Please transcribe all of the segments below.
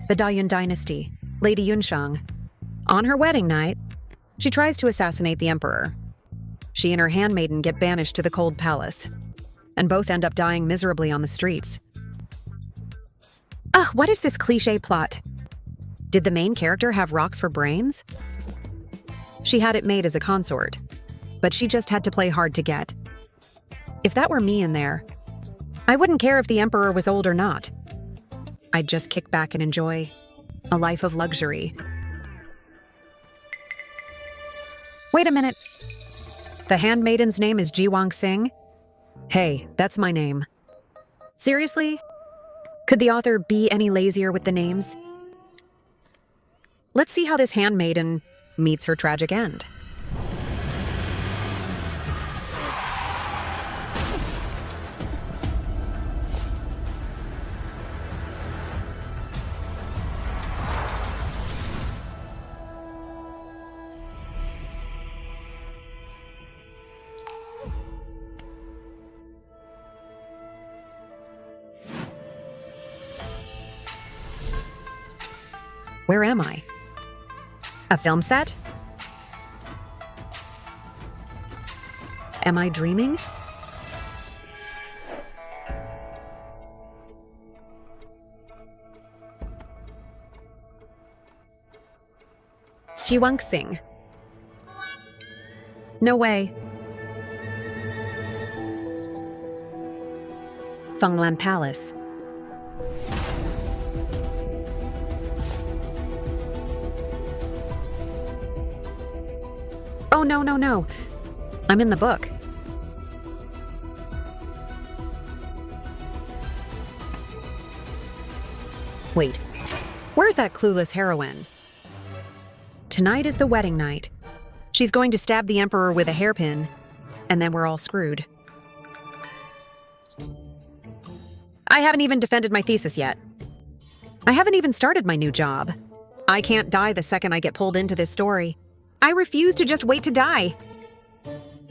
the Dayun dynasty, Lady Yunshang. On her wedding night, she tries to assassinate the emperor. She and her handmaiden get banished to the cold palace, and both end up dying miserably on the streets. Ugh, what is this cliché plot? Did the main character have rocks for brains? She had it made as a consort, but she just had to play hard to get. If that were me in there, I wouldn't care if the emperor was old or not. I'd just kick back and enjoy a life of luxury. Wait a minute. The handmaiden's name is Jiwang Singh? Hey, that's my name. Seriously? Could the author be any lazier with the names? Let's see how this handmaiden meets her tragic end. Where am I? A film set? Am I dreaming? Jiwang Singh. No way. Fenglan Palace. Oh, no. I'm in the book. Wait, where's that clueless heroine? Tonight is the wedding night. She's going to stab the emperor with a hairpin, and then we're all screwed. I haven't even defended my thesis yet. I haven't even started my new job. I can't die the second I get pulled into this story. I refuse to just wait to die.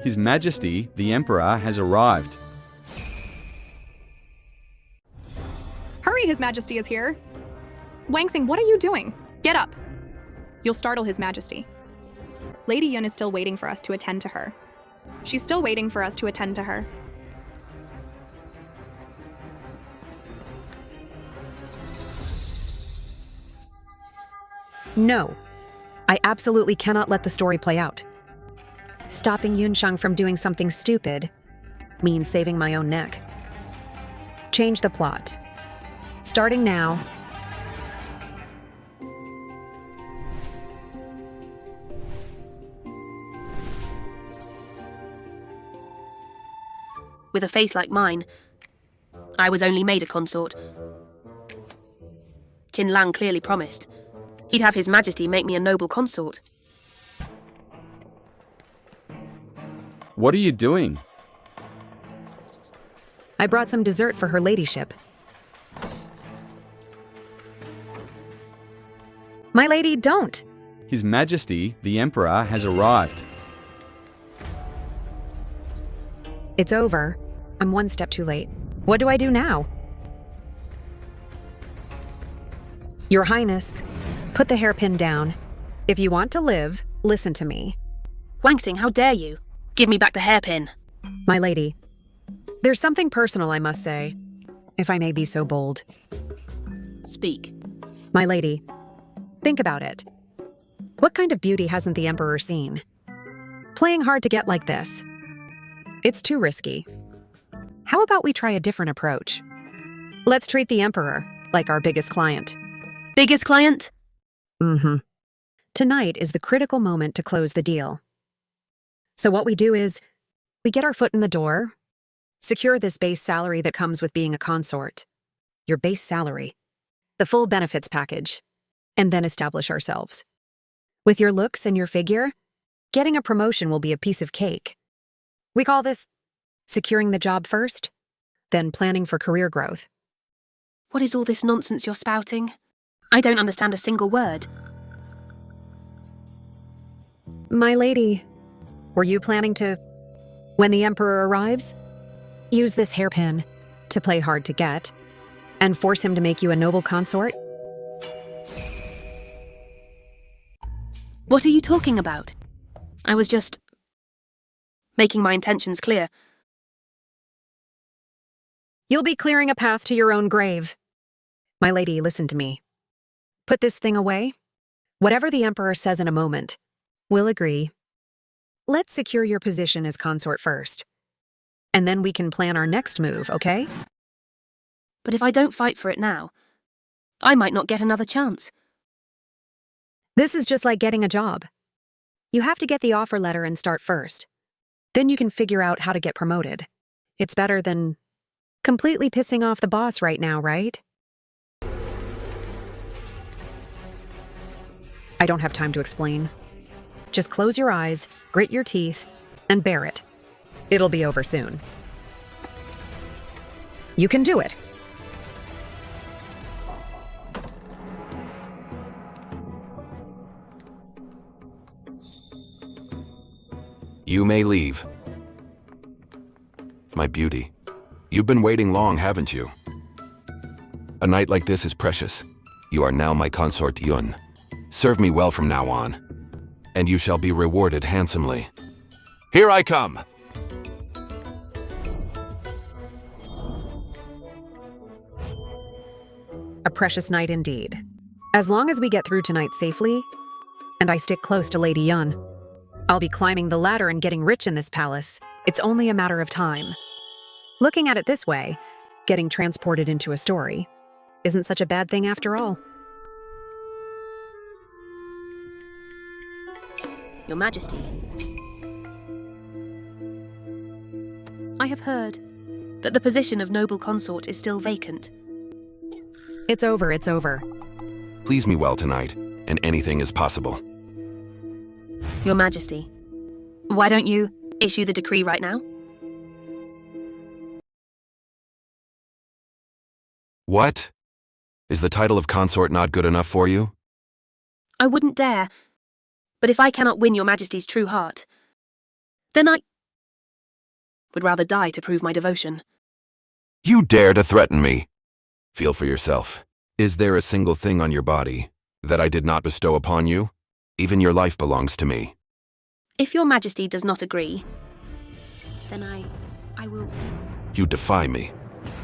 His Majesty, the Emperor, has arrived. Hurry, His Majesty is here. Wangsing, what are you doing? Get up. You'll startle His Majesty. Lady Yun is still waiting for us to attend to her. She's still waiting for us to attend to her. No. I absolutely cannot let the story play out. Stopping Yunshang from doing something stupid means saving my own neck. Change the plot. Starting now. With a face like mine, I was only made a consort. Tin Lang clearly promised. He'd have His Majesty make me a noble consort. What are you doing? I brought some dessert for her ladyship. My lady, don't! His Majesty, the Emperor, has arrived. It's over. I'm one step too late. What do I do now? Your Highness, put the hairpin down. If you want to live, listen to me. Wangsing, how dare you? Give me back the hairpin. My lady, there's something personal I must say, if I may be so bold. Speak. My lady, think about it. What kind of beauty hasn't the Emperor seen? Playing hard to get like this. It's too risky. How about we try a different approach? Let's treat the Emperor like our biggest client. Biggest client? Mm-hmm. Tonight is the critical moment to close the deal. So what we do is, we get our foot in the door, secure this base salary that comes with being a consort, your base salary, the full benefits package, and then establish ourselves. With your looks and your figure, getting a promotion will be a piece of cake. We call this securing the job first, then planning for career growth. What is all this nonsense you're spouting? I don't understand a single word. My lady, were you planning to, when the Emperor arrives, use this hairpin to play hard to get and force him to make you a noble consort? What are you talking about? I was just making my intentions clear. You'll be clearing a path to your own grave. My lady, listen to me. Put this thing away. Whatever the Emperor says in a moment, we'll agree. Let's secure your position as consort first. And then we can plan our next move, okay? But if I don't fight for it now, I might not get another chance. This is just like getting a job. You have to get the offer letter and start first. Then you can figure out how to get promoted. It's better than completely pissing off the boss right now, right? I don't have time to explain. Just close your eyes, grit your teeth, and bear it. It'll be over soon. You can do it. You may leave. My beauty, you've been waiting long, haven't you? A night like this is precious. You are now my consort Yun. Serve me well from now on, and you shall be rewarded handsomely. Here I come! A precious night indeed. As long as we get through tonight safely, and I stick close to Lady Yun, I'll be climbing the ladder and getting rich in this palace. It's only a matter of time. Looking at it this way, getting transported into a story isn't such a bad thing after all. Your Majesty. I have heard that the position of noble consort is still vacant. It's over, it's over. Please me well tonight, and anything is possible. Your Majesty, why don't you issue the decree right now? What? Is the title of consort not good enough for you? I wouldn't dare. But if I cannot win your Majesty's true heart, then I would rather die to prove my devotion. You dare to threaten me? Feel for yourself. Is there a single thing on your body that I did not bestow upon you? Even your life belongs to me. If your Majesty does not agree, then I will... You defy me.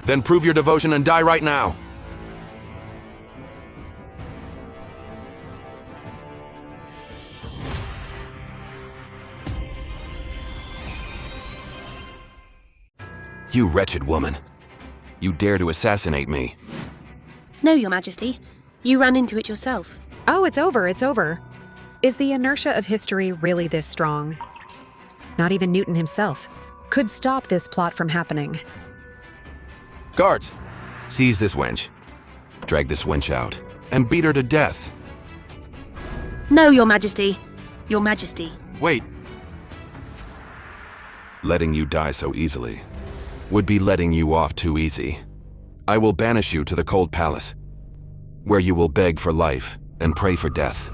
Then prove your devotion and die right now. You wretched woman. You dare to assassinate me. No, your Majesty. You ran into it yourself. Oh, it's over, it's over. Is the inertia of history really this strong? Not even Newton himself could stop this plot from happening. Guards, seize this wench. Drag this wench out and beat her to death. No, your Majesty. Your Majesty. Wait. Letting you die so easily would be letting you off too easy. I will banish you to the cold palace, where you will beg for life and pray for death.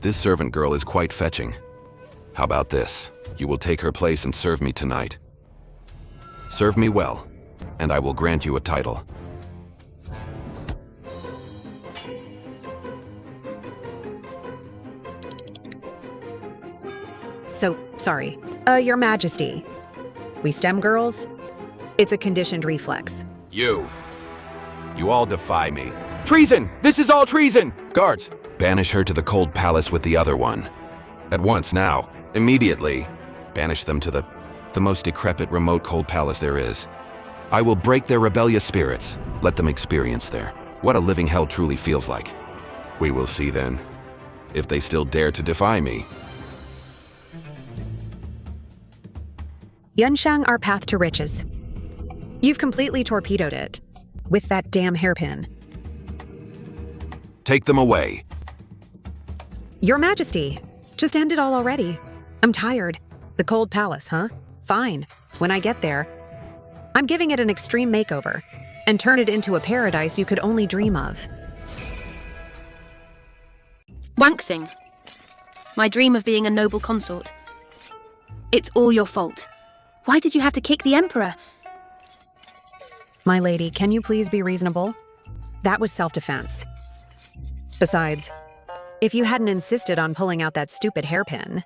This servant girl is quite fetching. How about this? You will take her place and serve me tonight. Serve me well, and I will grant you a title. So, sorry. Your Majesty. We STEM girls? It's a conditioned reflex. You all defy me. Treason! This is all treason! Guards, banish her to the cold palace with the other one. At once, now. Immediately. Banish them to the most decrepit remote cold palace there is. I will break their rebellious spirits. Let them experience what a living hell truly feels like. We will see then, if they still dare to defy me. Yunshang, our path to riches. You've completely torpedoed it. With that damn hairpin. Take them away. Your Majesty, just end it all already. I'm tired. The cold palace, huh? Fine. When I get there, I'm giving it an extreme makeover and turn it into a paradise you could only dream of. Wanksing. My dream of being a noble consort. It's all your fault. Why did you have to kick the Emperor? My lady, can you please be reasonable? That was self-defense. Besides, if you hadn't insisted on pulling out that stupid hairpin,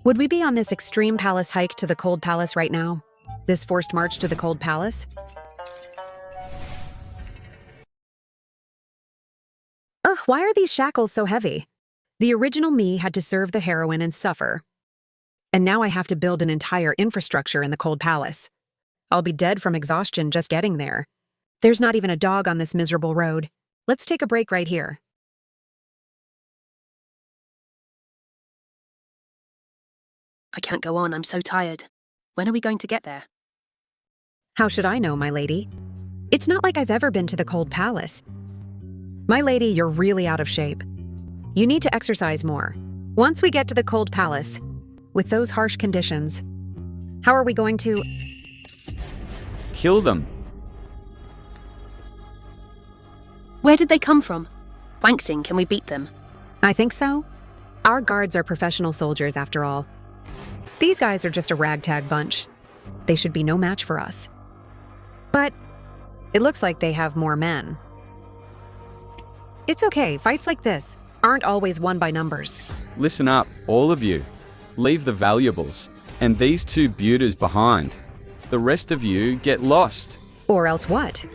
would we be on this extreme palace hike to the Cold Palace right now? This forced march to the Cold Palace? Ugh, why are these shackles so heavy? The original me had to serve the heroine and suffer. And now I have to build an entire infrastructure in the Cold Palace. I'll be dead from exhaustion just getting there. There's not even a dog on this miserable road. Let's take a break right here. I can't go on, I'm so tired. When are we going to get there? How should I know, my lady? It's not like I've ever been to the Cold Palace. My lady, you're really out of shape. You need to exercise more. Once we get to the Cold Palace, with those harsh conditions, how are we going to... Kill them. Where did they come from? Wanksing, can we beat them? I think so. Our guards are professional soldiers, after all. These guys are just a ragtag bunch. They should be no match for us. But it looks like they have more men. It's okay, fights like this aren't always won by numbers. Listen up, all of you. Leave the valuables and these two beauties behind. The rest of you get lost. Or else what?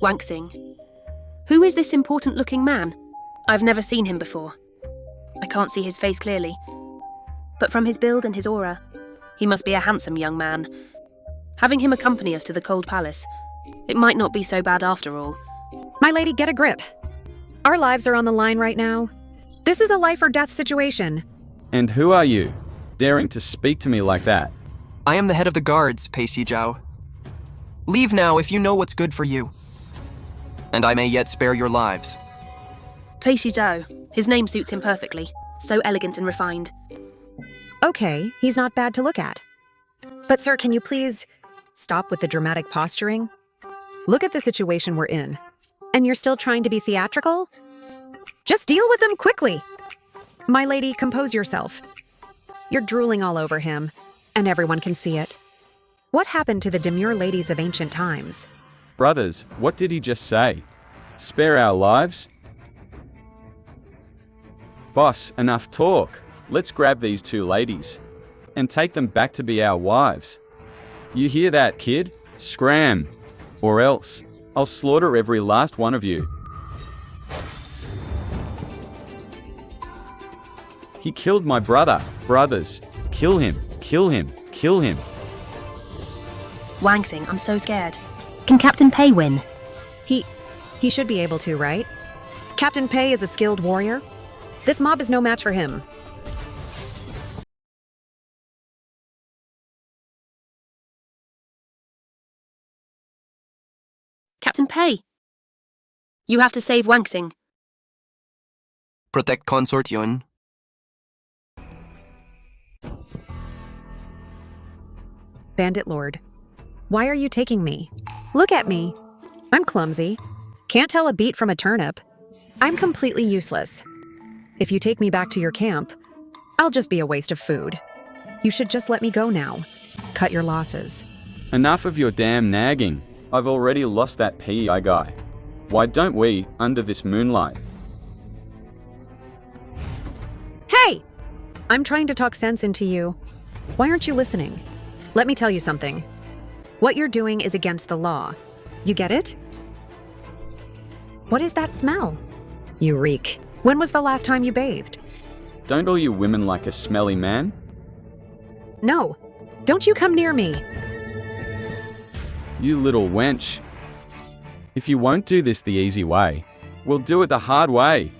Wanksing. Who is this important-looking man? I've never seen him before. I can't see his face clearly. But from his build and his aura, he must be a handsome young man. Having him accompany us to the Cold Palace, it might not be so bad after all. My lady, get a grip. Our lives are on the line right now. This is a life or death situation. And who are you, daring to speak to me like that? I am the head of the guards, Pei Shizhao. Leave now if you know what's good for you. And I may yet spare your lives. Pei Shizhao. His name suits him perfectly. So elegant and refined. Okay, he's not bad to look at. But sir, can you please stop with the dramatic posturing? Look at the situation we're in. And you're still trying to be theatrical? Just deal with them quickly. My lady, compose yourself. You're drooling all over him, and everyone can see it. What happened to the demure ladies of ancient times? Brothers, what did he just say? Spare our lives? Boss, enough talk. Let's grab these two ladies and take them back to be our wives. You hear that, kid? Scram. Or else, I'll slaughter every last one of you. He killed my brother. Brothers, kill him, kill him, kill him. Wanksing, I'm so scared. Can Captain Pei win? He should be able to, right? Captain Pei is a skilled warrior. This mob is no match for him. Captain Pei! You have to save Wanksing. Protect Consort Yun. Bandit Lord, why are you taking me? Look at me. I'm clumsy. Can't tell a beet from a turnip. I'm completely useless. If you take me back to your camp, I'll just be a waste of food. You should just let me go now. Cut your losses. Enough of your damn nagging. I've already lost that PI guy. Why don't we, under this moonlight? Hey! I'm trying to talk sense into you. Why aren't you listening? Let me tell you something. What you're doing is against the law. You get it? What is that smell? You reek. When was the last time you bathed? Don't all you women like a smelly man? No. Don't you come near me. You little wench. If you won't do this the easy way, we'll do it the hard way.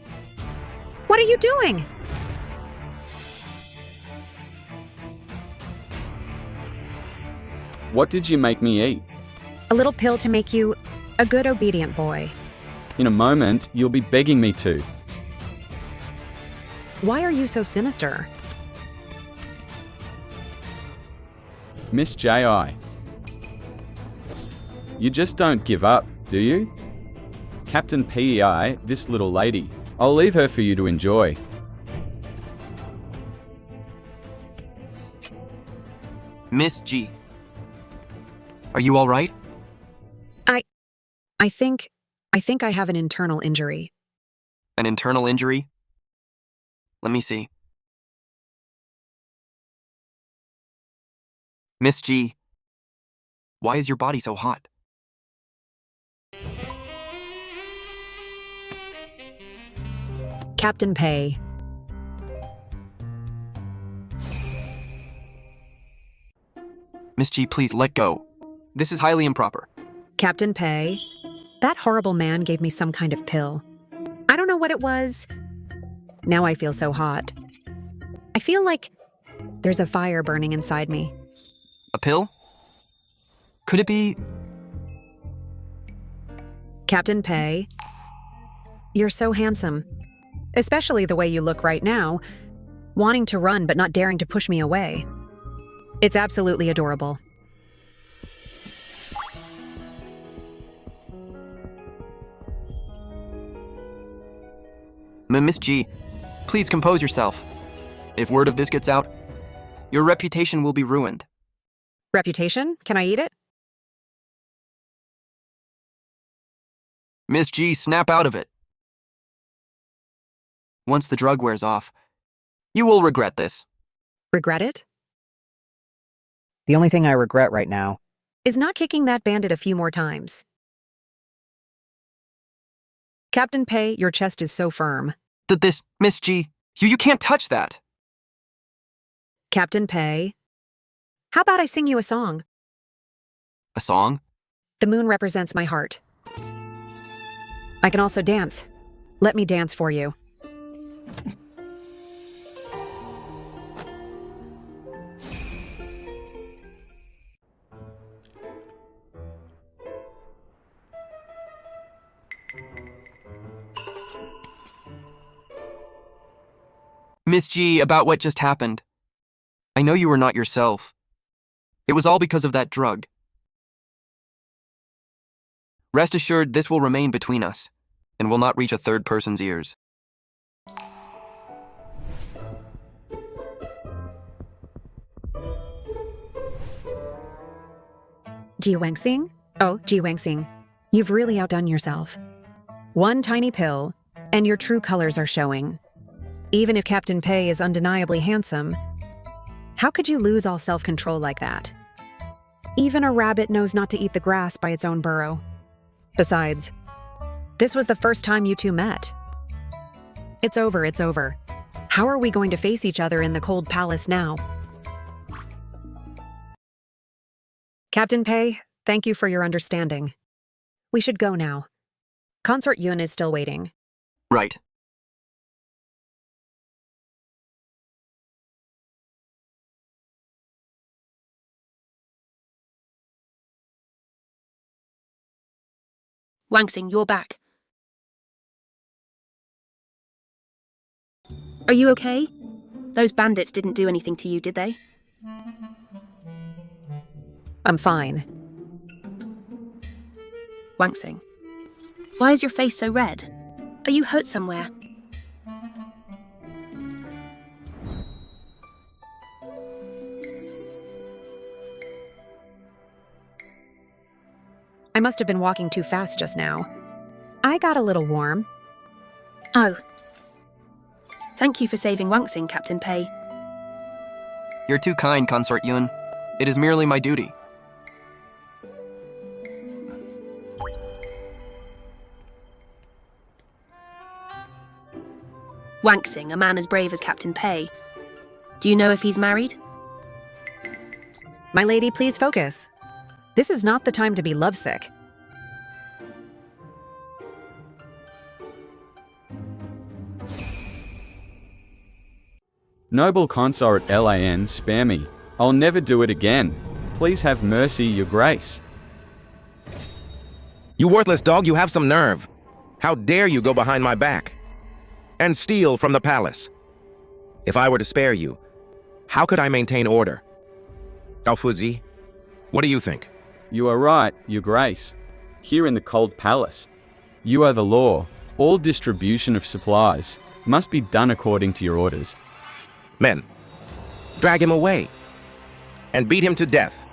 What are you doing? What did you make me eat? A little pill to make you a good obedient boy. In a moment, you'll be begging me to. Why are you so sinister? Miss J.I. You just don't give up, do you? Captain PEI, this little lady. I'll leave her for you to enjoy. Miss G. Are you all right? I think I have an internal injury. An internal injury? Let me see. Miss G, why is your body so hot? Captain Pei. Miss G, please let go. This is highly improper. Captain Pei. That horrible man gave me some kind of pill. I don't know what it was. Now I feel so hot. I feel like there's a fire burning inside me. A pill? Could it be... Captain Pei. You're so handsome. Especially the way you look right now, wanting to run but not daring to push me away. It's absolutely adorable. Miss G, please compose yourself. If word of this gets out, your reputation will be ruined. Reputation? Can I eat it? Miss G, snap out of it. Once the drug wears off, you will regret this. Regret it? The only thing I regret right now Is not kicking that bandit a few more times. Captain Pei, your chest is so firm. This, Miss G, you can't touch that. Captain Pei. How about I sing you a song? A song? The moon represents my heart. I can also dance. Let me dance for you. Miss G, about what just happened. I know you were not yourself. It was all because of that drug. Rest assured, this will remain between us, and will not reach a third person's ears. Ji Wangxing? Oh, Ji Wangxing. You've really outdone yourself. One tiny pill, and your true colors are showing. Even if Captain Pei is undeniably handsome, how could you lose all self-control like that? Even a rabbit knows not to eat the grass by its own burrow. Besides, this was the first time you two met. It's over, it's over. How are we going to face each other in the cold palace now? Captain Pei, thank you for your understanding. We should go now. Consort Yun is still waiting. Right. Wangxing, you're back. Are you okay? Those bandits didn't do anything to you, did they? I'm fine. Wangxing, why is your face so red? Are you hurt somewhere? I must have been walking too fast just now. I got a little warm. Oh. Thank you for saving Wangxing, Captain Pei. You're too kind, Consort Yun. It is merely my duty. Wangxing, a man as brave as Captain Pei. Do you know if he's married? My lady, please focus. This is not the time to be lovesick. Noble consort LAN, spare me. I'll never do it again. Please have mercy, your grace. You worthless dog, you have some nerve. How dare you go behind my back and steal from the palace? If I were to spare you, how could I maintain order? Alfuzi, what do you think? You are right, Your Grace. Here in the Cold Palace, you are the law. All distribution of supplies must be done according to your orders. Men, drag him away and beat him to death.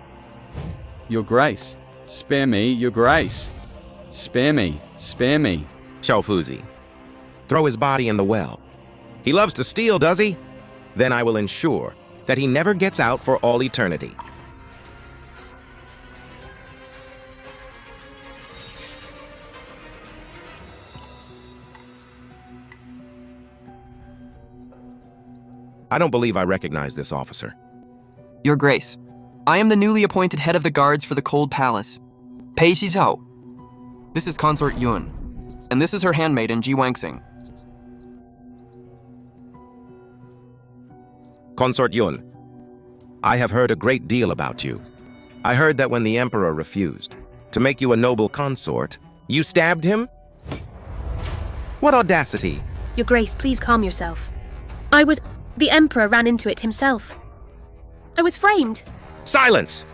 Your Grace, spare me, Your Grace. Spare me, spare me. Xiaofuzi, throw his body in the well. He loves to steal, does he? Then I will ensure that he never gets out for all eternity. I don't believe I recognize this officer. Your Grace, I am the newly appointed head of the guards for the Cold Palace, Pei Shizhao. This is Consort Yun, and this is her handmaiden, Ji Wangxing. Consort Yun, I have heard a great deal about you. I heard that when the Emperor refused to make you a noble consort, you stabbed him? What audacity! Your Grace, please calm yourself. The Emperor ran into it himself. I was framed. Silence!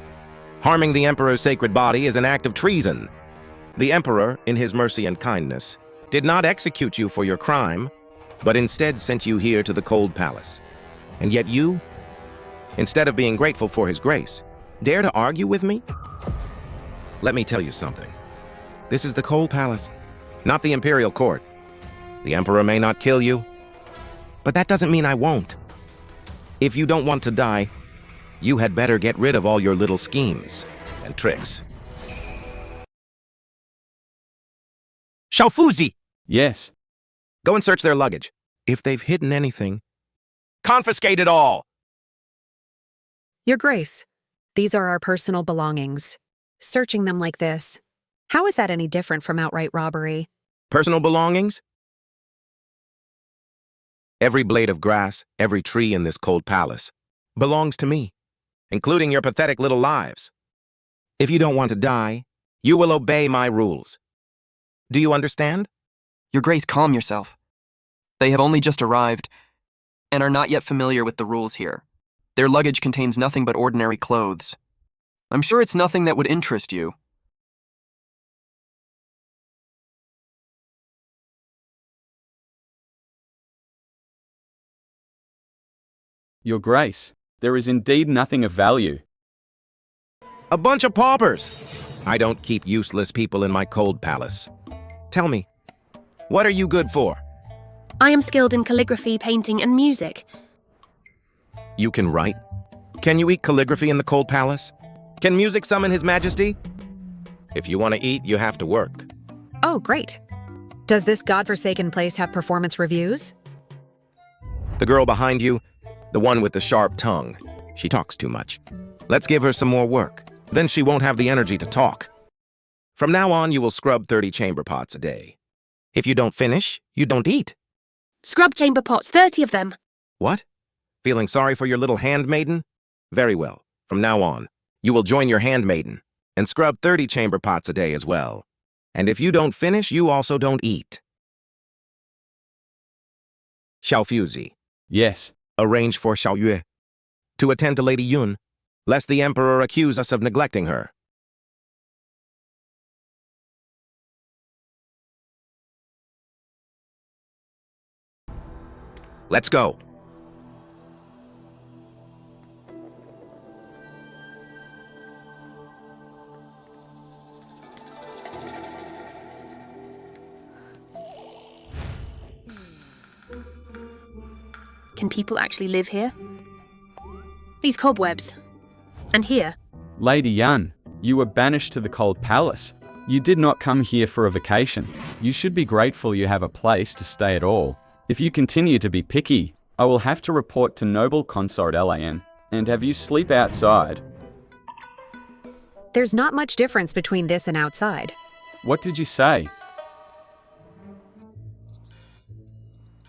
Harming the Emperor's sacred body is an act of treason. The Emperor, in his mercy and kindness, did not execute you for your crime, but instead sent you here to the Cold Palace. And yet you, instead of being grateful for his grace, dare to argue with me? Let me tell you something. This is the Cold Palace, not the Imperial Court. The Emperor may not kill you, but that doesn't mean I won't. If you don't want to die, you had better get rid of all your little schemes and tricks. Xiaofuzi! Yes. Go and search their luggage. If they've hidden anything, confiscate it all! Your Grace, these are our personal belongings. Searching them like this, how is that any different from outright robbery? Personal belongings? Every blade of grass, every tree in this cold palace belongs to me, including your pathetic little lives. If you don't want to die, you will obey my rules. Do you understand? Your Grace, calm yourself. They have only just arrived and are not yet familiar with the rules here. Their luggage contains nothing but ordinary clothes. I'm sure it's nothing that would interest you. Your Grace, there is indeed nothing of value. A bunch of paupers! I don't keep useless people in my cold palace. Tell me, what are you good for? I am skilled in calligraphy, painting, and music. You can write? Can you eat calligraphy in the cold palace? Can music summon His Majesty? If you want to eat, you have to work. Oh, great. Does this godforsaken place have performance reviews? The girl behind you, the one with the sharp tongue, she talks too much. Let's give her some more work. Then she won't have the energy to talk. From now on, you will scrub 30 chamber pots a day. If you don't finish, you don't eat. Scrub chamber pots, 30 of them. What? Feeling sorry for your little handmaiden? Very well. From now on, you will join your handmaiden and scrub 30 chamber pots a day as well. And if you don't finish, you also don't eat. Xiaofuzi, Yes. arrange for Xiaoyue to attend to Lady Yun, lest the Emperor accuse us of neglecting her. Let's go. Can people actually live here? These cobwebs. And here. Lady Yun, you were banished to the Cold Palace. You did not come here for a vacation. You should be grateful you have a place to stay at all. If you continue to be picky, I will have to report to Noble Consort LAN and have you sleep outside. There's not much difference between this and outside. What did you say?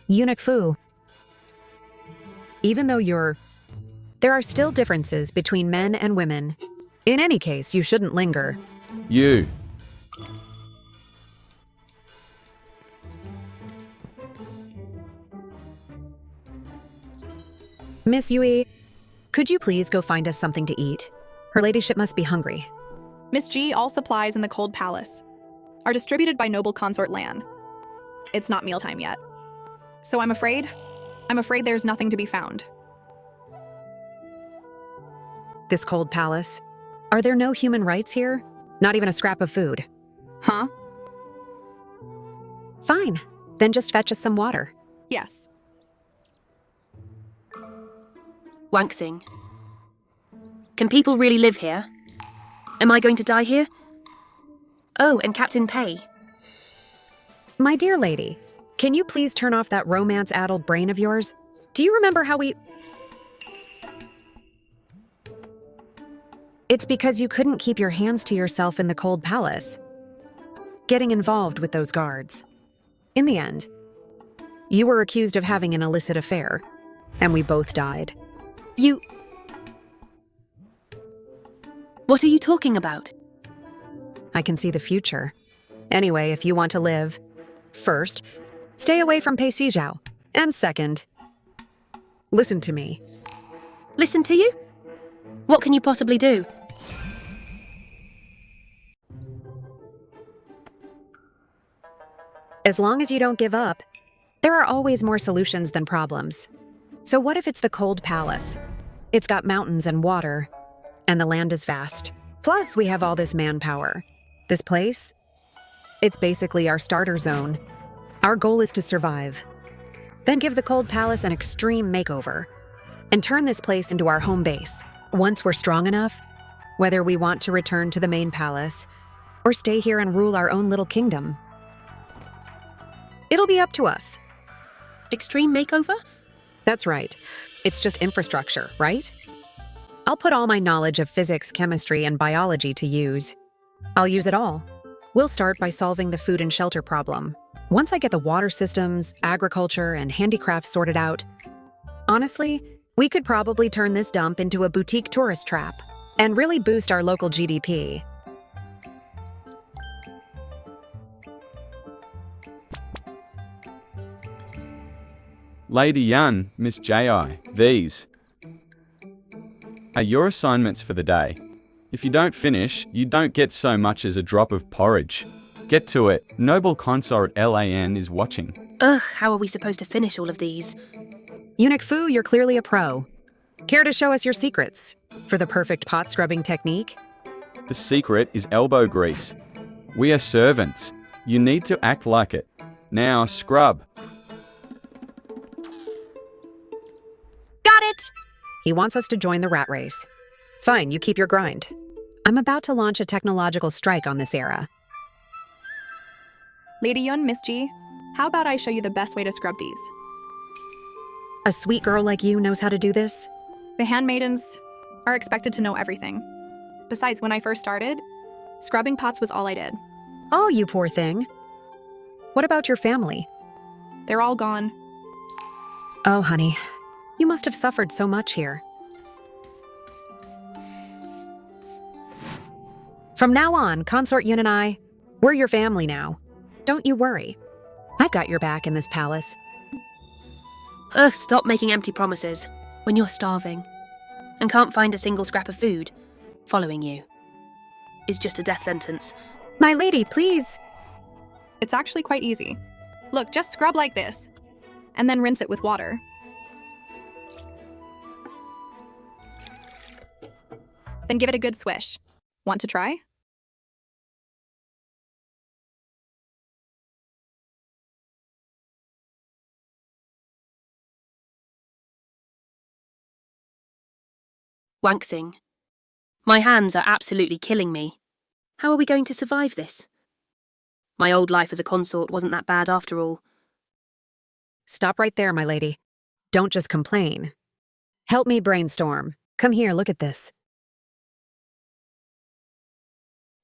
Eunuch Fu. Even though there are still differences between men and women. In any case, you shouldn't linger. You. Miss Yui, could you please go find us something to eat? Her ladyship must be hungry. Miss G, all supplies in the Cold Palace are distributed by noble consort Lan. It's not mealtime yet. So I'm afraid there's nothing to be found. This cold palace? Are there no human rights here? Not even a scrap of food? Huh? Fine. Then just fetch us some water. Yes. Wanksing. Can people really live here? Am I going to die here? Oh, and Captain Pei. My dear lady, can you please turn off that romance-addled brain of yours? Do you remember how we... It's because you couldn't keep your hands to yourself in the cold palace, getting involved with those guards. In the end, you were accused of having an illicit affair, and we both died. You... What are you talking about? I can see the future. Anyway, if you want to live, first, stay away from Pei Sijao, and second, listen to me. Listen to you? What can you possibly do? As long as you don't give up, there are always more solutions than problems. So what if it's the cold palace? It's got mountains and water, and the land is vast. Plus, we have all this manpower. This place, it's basically our starter zone. Our goal is to survive. Then give the cold palace an extreme makeover, and turn this place into our home base. Once we're strong enough, whether we want to return to the main palace or stay here and rule our own little kingdom, it'll be up to us. Extreme makeover? That's right. It's just infrastructure, right? I'll put all my knowledge of physics, chemistry, and biology to use. I'll use it all. We'll start by solving the food and shelter problem. Once I get the water systems, agriculture, and handicrafts sorted out, honestly, we could probably turn this dump into a boutique tourist trap and really boost our local GDP. Lady Yun, Miss Ji, these are your assignments for the day. If you don't finish, you don't get so much as a drop of porridge. Get to it. Noble consort Lan is watching. Ugh, how are we supposed to finish all of these? Eunuch Fu, you're clearly a pro. Care to show us your secrets for the perfect pot scrubbing technique? The secret is elbow grease. We are servants. You need to act like it. Now scrub. Got it! He wants us to join the rat race. Fine, you keep your grind. I'm about to launch a technological strike on this era. Lady Yun, Miss G, how about I show you the best way to scrub these? A sweet girl like you knows how to do this? The handmaidens are expected to know everything. Besides, when I first started, scrubbing pots was all I did. Oh, you poor thing. What about your family? They're all gone. Oh, honey, you must have suffered so much here. From now on, Consort Yun and I, we're your family now. Don't you worry. I've got your back in this palace. Ugh, stop making empty promises when you're starving and can't find a single scrap of food. Following you is just a death sentence. My lady, please. It's actually quite easy. Look, just scrub like this, and then rinse it with water. Then give it a good swish. Want to try? Wanksing. My hands are absolutely killing me. How are we going to survive this? My old life as a consort wasn't that bad after all. Stop right there, my lady. Don't just complain. Help me brainstorm. Come here, look at this.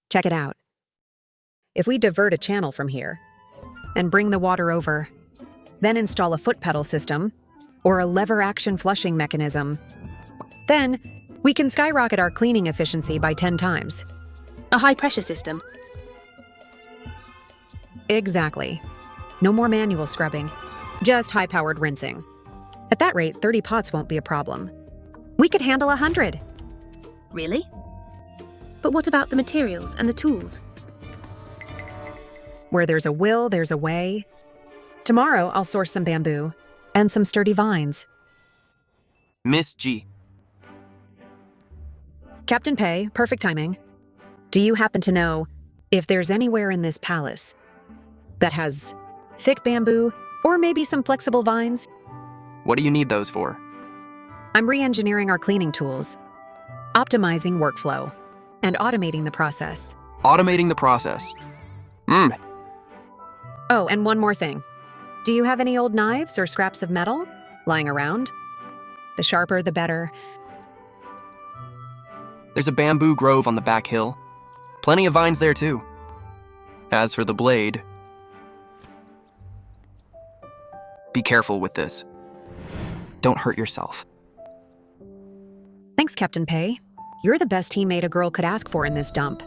Check it out. If we divert a channel from here and bring the water over, then install a foot pedal system or a lever action flushing mechanism, then we can skyrocket our cleaning efficiency by 10 times. A high-pressure system? Exactly. No more manual scrubbing, just high-powered rinsing. At that rate, 30 pots won't be a problem. We could handle 100. Really? But what about the materials and the tools? Where there's a will, there's a way. Tomorrow, I'll source some bamboo and some sturdy vines. Miss G. Captain Pei, perfect timing. Do you happen to know if there's anywhere in this palace that has thick bamboo or maybe some flexible vines? What do you need those for? I'm re-engineering our cleaning tools, optimizing workflow, and automating the process. Automating the process. Oh, and one more thing. Do you have any old knives or scraps of metal lying around? The sharper, the better. There's a bamboo grove on the back hill. Plenty of vines there, too. As for the blade, be careful with this. Don't hurt yourself. Thanks, Captain Pei. You're the best teammate a girl could ask for in this dump.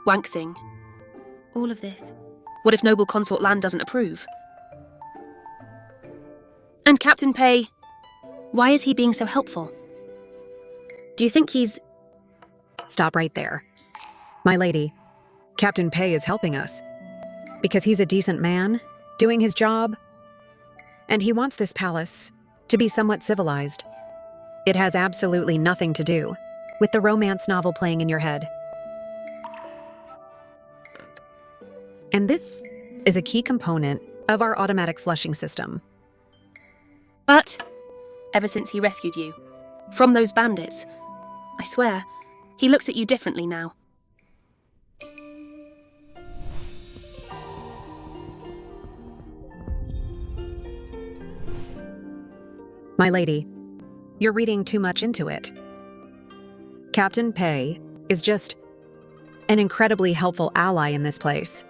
Wanksing. All of this. What if noble consort land doesn't approve? And Captain Pei, why is he being so helpful? Do you think he's... Stop right there. My lady, Captain Pei is helping us. Because he's a decent man, doing his job. And he wants this palace to be somewhat civilized. It has absolutely nothing to do with the romance novel playing in your head. And this is a key component of our automatic flushing system. But, ever since he rescued you, from those bandits, I swear, he looks at you differently now. My lady, you're reading too much into it. Captain Pei is just an incredibly helpful ally in this place.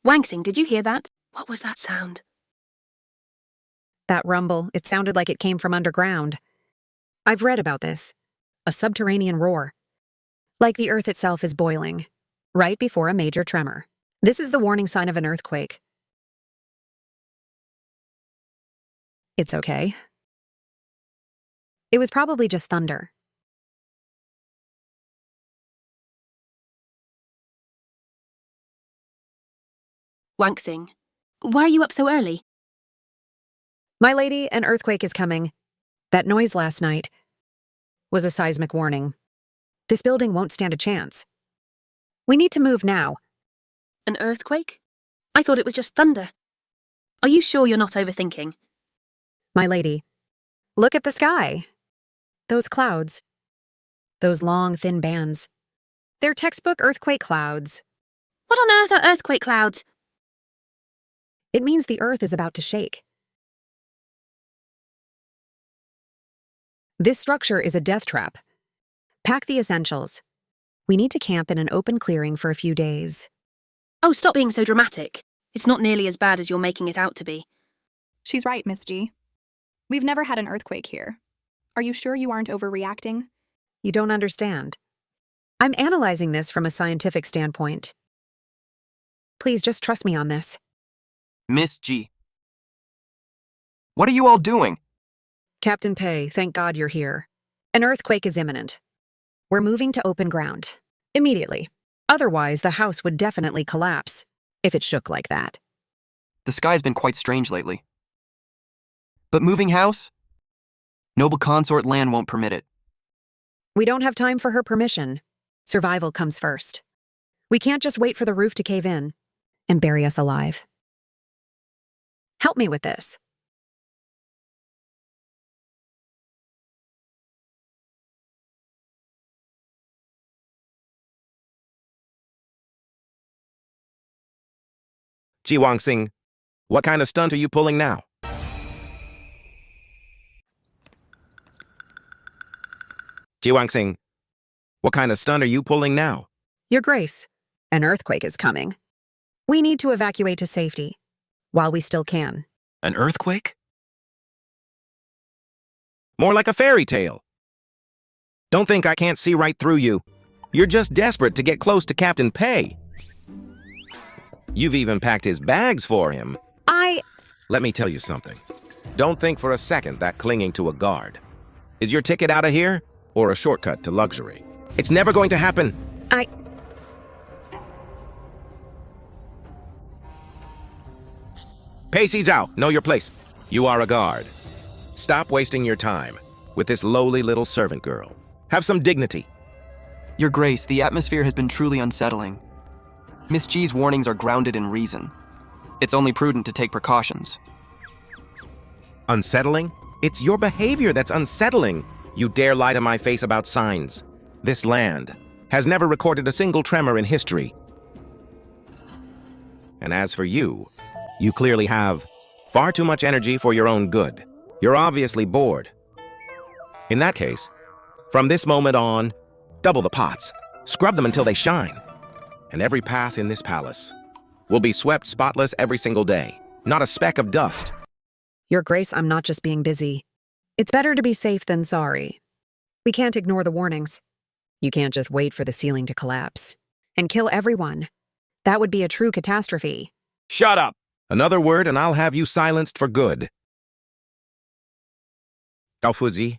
Wanksing, did you hear that? What was that sound? That rumble, it sounded like it came from underground. I've read about this. A subterranean roar. Like the earth itself is boiling, right before a major tremor. This is the warning sign of an earthquake. It's okay. It was probably just thunder. Wanksing, why are you up so early? My lady, an earthquake is coming. That noise last night was a seismic warning. This building won't stand a chance. We need to move now. An earthquake? I thought it was just thunder. Are you sure you're not overthinking? My lady, look at the sky. Those clouds. Those long, thin bands. They're textbook earthquake clouds. What on earth are earthquake clouds? It means the earth is about to shake. This structure is a death trap. Pack the essentials. We need to camp in an open clearing for a few days. Oh, stop being so dramatic. It's not nearly as bad as you're making it out to be. She's right, Miss G. We've never had an earthquake here. Are you sure you aren't overreacting? You don't understand. I'm analyzing this from a scientific standpoint. Please just trust me on this. Miss G. What are you all doing? Captain Pei, thank God you're here. An earthquake is imminent. We're moving to open ground. Immediately. Otherwise, the house would definitely collapse, if it shook like that. The sky's been quite strange lately. But moving house? Noble consort land won't permit it. We don't have time for her permission. Survival comes first. We can't just wait for the roof to cave in and bury us alive. Help me with this. Ji Wanksing, what kind of stunt are you pulling now? Ji Wanksing, what kind of stunt are you pulling now? Your Grace, an earthquake is coming. We need to evacuate to safety, while we still can. An earthquake? More like a fairy tale. Don't think I can't see right through you. You're just desperate to get close to Captain Pei. You've even packed his bags for him. Let me tell you something. Don't think for a second that clinging to a guard is your ticket out of here or a shortcut to luxury. It's never going to happen. Pacey Zhao, know your place. You are a guard. Stop wasting your time with this lowly little servant girl. Have some dignity. Your Grace, the atmosphere has been truly unsettling. Miss G's warnings are grounded in reason. It's only prudent to take precautions. Unsettling? It's your behavior that's unsettling. You dare lie to my face about signs. This land has never recorded a single tremor in history. And as for you, you clearly have far too much energy for your own good. You're obviously bored. In that case, from this moment on, double the pots, scrub them until they shine. And every path in this palace will be swept spotless every single day. Not a speck of dust. Your Grace, I'm not just being busy. It's better to be safe than sorry. We can't ignore the warnings. You can't just wait for the ceiling to collapse and kill everyone. That would be a true catastrophe. Shut up! Another word and I'll have you silenced for good. Alfuzi,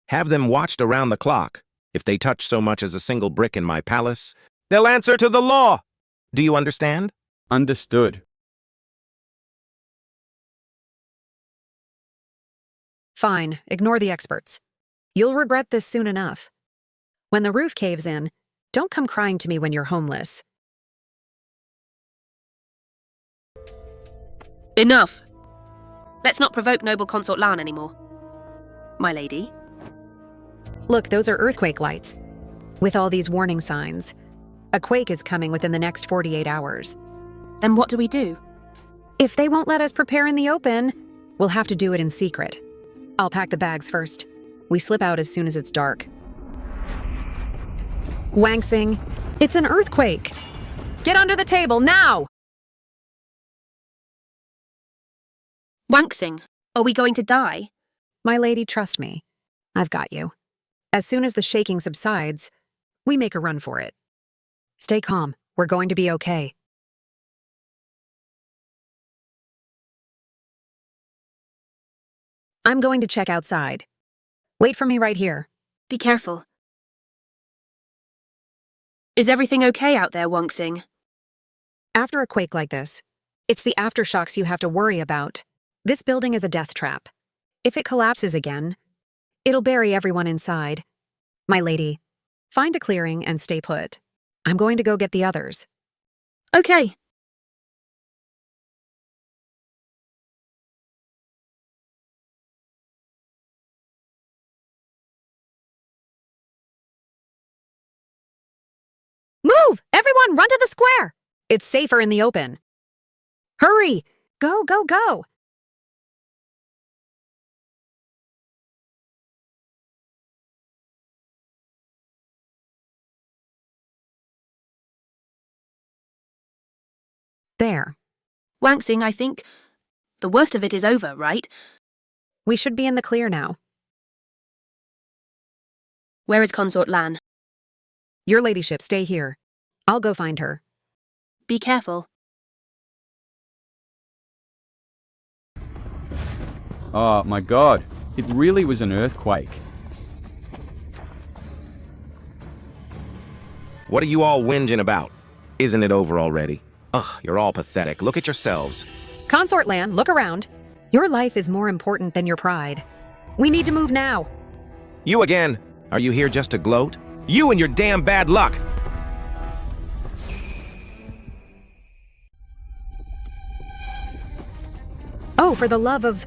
have them watched around the clock. If they touch so much as a single brick in my palace, they'll answer to the law. Do you understand? Understood. Fine, ignore the experts. You'll regret this soon enough. When the roof caves in, don't come crying to me when you're homeless. Enough. Let's not provoke noble consort Lan anymore. My lady. Look, those are earthquake lights. With all these warning signs, a quake is coming within the next 48 hours. Then what do we do? If they won't let us prepare in the open, we'll have to do it in secret. I'll pack the bags first. We slip out as soon as it's dark. Wangsing, it's an earthquake. Get under the table, now! Wanksing, are we going to die? My lady, trust me. I've got you. As soon as the shaking subsides, we make a run for it. Stay calm. We're going to be okay. I'm going to check outside. Wait for me right here. Be careful. Is everything okay out there, Wanksing? After a quake like this, it's the aftershocks you have to worry about. This building is a death trap. If it collapses again, it'll bury everyone inside. My lady, find a clearing and stay put. I'm going to go get the others. Okay. Move! Everyone, run to the square! It's safer in the open. Hurry! Go, go, go! There. Wanksing, I think the worst of it is over, right? We should be in the clear now. Where is Consort Lan? Your ladyship, stay here. I'll go find her. Be careful. Oh my god, it really was an earthquake. What are you all whinging about? Isn't it over already? Ugh, you're all pathetic. Look at yourselves. Consort Lan, look around. Your life is more important than your pride. We need to move now. You again. Are you here just to gloat? You and your damn bad luck. Oh, for the love of...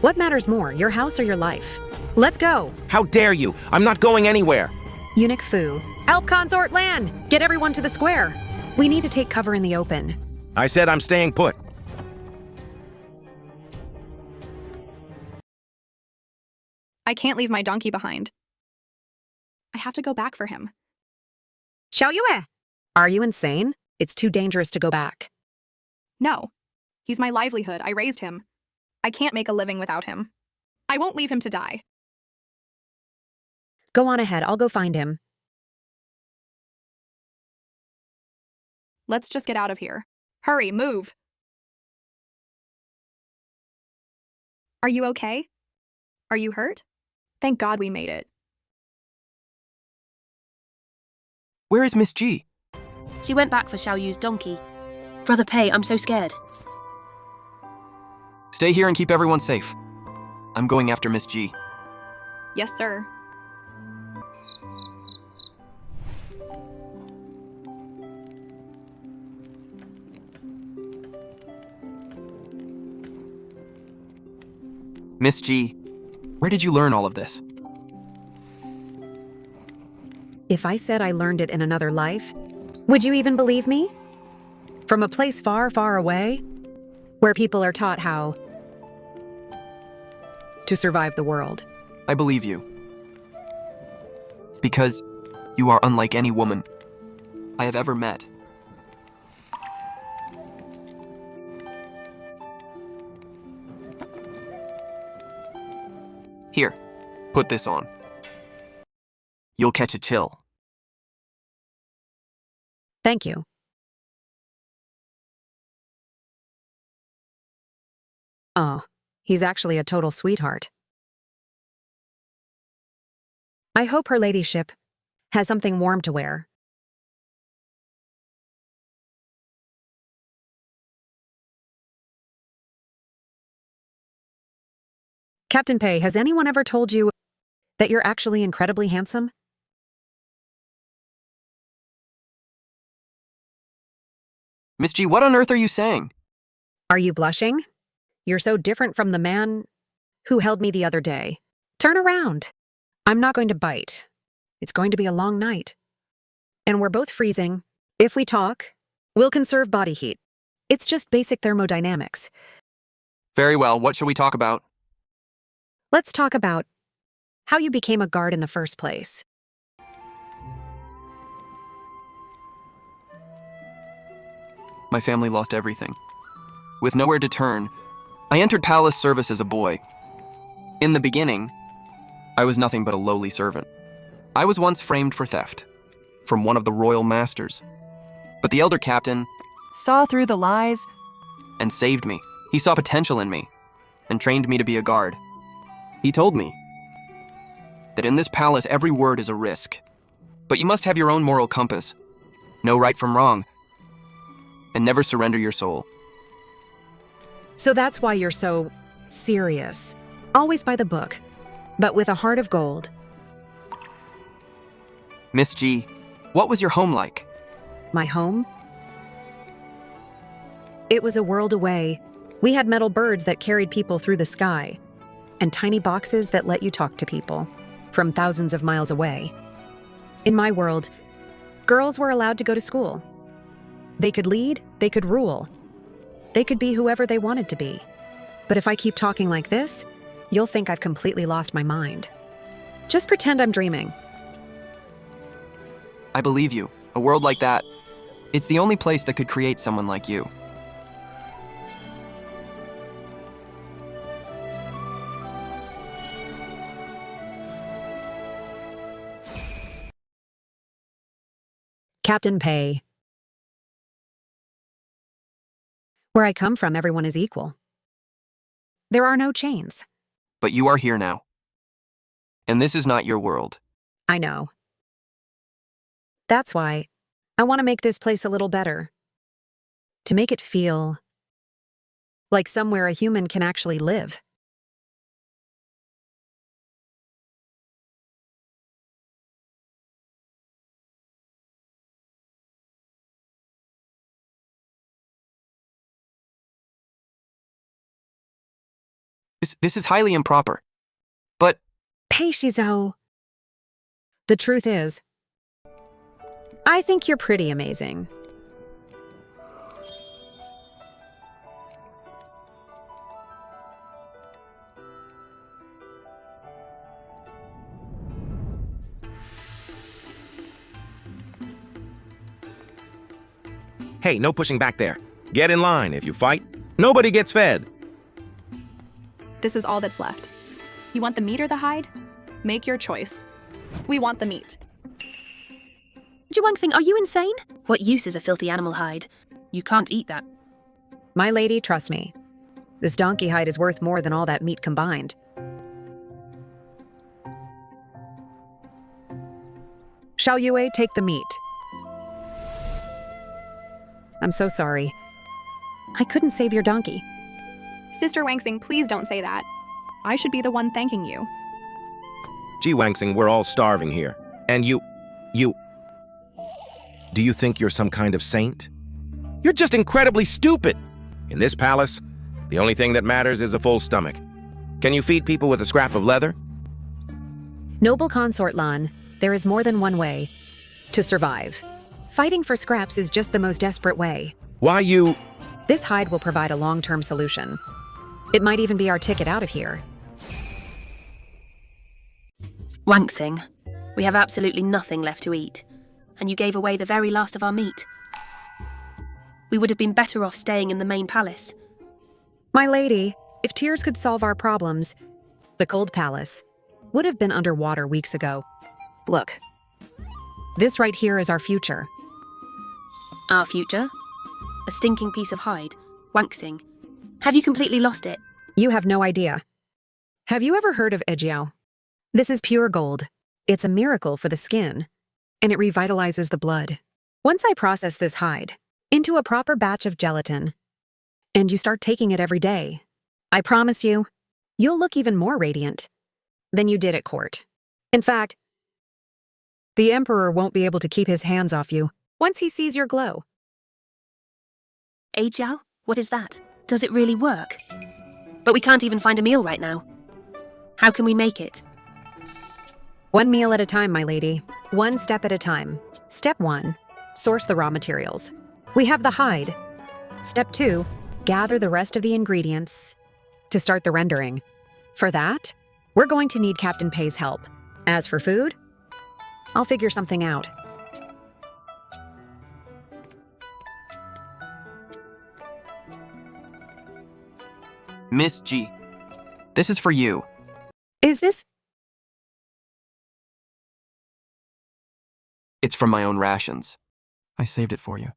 What matters more, your house or your life? Let's go. How dare you? I'm not going anywhere. Eunuch Fu, help Consort Lan! Get everyone to the square. We need to take cover in the open. I said I'm staying put. I can't leave my donkey behind. I have to go back for him. Xiao Yue! Are you insane? It's too dangerous to go back. No. He's my livelihood. I raised him. I can't make a living without him. I won't leave him to die. Go on ahead, I'll go find him. Let's just get out of here. Hurry, move! Are you okay? Are you hurt? Thank God we made it. Where is Miss G? She went back for Xiao Yu's donkey. Brother Pei, I'm so scared. Stay here and keep everyone safe. I'm going after Miss G. Yes, sir. Miss G, where did you learn all of this? If I said I learned it in another life, would you even believe me? From a place far, far away, where people are taught how to survive the world. I believe you. Because you are unlike any woman I have ever met. Here, put this on. You'll catch a chill. Thank you. Oh, he's actually a total sweetheart. I hope her ladyship has something warm to wear. Captain Pei, has anyone ever told you that you're actually incredibly handsome? Miss G, what on earth are you saying? Are you blushing? You're so different from the man who held me the other day. Turn around. I'm not going to bite. It's going to be a long night. And we're both freezing. If we talk, we'll conserve body heat. It's just basic thermodynamics. Very well, what shall we talk about? Let's talk about how you became a guard in the first place. My family lost everything. With nowhere to turn, I entered palace service as a boy. In the beginning, I was nothing but a lowly servant. I was once framed for theft from one of the royal masters. But the elder captain saw through the lies and saved me. He saw potential in me and trained me to be a guard. He told me that in this palace every word is a risk, but you must have your own moral compass, know right from wrong, and never surrender your soul. So that's why you're so serious. Always by the book, but with a heart of gold. Miss G, what was your home like? My home? It was a world away. We had metal birds that carried people through the sky, and tiny boxes that let you talk to people from thousands of miles away. In my world, girls were allowed to go to school. They could lead, they could rule. They could be whoever they wanted to be. But if I keep talking like this, you'll think I've completely lost my mind. Just pretend I'm dreaming. I believe you. A world like that, it's the only place that could create someone like you. Captain Pei. Where I come from, everyone is equal. There are no chains. But you are here now. And this is not your world. I know. That's why I want to make this place a little better. To make it feel like somewhere a human can actually live. This is highly improper. But Pei Shizuo. The truth is, I think you're pretty amazing. Hey, no pushing back there. Get in line. If you fight, nobody gets fed. This is all that's left. You want the meat or the hide? Make your choice. We want the meat. Wangsing, are you insane? What use is a filthy animal hide? You can't eat that. My lady, trust me. This donkey hide is worth more than all that meat combined. Xiao Yue, take the meat. I'm so sorry. I couldn't save your donkey. Sister Wangsing, please don't say that. I should be the one thanking you. Gee, Wangsing, we're all starving here. And you... Do you think you're some kind of saint? You're just incredibly stupid. In this palace, the only thing that matters is a full stomach. Can you feed people with a scrap of leather? Noble consort Lan, there is more than one way to survive. Fighting for scraps is just the most desperate way. Why you... This hide will provide a long-term solution. It might even be our ticket out of here. Wangsing, we have absolutely nothing left to eat, and you gave away the very last of our meat. We would have been better off staying in the main palace. My lady, if tears could solve our problems, the cold palace would have been underwater weeks ago. Look, this right here is our future. Our future? A stinking piece of hide. Wangsing, have you completely lost it? You have no idea. Have you ever heard of Ejiao? This is pure gold. It's a miracle for the skin, and it revitalizes the blood. Once I process this hide into a proper batch of gelatin, and you start taking it every day, I promise you, you'll look even more radiant than you did at court. In fact, the Emperor won't be able to keep his hands off you once he sees your glow. Ejiao? What is that? Does it really work? But we can't even find a meal right now. How can we make it? One meal at a time, my lady. One step at a time. Step 1, source the raw materials. We have the hide. Step 2, gather the rest of the ingredients to start the rendering. For that, we're going to need Captain Pei's help. As for food, I'll figure something out. Miss G, this is for you. Is this... It's from my own rations. I saved it for you.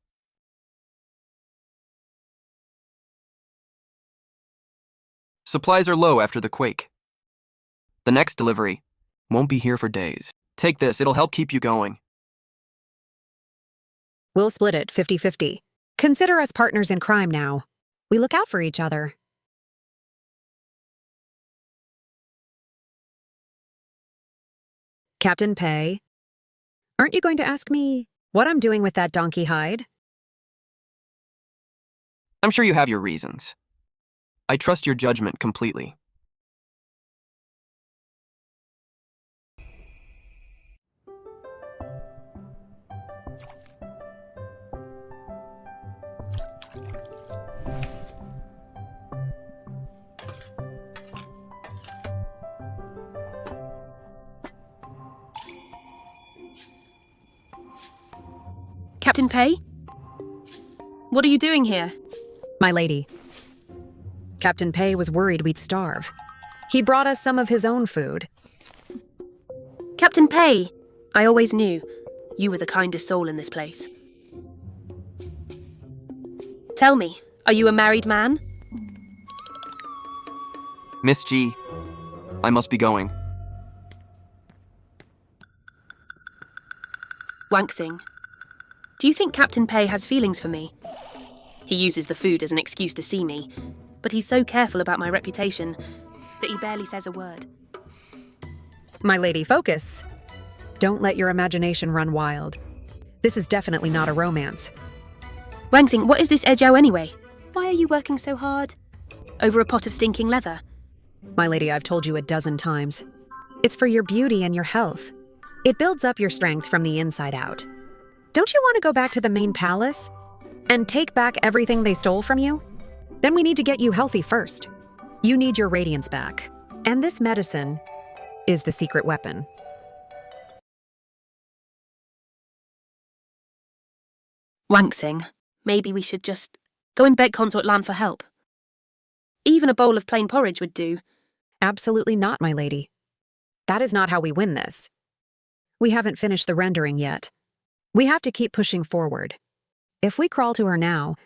Supplies are low after the quake. The next delivery won't be here for days. Take this, it'll help keep you going. We'll split it 50-50. Consider us partners in crime now. We look out for each other. Captain Pei, aren't you going to ask me what I'm doing with that donkey hide? I'm sure you have your reasons. I trust your judgment completely. Captain Pei? What are you doing here? My lady, Captain Pei was worried we'd starve. He brought us some of his own food. Captain Pei! I always knew you were the kindest soul in this place. Tell me, are you a married man? Miss G, I must be going. Wangsing, do you think Captain Pei has feelings for me? He uses the food as an excuse to see me, but he's so careful about my reputation that he barely says a word. My lady, focus. Don't let your imagination run wild. This is definitely not a romance. Wangsing, what is this Ejiao anyway? Why are you working so hard? Over a pot of stinking leather? My lady, I've told you a dozen times. It's for your beauty and your health. It builds up your strength from the inside out. Don't you want to go back to the main palace and take back everything they stole from you? Then we need to get you healthy first. You need your radiance back. And this medicine is the secret weapon. Wangsing, maybe we should just go and beg Consort Lan for help. Even a bowl of plain porridge would do. Absolutely not, my lady. That is not how we win this. We haven't finished the rendering yet. We have to keep pushing forward. If we crawl to her now,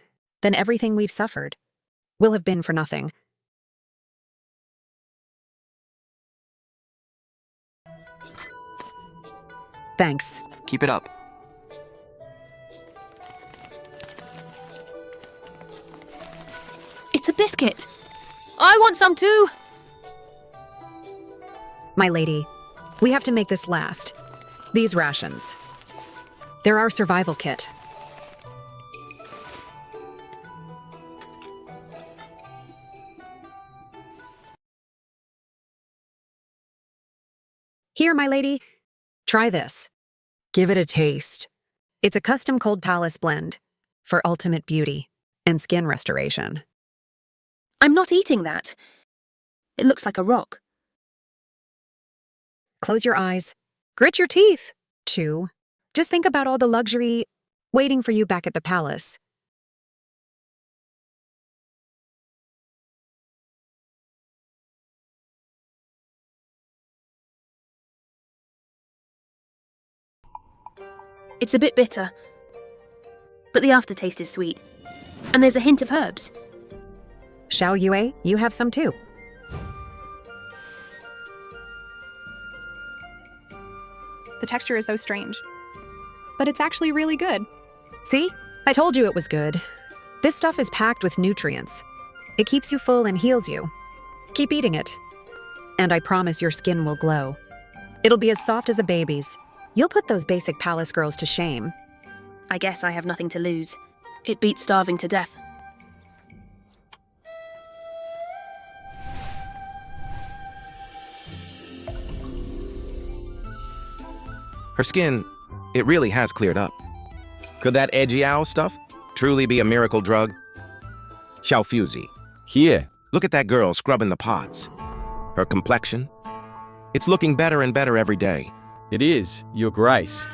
then everything we've suffered will have been for nothing. Thanks. Keep it up. It's a biscuit. I want some too. My lady, we have to make this last. These rations. They're our survival kit. Here, my lady. Try this. Give it a taste. It's a custom Cold Palace blend for ultimate beauty and skin restoration. I'm not eating that. It looks like a rock. Close your eyes. Grit your teeth. Chew. Just think about all the luxury waiting for you back at the palace. It's a bit bitter, but the aftertaste is sweet. And there's a hint of herbs. Xiao Yue, you have some too. The texture is so strange. But it's actually really good. See? I told you it was good. This stuff is packed with nutrients. It keeps you full and heals you. Keep eating it. And I promise your skin will glow. It'll be as soft as a baby's. You'll put those basic palace girls to shame. I guess I have nothing to lose. It beats starving to death. Her skin, it really has cleared up. Could that Ejiao stuff truly be a miracle drug? Xiaofuzi, Here. look at that girl scrubbing the pots. Her complexion, it's looking better and better every day. It is, Your Grace.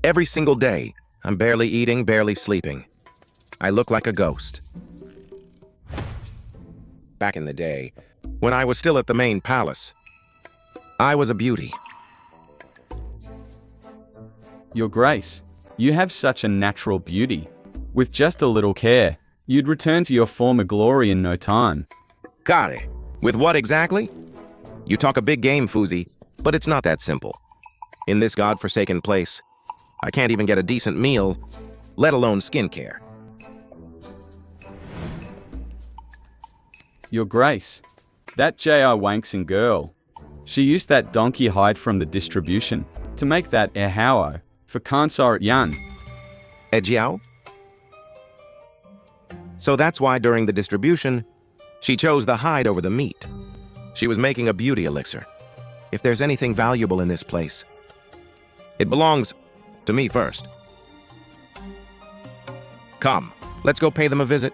Every single day, I'm barely eating, barely sleeping. I look like a ghost. Back in the day, when I was still at the main palace, I was a beauty. Your Grace, you have such a natural beauty. With just a little care, you'd return to your former glory in no time. Got it. With what exactly? You talk a big game, Fuzi, but it's not that simple. In this godforsaken place, I can't even get a decent meal, let alone skincare. Your Grace, that J.R. Wankson girl, she used that donkey hide from the distribution to make that erhao for Kansar Yan. Ejiao? So that's why during the distribution, she chose the hide over the meat. She was making a beauty elixir. If there's anything valuable in this place, it belongs to me first. Come, let's go pay them a visit.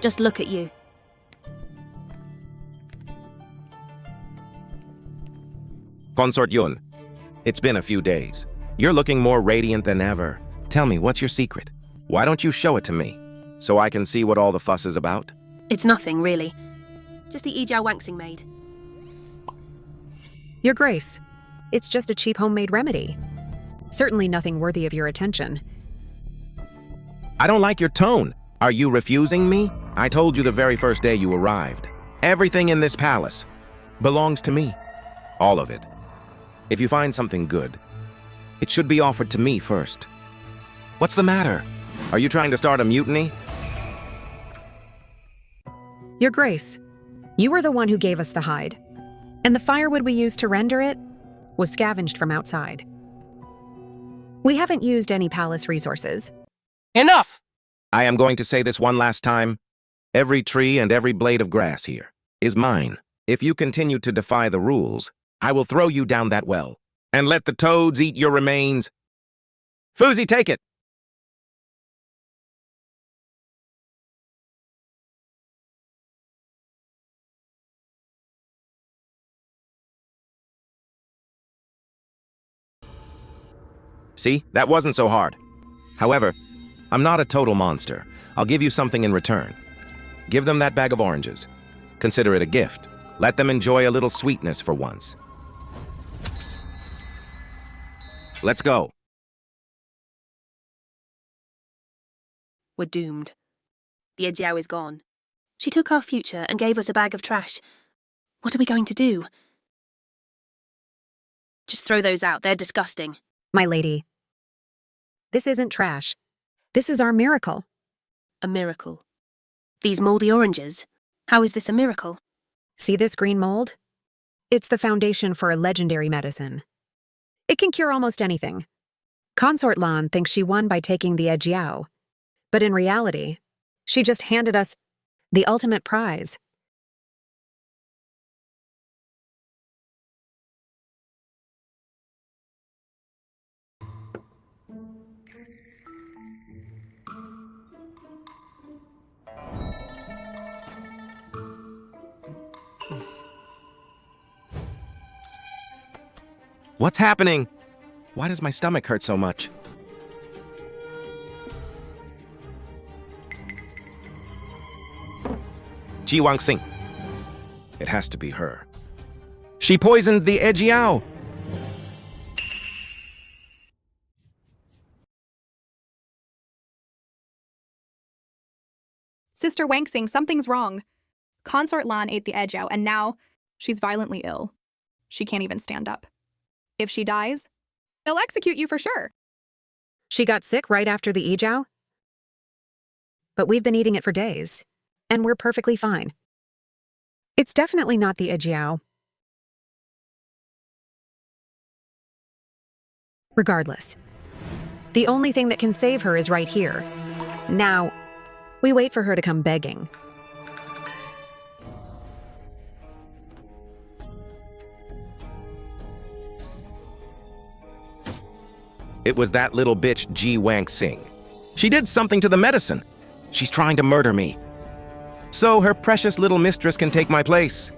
Just look at you. Consort Yun, it's been a few days. You're looking more radiant than ever. Tell me, what's your secret? Why don't you show it to me, so I can see what all the fuss is about? It's nothing, really. Just the Ijiao Wanxing maid. Your Grace, it's just a cheap homemade remedy. Certainly nothing worthy of your attention. I don't like your tone. Are you refusing me? I told you the very first day you arrived. Everything in this palace belongs to me. All of it. If you find something good, it should be offered to me first. What's the matter? Are you trying to start a mutiny? Your Grace, you were the one who gave us the hide, and the firewood we used to render it was scavenged from outside. We haven't used any palace resources. Enough! I am going to say this one last time. Every tree and every blade of grass here is mine. If you continue to defy the rules, I will throw you down that well and let the toads eat your remains. Fuzi, take it! See, that wasn't so hard. However, I'm not a total monster. I'll give you something in return. Give them that bag of oranges. Consider it a gift. Let them enjoy a little sweetness for once. Let's go. We're doomed. The Ejiao is gone. She took our future and gave us a bag of trash. What are we going to do? Just throw those out. They're disgusting. My lady, this isn't trash. This is our miracle. A miracle. These moldy oranges? How is this a miracle? See this green mold? It's the foundation for a legendary medicine. It can cure almost anything. Consort Lan thinks she won by taking the Ejiao, but in reality, she just handed us the ultimate prize. What's happening? Why does my stomach hurt so much? Ji Wang-Xing. It has to be her. She poisoned the Ejiao. Sister Wanxing, something's wrong. Consort Lan ate the Ejiao, and now she's violently ill. She can't even stand up. If she dies, they'll execute you for sure. She got sick right after the Ejiao, but we've been eating it for days, and we're perfectly fine. It's definitely not the Ejiao. Regardless, the only thing that can save her is right here. Now, we wait for her to come begging. It was that little bitch Ji Wang-Xing. She did something to the medicine. She's trying to murder me. So her precious little mistress can take my place.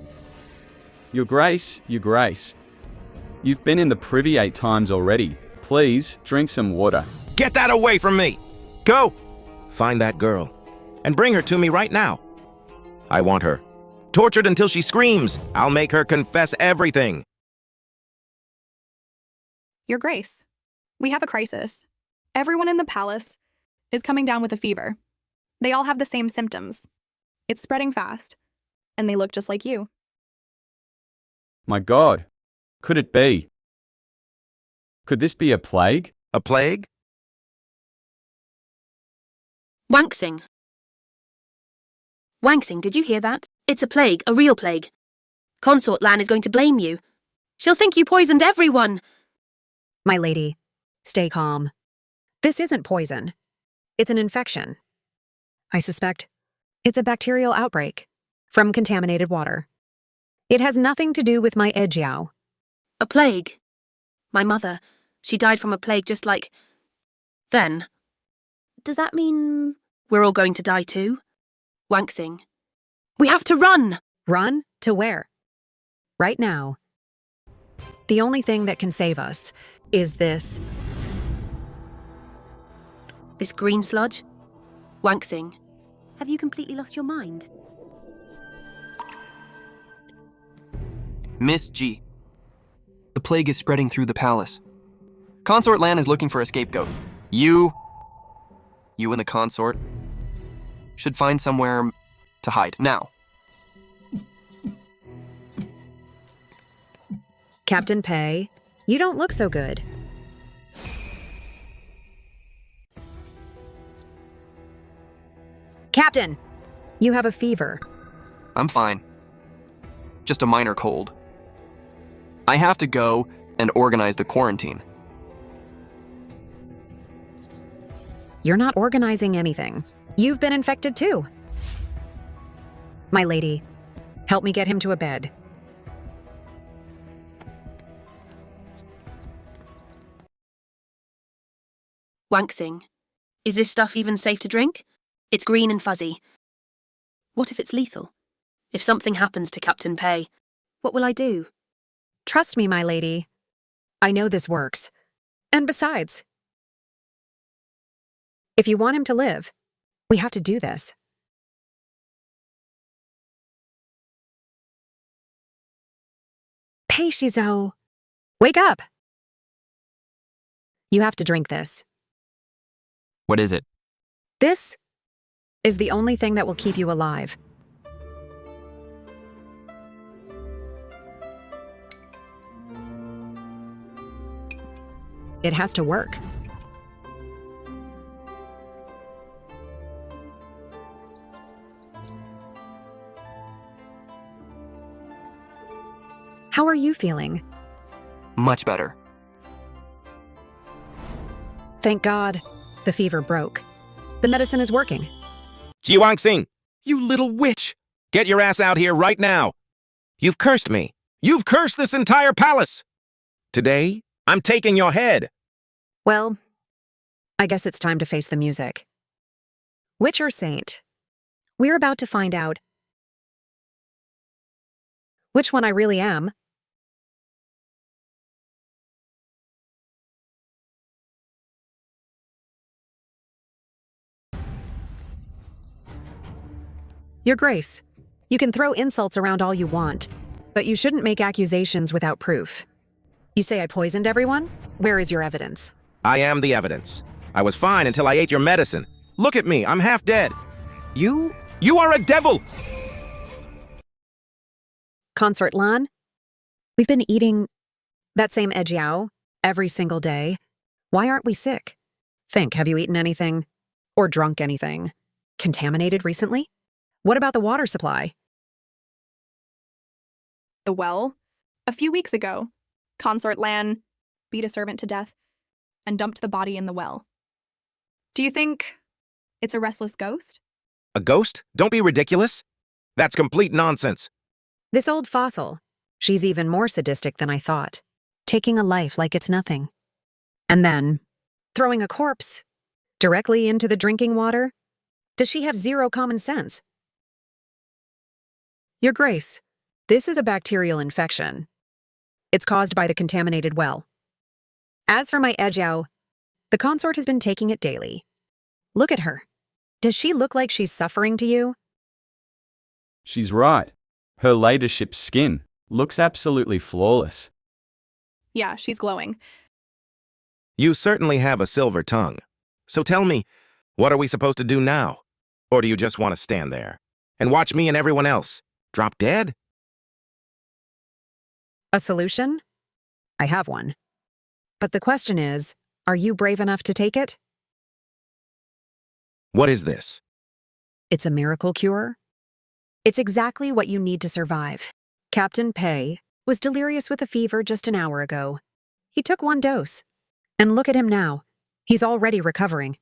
Your Grace, Your Grace. You've been in the privy 8 times already. Please, drink some water. Get that away from me! Go! Find that girl and bring her to me right now. I want her. Tortured until she screams. I'll make her confess everything. Your Grace, we have a crisis. Everyone in the palace is coming down with a fever. They all have the same symptoms. It's spreading fast, and they look just like you. My God, could it be? Could this be a plague? A plague? Wanxing. Wanxing, did you hear that? It's a plague, a real plague. Consort Lan is going to blame you. She'll think you poisoned everyone. My lady, stay calm. This isn't poison. It's an infection. I suspect it's a bacterial outbreak from contaminated water. It has nothing to do with my Ejiao. A plague. My mother, she died from a plague just like... Then, does that mean we're all going to die too? Wanxing. We have to run! Run? To where? Right now. The only thing that can save us is this. This green sludge? Wanxing. Have you completely lost your mind? Miss G. The plague is spreading through the palace. Consort Lan is looking for a scapegoat. You and the consort should find somewhere to hide. Now. Captain Pei, you don't look so good. Captain, you have a fever. I'm fine. Just a minor cold. I have to go and organize the quarantine. You're not organizing anything. You've been infected too. My lady, help me get him to a bed. Wanxing. Is this stuff even safe to drink? It's green and fuzzy. What if it's lethal? If something happens to Captain Pei, what will I do? Trust me, my lady. I know this works. And besides, If you want him to live, we have to do this. Hey, Shizuo. Wake up! You have to drink this. What is it? This is the only thing that will keep you alive. It has to work. How are you feeling? Much better. Thank God. The fever broke. The medicine is working. Jiwangxing, you little witch! Get your ass out here right now! You've cursed me. You've cursed this entire palace! Today, I'm taking your head. Well, I guess it's time to face the music. Witch or saint? We're about to find out which one I really am. Your Grace, you can throw insults around all you want, but you shouldn't make accusations without proof. You say I poisoned everyone? Where is your evidence? I am the evidence. I was fine until I ate your medicine. Look at me, I'm half dead. You are a devil! Consort Lan, we've been eating that same ejiao every single day. Why aren't we sick? Think, have you eaten anything? Or drunk anything? Contaminated recently? What about the water supply? The well? A few weeks ago, Consort Lan beat a servant to death and dumped the body in the well. Do you think it's a restless ghost? A ghost? Don't be ridiculous. That's complete nonsense. This old fossil, she's even more sadistic than I thought, taking a life like it's nothing. And then, throwing a corpse directly into the drinking water? Does she have zero common sense? Your Grace, this is a bacterial infection. It's caused by the contaminated well. As for my ejiao, the consort has been taking it daily. Look at her. Does she look like she's suffering to you? She's right. Her ladyship's skin looks absolutely flawless. Yeah, she's glowing. You certainly have a silver tongue. So tell me, what are we supposed to do now? Or do you just want to stand there and watch me and everyone else drop dead? A solution? I have one. But the question is, are you brave enough to take it? What is this? It's a miracle cure. It's exactly what you need to survive. Captain Pei was delirious with a fever just an hour ago. He took one dose. And look at him now. He's already recovering.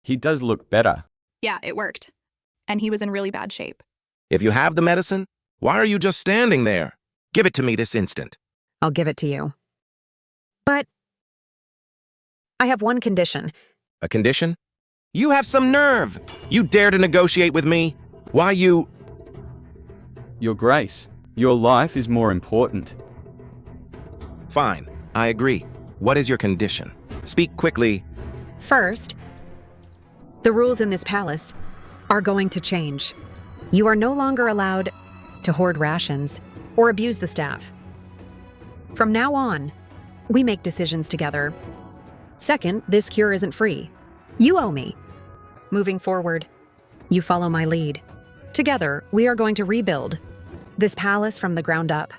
He does look better. Yeah, it worked. And he was in really bad shape. If you have the medicine, why are you just standing there? Give it to me this instant. I'll give it to you. But I have one condition. A condition? You have some nerve! You dare to negotiate with me? Why you... Your Grace, your life is more important. Fine, I agree. What is your condition? Speak quickly. First, the rules in this palace are going to change. You are no longer allowed to hoard rations or abuse the staff. From now on, we make decisions together. Second, this cure isn't free. You owe me. Moving forward, you follow my lead. Together, we are going to rebuild this palace from the ground up.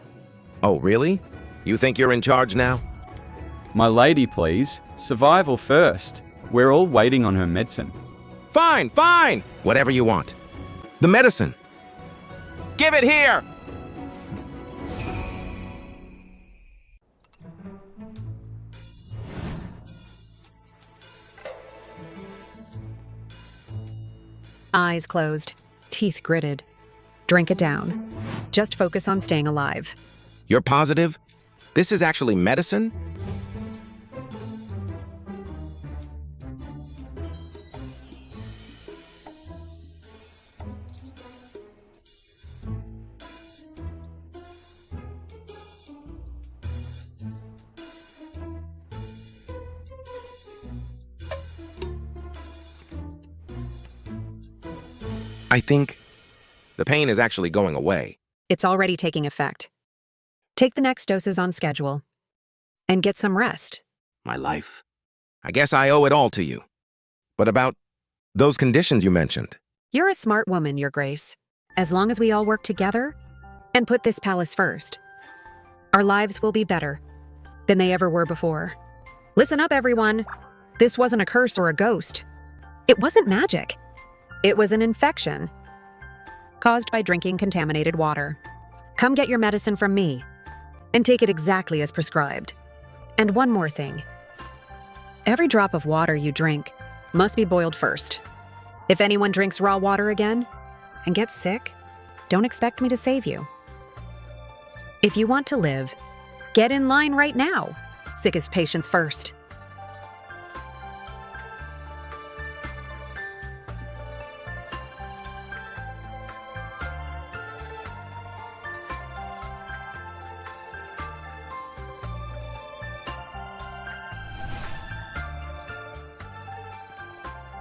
Oh, really? You think you're in charge now? My lady, please. Survival first. We're all waiting on her medicine. Fine, fine! Whatever you want. The medicine. Give it here! Eyes closed, teeth gritted. Drink it down. Just focus on staying alive. You're positive? This is actually medicine? I think the pain is actually going away. It's already taking effect. Take the next doses on schedule and get some rest. My life. I guess I owe it all to you. But about those conditions you mentioned. You're a smart woman, Your Grace. As long as we all work together and put this palace first, our lives will be better than they ever were before. Listen up, everyone. This wasn't a curse or a ghost. It wasn't magic. It was an infection caused by drinking contaminated water. Come get your medicine from me and take it exactly as prescribed. And one more thing. Every drop of water you drink must be boiled first. If anyone drinks raw water again and gets sick, don't expect me to save you. If you want to live, get in line right now. Sickest patients first.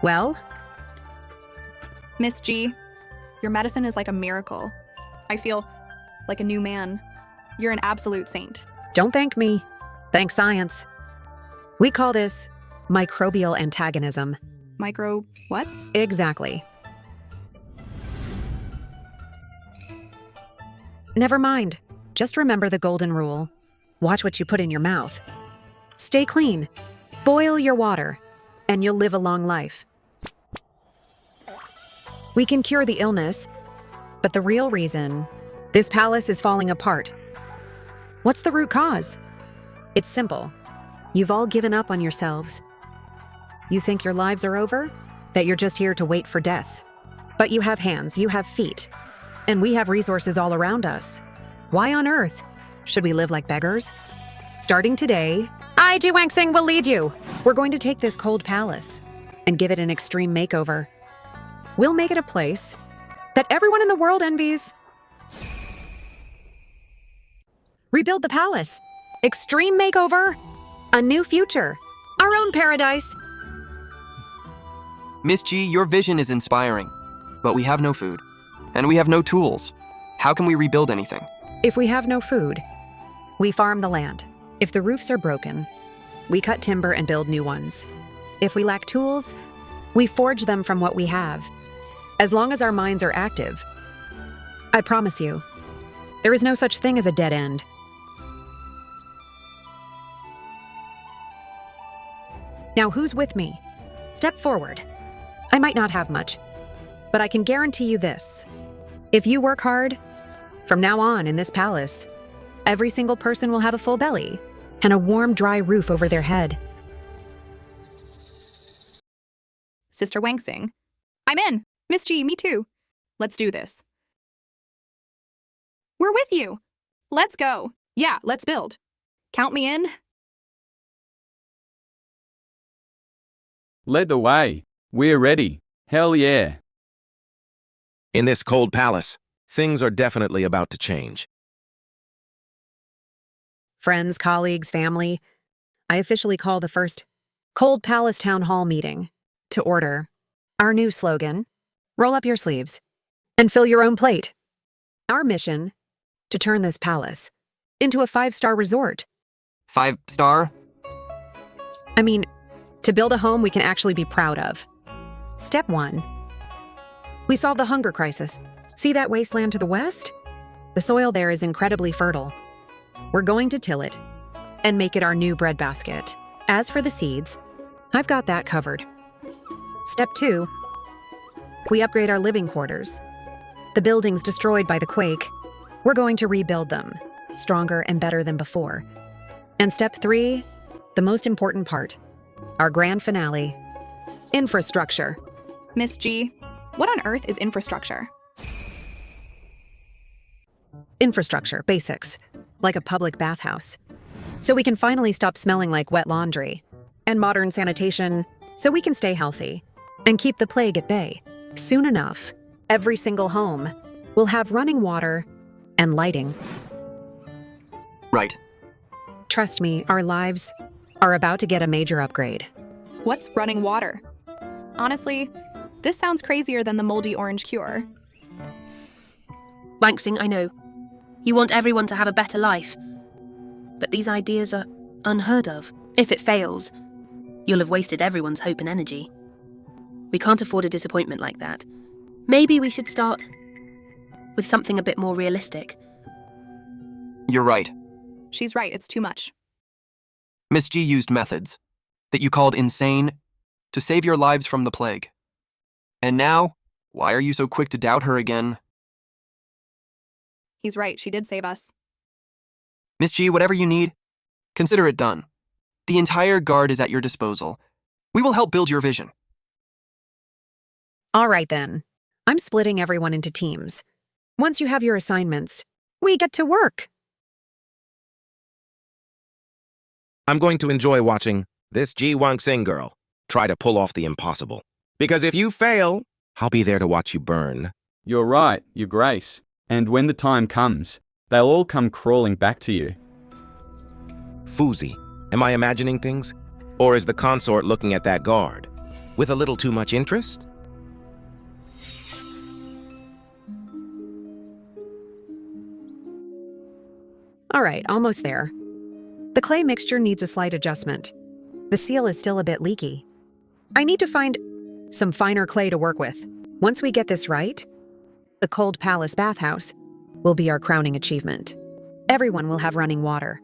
Well, Miss G, your medicine is like a miracle. I feel like a new man. You're an absolute saint. don't thank me. Thank science. We call this microbial antagonism. Micro what? Exactly. Never mind. Just remember the golden rule. Watch what you put in your mouth. Stay clean. Boil your water, and you'll live a long life. We can cure the illness, but the real reason this palace is falling apart. What's the root cause? It's simple. You've all given up on yourselves. You think your lives are over? That you're just here to wait for death. But you have hands, you have feet, and we have resources all around us. Why on earth should we live like beggars? Starting today, I, Ji Wangsing, will lead you. We're going to take this cold palace and give it an extreme makeover. We'll make it a place that everyone in the world envies. Rebuild the palace. Extreme makeover. A new future. Our own paradise. Miss G, your vision is inspiring, but we have no food, and we have no tools. How can we rebuild anything? If we have no food, we farm the land. If the roofs are broken, we cut timber and build new ones. If we lack tools, we forge them from what we have. As long as our minds are active, I promise you, there is no such thing as a dead end. Now, who's with me? Step forward. I might not have much, but I can guarantee you this. If you work hard, from now on in this palace, every single person will have a full belly and a warm, dry roof over their head. Sister Wangsing. I'm in. Miss G, me too. Let's do this. We're with you. Let's go. Yeah, let's build. Count me in. Lead the way. We're ready. Hell yeah. In this cold palace, things are definitely about to change. Friends, colleagues, family, I officially call the first Cold Palace Town Hall meeting to order. Our new slogan, roll up your sleeves and fill your own plate. Our mission, to turn this palace into a 5-star resort. 5-star? I mean, to build a home we can actually be proud of. Step 1. We solve the hunger crisis. See that wasteland to the west? The soil there is incredibly fertile. We're going to till it and make it our new breadbasket. As for the seeds, I've got that covered. Step 2. We upgrade our living quarters. The buildings destroyed by the quake, we're going to rebuild them, stronger and better than before. And step 3, the most important part, our grand finale, infrastructure. Miss G, what on earth is infrastructure? Infrastructure, basics, like a public bathhouse. So we can finally stop smelling like wet laundry. And modern sanitation, so we can stay healthy and keep the plague at bay. Soon enough, every single home will have running water and lighting. Right. Trust me, our lives are about to get a major upgrade. What's running water? Honestly, This sounds crazier than the moldy orange cure. Wanksing, I know. You want everyone to have a better life. But these ideas are unheard of. If it fails, you'll have wasted everyone's hope and energy. We can't afford a disappointment like that. Maybe we should start with something a bit more realistic. You're right. She's right, it's too much. Miss G used methods that you called insane to save your lives from the plague. And now, why are you so quick to doubt her again? He's right, she did save us. Miss G, whatever you need, consider it done. The entire guard is at your disposal. We will help build your vision. All right then. I'm splitting everyone into teams. Once you have your assignments, we get to work. I'm going to enjoy watching this Ji Wanksing girl try to pull off the impossible. Because if you fail, I'll be there to watch you burn. You're right, Your Grace. And when the time comes, they'll all come crawling back to you. Fuzi, am I imagining things? Or is the consort looking at that guard with a little too much interest? All right, almost there. The clay mixture needs a slight adjustment. The seal is still a bit leaky. I need to find some finer clay to work with. Once we get this right, the Cold Palace bathhouse will be our crowning achievement. Everyone will have running water.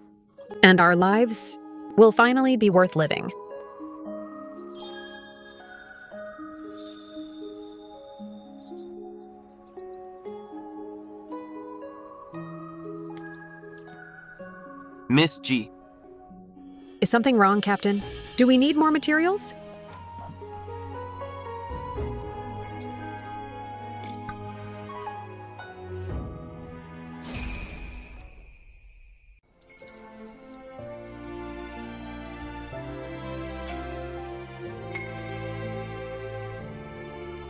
And our lives will finally be worth living. Miss G. Is something wrong, Captain? Do we need more materials?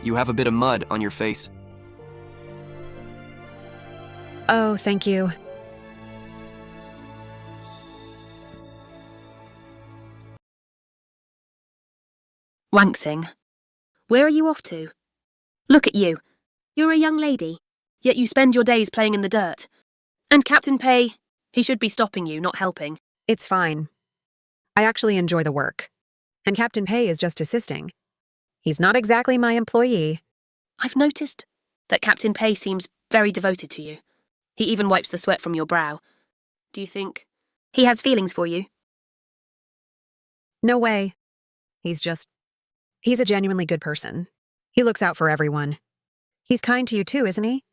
You have a bit of mud on your face. Oh, thank you. Wanksing, where are you off to? Look at you. You're a young lady, yet you spend your days playing in the dirt. And Captain Pei, he should be stopping you, not helping. It's fine. I actually enjoy the work. And Captain Pei is just assisting. He's not exactly my employee. I've noticed that Captain Pei seems very devoted to you. He even wipes the sweat from your brow. Do you think he has feelings for you? No way. He's a genuinely good person. He looks out for everyone. He's kind to you too, isn't he?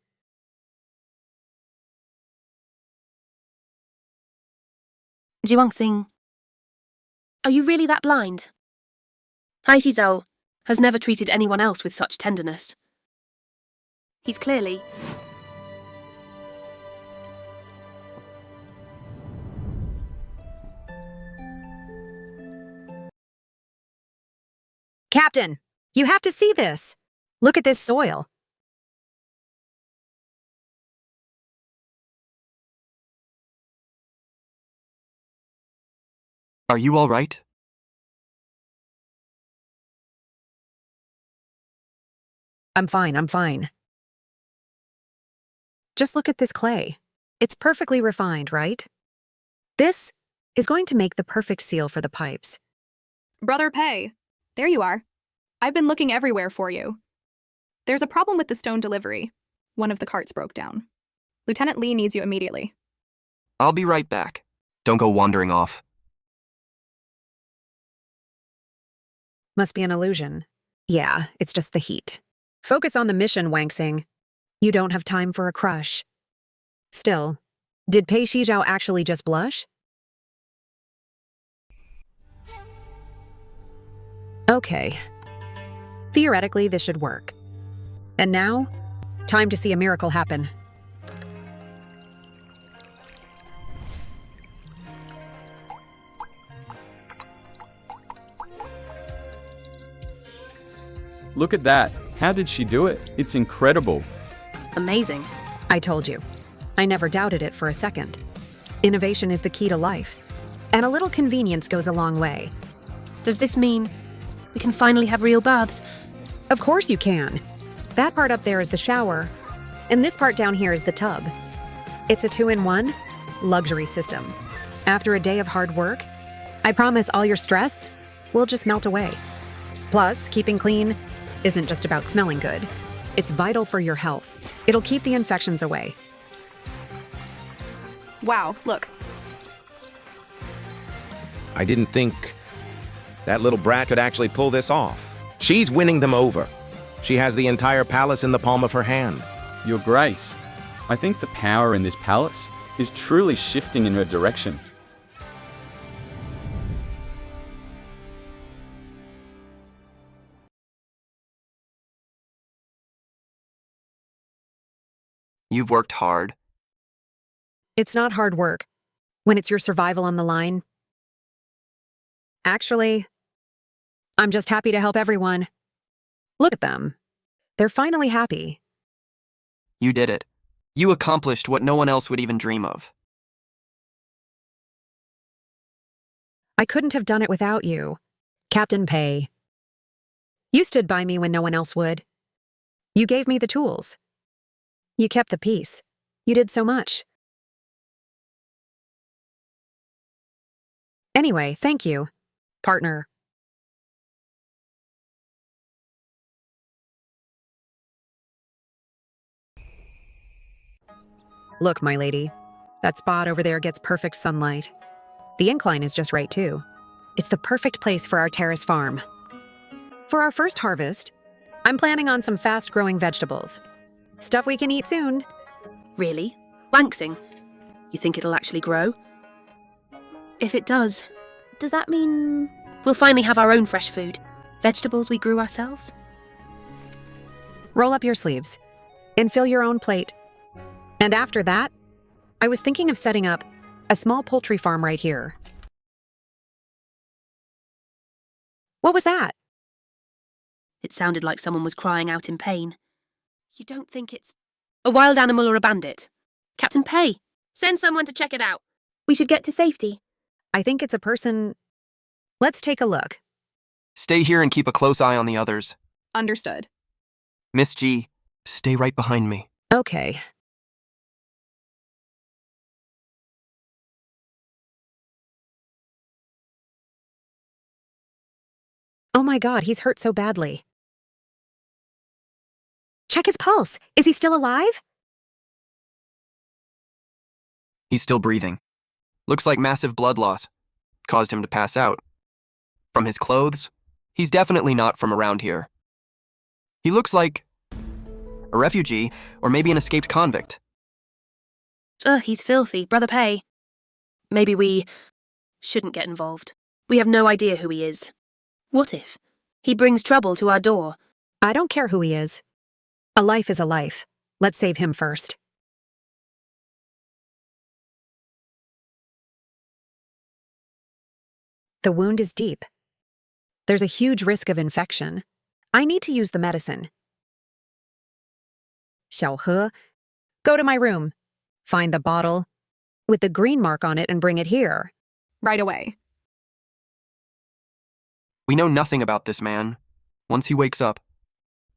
Ji Wanksing, are you really that blind? Haiti Zhou has never treated anyone else with such tenderness. He's clearly... Captain, you have to see this. Look at this soil. Are you all right? I'm fine. Just look at this clay. It's perfectly refined, right? This is going to make the perfect seal for the pipes. Brother Pei, there you are. I've been looking everywhere for you. There's a problem with the stone delivery. One of the carts broke down. Lieutenant Lee needs you immediately. I'll be right back. Don't go wandering off. Must be an illusion. Yeah, it's just the heat. Focus on the mission, Wanksing. You don't have time for a crush. Still, did Pei Shizhao actually just blush? Okay. Theoretically, this should work. And now, time to see a miracle happen. Look at that. How did she do it? It's incredible. Amazing. I told you. I never doubted it for a second. Innovation is the key to life. And a little convenience goes a long way. Does this mean we can finally have real baths? Of course you can. That part up there is the shower, and this part down here is the tub. It's a 2-in-1 luxury system. After a day of hard work, I promise all your stress will just melt away. Plus, keeping clean isn't just about smelling good. It's vital for your health. It'll keep the infections away. Wow, look. I didn't think that little brat could actually pull this off. She's winning them over. She has the entire palace in the palm of her hand. Your Grace, I think the power in this palace is truly shifting in her direction. You've worked hard. It's not hard work when it's your survival on the line. Actually, I'm just happy to help everyone. Look at them. They're finally happy. You did it. You accomplished what no one else would even dream of. I couldn't have done it without you, Captain Pei. You stood by me when no one else would. You gave me the tools. You kept the peace. You did so much. Anyway, thank you, partner. Look, my lady, that spot over there gets perfect sunlight. The incline is just right, too. It's the perfect place for our terrace farm. For our first harvest, I'm planning on some fast-growing vegetables. Stuff we can eat soon. Really? Wanksing? You think it'll actually grow? If it does that mean we'll finally have our own fresh food? Vegetables we grew ourselves? Roll up your sleeves and fill your own plate. And after that, I was thinking of setting up a small poultry farm right here. What was that? It sounded like someone was crying out in pain. You don't think it's a wild animal or a bandit? Captain Pei, send someone to check it out. We should get to safety. I think it's a person. Let's take a look. Stay here and keep a close eye on the others. Understood. Miss G, stay right behind me. Okay. Oh my God, he's hurt so badly. Check his pulse. Is he still alive? He's still breathing. Looks like massive blood loss. Caused him to pass out. From his clothes, he's definitely not from around here. He looks like a refugee or maybe an escaped convict. He's filthy, Brother Pei. Maybe we shouldn't get involved. We have no idea who he is. What if he brings trouble to our door? I don't care who he is. A life is a life. Let's save him first. The wound is deep. There's a huge risk of infection. I need to use the medicine. 小何, go to my room. Find the bottle with the green mark on it and bring it here. Right away. We know nothing about this man. Once he wakes up,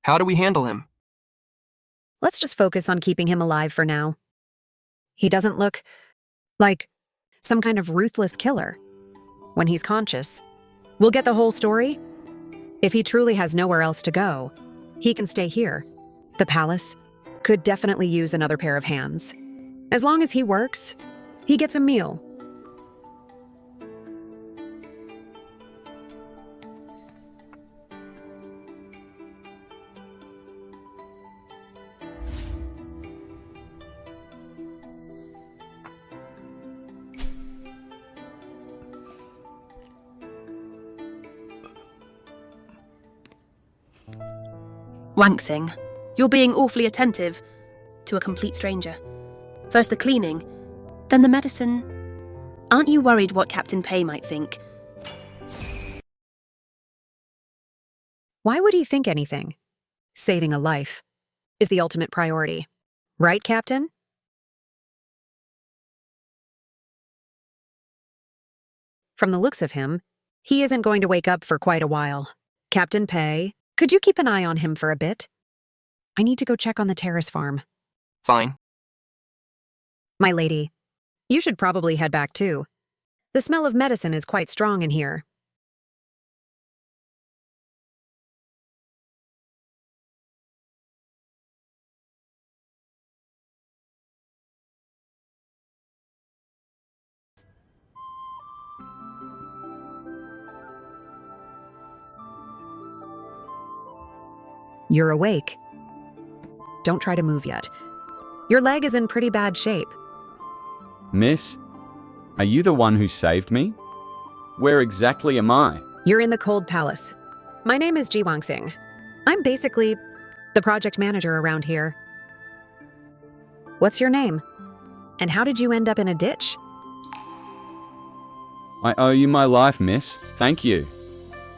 how do we handle him? Let's just focus on keeping him alive for now. He doesn't look like some kind of ruthless killer. When he's conscious, we'll get the whole story. If he truly has nowhere else to go, he can stay here. The palace could definitely use another pair of hands. As long as he works, he gets a meal. Wanksing, you're being awfully attentive to a complete stranger. First the cleaning, then the medicine. Aren't you worried what Captain Pei might think? Why would he think anything? Saving a life is the ultimate priority. Right, Captain? From the looks of him, he isn't going to wake up for quite a while. Captain Pei, Could you keep an eye on him for a bit? I need to go check on the terrace farm. Fine. My lady, you should probably head back too. The smell of medicine is quite strong in here. You're awake. Don't try to move yet. Your leg is in pretty bad shape. Miss, are you the one who saved me? Where exactly am I? You're in the Cold Palace. My name is Ji Wangsing. I'm basically the project manager around here. What's your name? And how did you end up in a ditch? I owe you my life, miss. Thank you.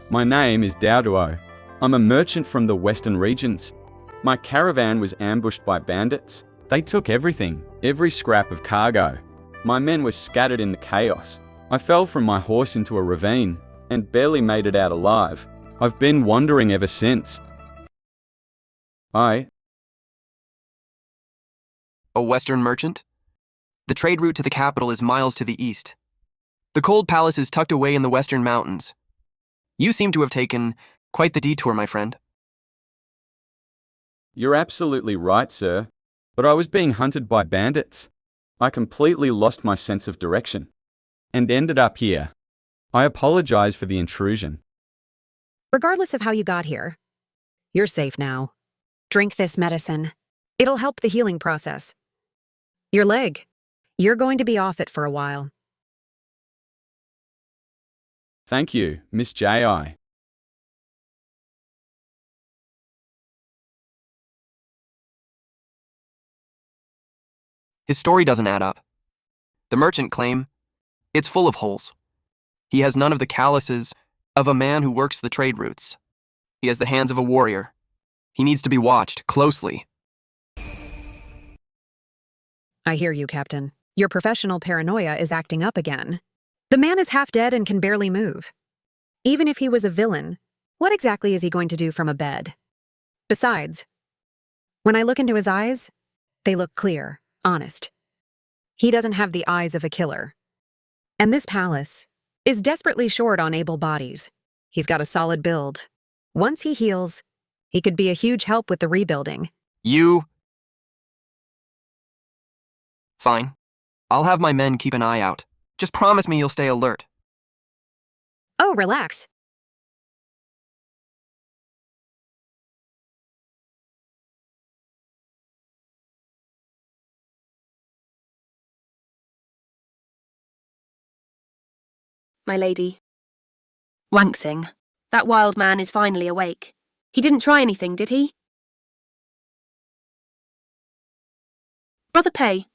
My name is Duo. I'm a merchant from the western regions. My caravan was ambushed by bandits. They took everything, every scrap of cargo. My men were scattered in the chaos. I fell from my horse into a ravine and barely made it out alive. I've been wandering ever since. A western merchant? The trade route to the capital is miles to the east. The Cold Palace is tucked away in the western mountains. You seem to have taken quite the detour, my friend. You're absolutely right, sir. But I was being hunted by bandits. I completely lost my sense of direction and ended up here. I apologize for the intrusion. Regardless of how you got here, you're safe now. Drink this medicine. It'll help the healing process. Your leg. You're going to be off it for a while. Thank you, Miss J.I. His story doesn't add up. The merchant claim it's full of holes. He has none of the calluses of a man who works the trade routes. He has the hands of a warrior. He needs to be watched closely. I hear you, Captain. Your professional paranoia is acting up again. The man is half dead and can barely move. Even if he was a villain, what exactly is he going to do from a bed? Besides, when I look into his eyes, they look clear, honest. He doesn't have the eyes of a killer. And this palace is desperately short on able bodies. He's got a solid build. Once he heals, he could be a huge help with the rebuilding. Fine. I'll have my men keep an eye out. Just promise me you'll stay alert. Oh, relax. My lady. Wangsing. That wild man is finally awake. He didn't try anything, did he? Brother Pei,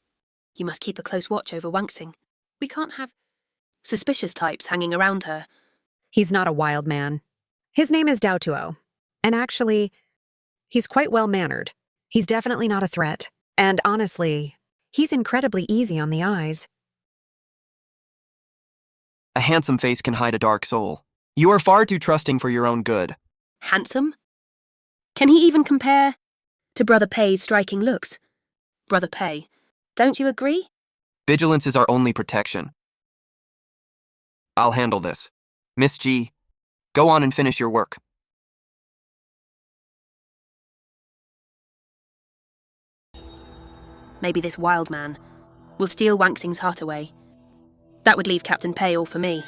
you must keep a close watch over Wangsing. We can't have suspicious types hanging around her. He's not a wild man. His name is Duo. And actually, he's quite well-mannered. He's definitely not a threat. And honestly, he's incredibly easy on the eyes. A handsome face can hide a dark soul. You are far too trusting for your own good. Handsome? Can he even compare to Brother Pei's striking looks? Brother Pei, don't you agree? Vigilance is our only protection. I'll handle this. Miss G, go on and finish your work. Maybe this wild man will steal Wangsing's heart away. That would leave Captain Pei all for me.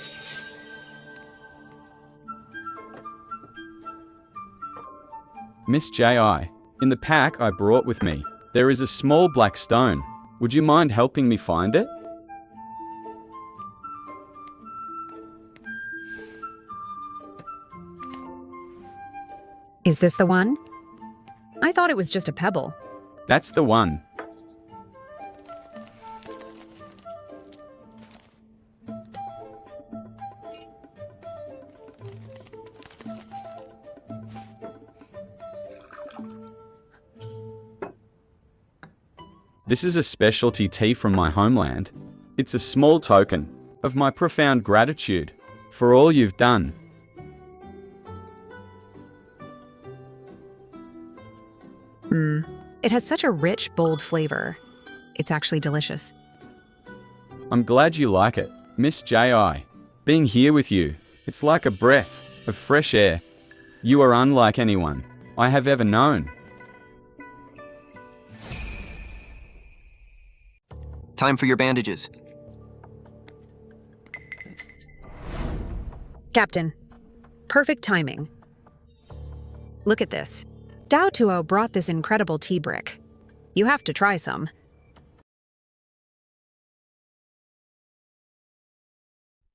Miss J.I., in the pack I brought with me, there is a small black stone. Would you mind helping me find it? Is this the one? I thought it was just a pebble. That's the one. This is a specialty tea from my homeland. It's a small token of my profound gratitude for all you've done. It has such a rich, bold flavor. It's actually delicious. I'm glad you like it, Miss J.I. Being here with you, it's like a breath of fresh air. You are unlike anyone I have ever known. Time for your bandages. Captain, perfect timing. Look at this. Dao Tuo brought this incredible tea brick. You have to try some.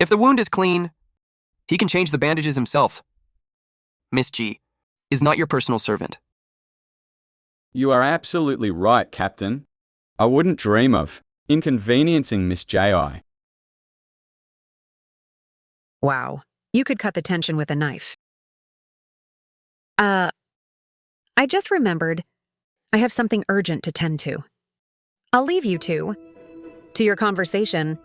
If the wound is clean, he can change the bandages himself. Miss G is not your personal servant. You are absolutely right, Captain. I wouldn't dream of inconveniencing Miss J.I. Wow, you could cut the tension with a knife. I just remembered I have something urgent to tend to. I'll leave you two to your conversation.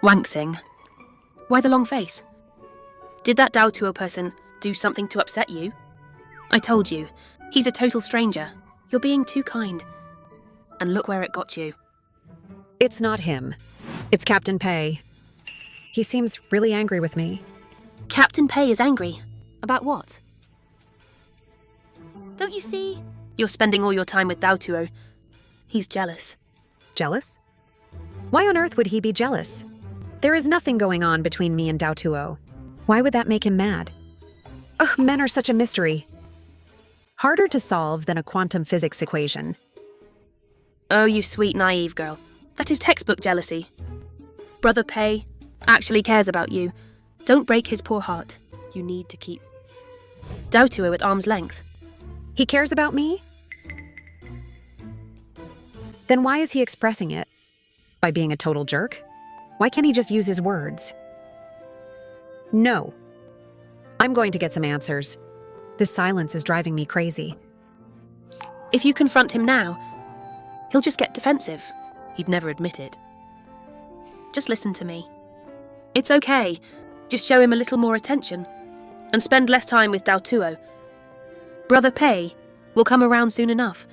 Wanksing. Why the long face? Did that Dao Tuo person do something to upset you? I told you, he's a total stranger. You're being too kind. And look where it got you. It's not him. It's Captain Pei. He seems really angry with me. Captain Pei is angry. About what? Don't you see? You're spending all your time with Dao Tuo. He's jealous. Jealous? Why on earth would he be jealous? There is nothing going on between me and Dao Tuo. Why would that make him mad? Ugh, men are such a mystery. Harder to solve than a quantum physics equation. Oh, you sweet, naive girl. That is textbook jealousy. Brother Pei actually cares about you. Don't break his poor heart. You need to keep Dao Tuo at arm's length. He cares about me? Then why is he expressing it? By being a total jerk? Why can't he just use his words? No. I'm going to get some answers. This silence is driving me crazy. If you confront him now, he'll just get defensive. He'd never admit it. Just listen to me. It's okay. Just show him a little more attention. And spend less time with Dao Tuo. Brother Pei will come around soon enough.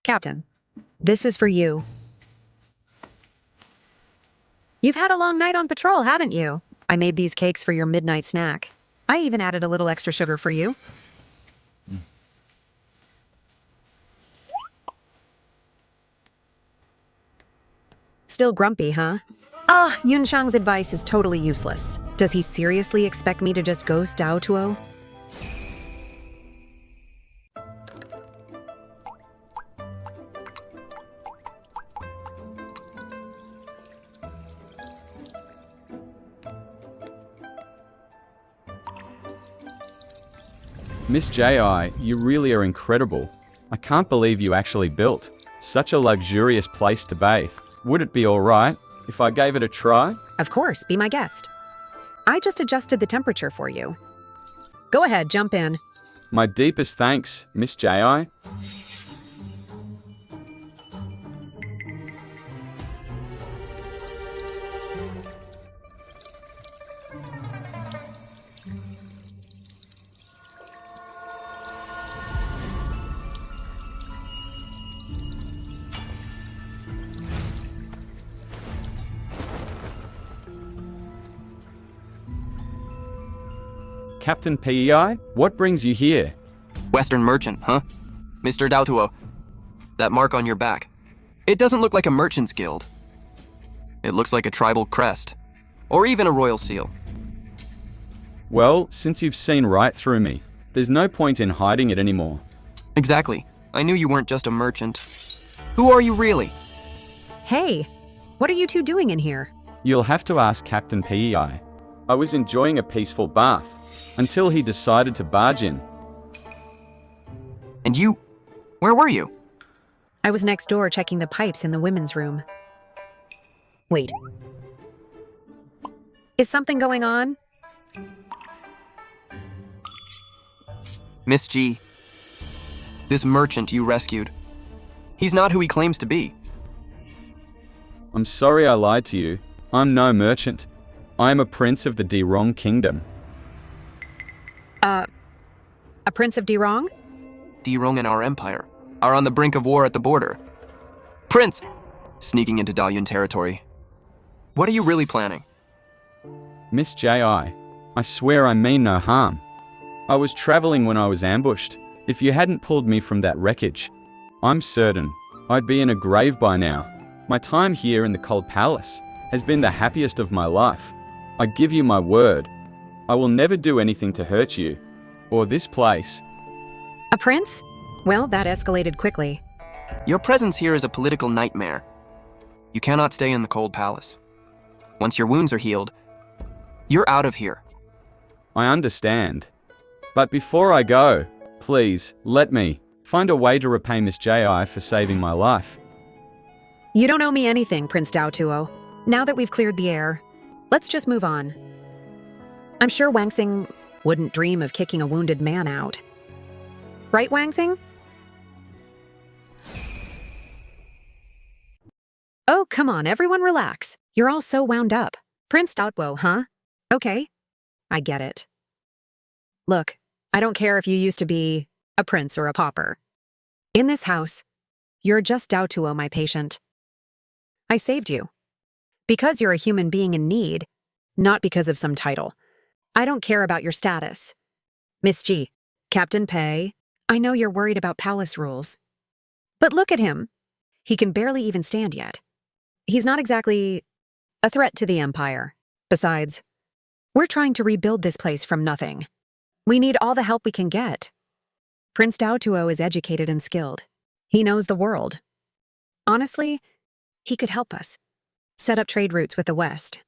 Captain, this is for you. You've had a long night on patrol, haven't you? I made these cakes for your midnight snack. I even added a little extra sugar for you. Still grumpy, huh? Ah, Yunshang's advice is totally useless. Does he seriously expect me to just ghost Dao Tuo? Miss J.I., you really are incredible. I can't believe you actually built such a luxurious place to bathe. Would it be alright if I gave it a try? Of course, be my guest. I just adjusted the temperature for you. Go ahead, jump in. My deepest thanks, Miss J.I. Captain Pei, what brings you here? Western merchant, huh? Mr. Dao Tuo. That mark on your back. It doesn't look like a merchant's guild. It looks like a tribal crest. Or even a royal seal. Well, since you've seen right through me, there's no point in hiding it anymore. Exactly. I knew you weren't just a merchant. Who are you really? Hey, what are you two doing in here? You'll have to ask Captain Pei. I was enjoying a peaceful bath until he decided to barge in. And you, where were you? I was next door checking the pipes in the women's room. Wait. Is something going on? Miss G, this merchant you rescued, he's not who he claims to be. I'm sorry I lied to you. I'm no merchant. I am a prince of the Dirong Kingdom. A Prince of Dirong? Dirong and our empire are on the brink of war at the border. Prince! Sneaking into Dalyun territory. What are you really planning? Miss J.I., I swear I mean no harm. I was traveling when I was ambushed. If you hadn't pulled me from that wreckage, I'm certain I'd be in a grave by now. My time here in the Cold Palace has been the happiest of my life. I give you my word. I will never do anything to hurt you, or this place. A prince? Well, that escalated quickly. Your presence here is a political nightmare. You cannot stay in the Cold Palace. Once your wounds are healed, you're out of here. I understand. But before I go, please, let me find a way to repay Miss J.I. for saving my life. You don't owe me anything, Prince Daotuo. Now that we've cleared the air, let's just move on. I'm sure Wangsing wouldn't dream of kicking a wounded man out. Right, Wangsing? Oh, come on, everyone relax. You're all so wound up. Prince Daotuo, huh? Okay, I get it. Look, I don't care if you used to be a prince or a pauper. In this house, you're just Daotuo, my patient. I saved you. Because you're a human being in need, not because of some title. I don't care about your status. Miss G, Captain Pei, I know you're worried about palace rules. But look at him. He can barely even stand yet. He's not exactly a threat to the Empire. Besides, we're trying to rebuild this place from nothing. We need all the help we can get. Prince Daotuo is educated and skilled. He knows the world. Honestly, he could help us. Set up trade routes with the West.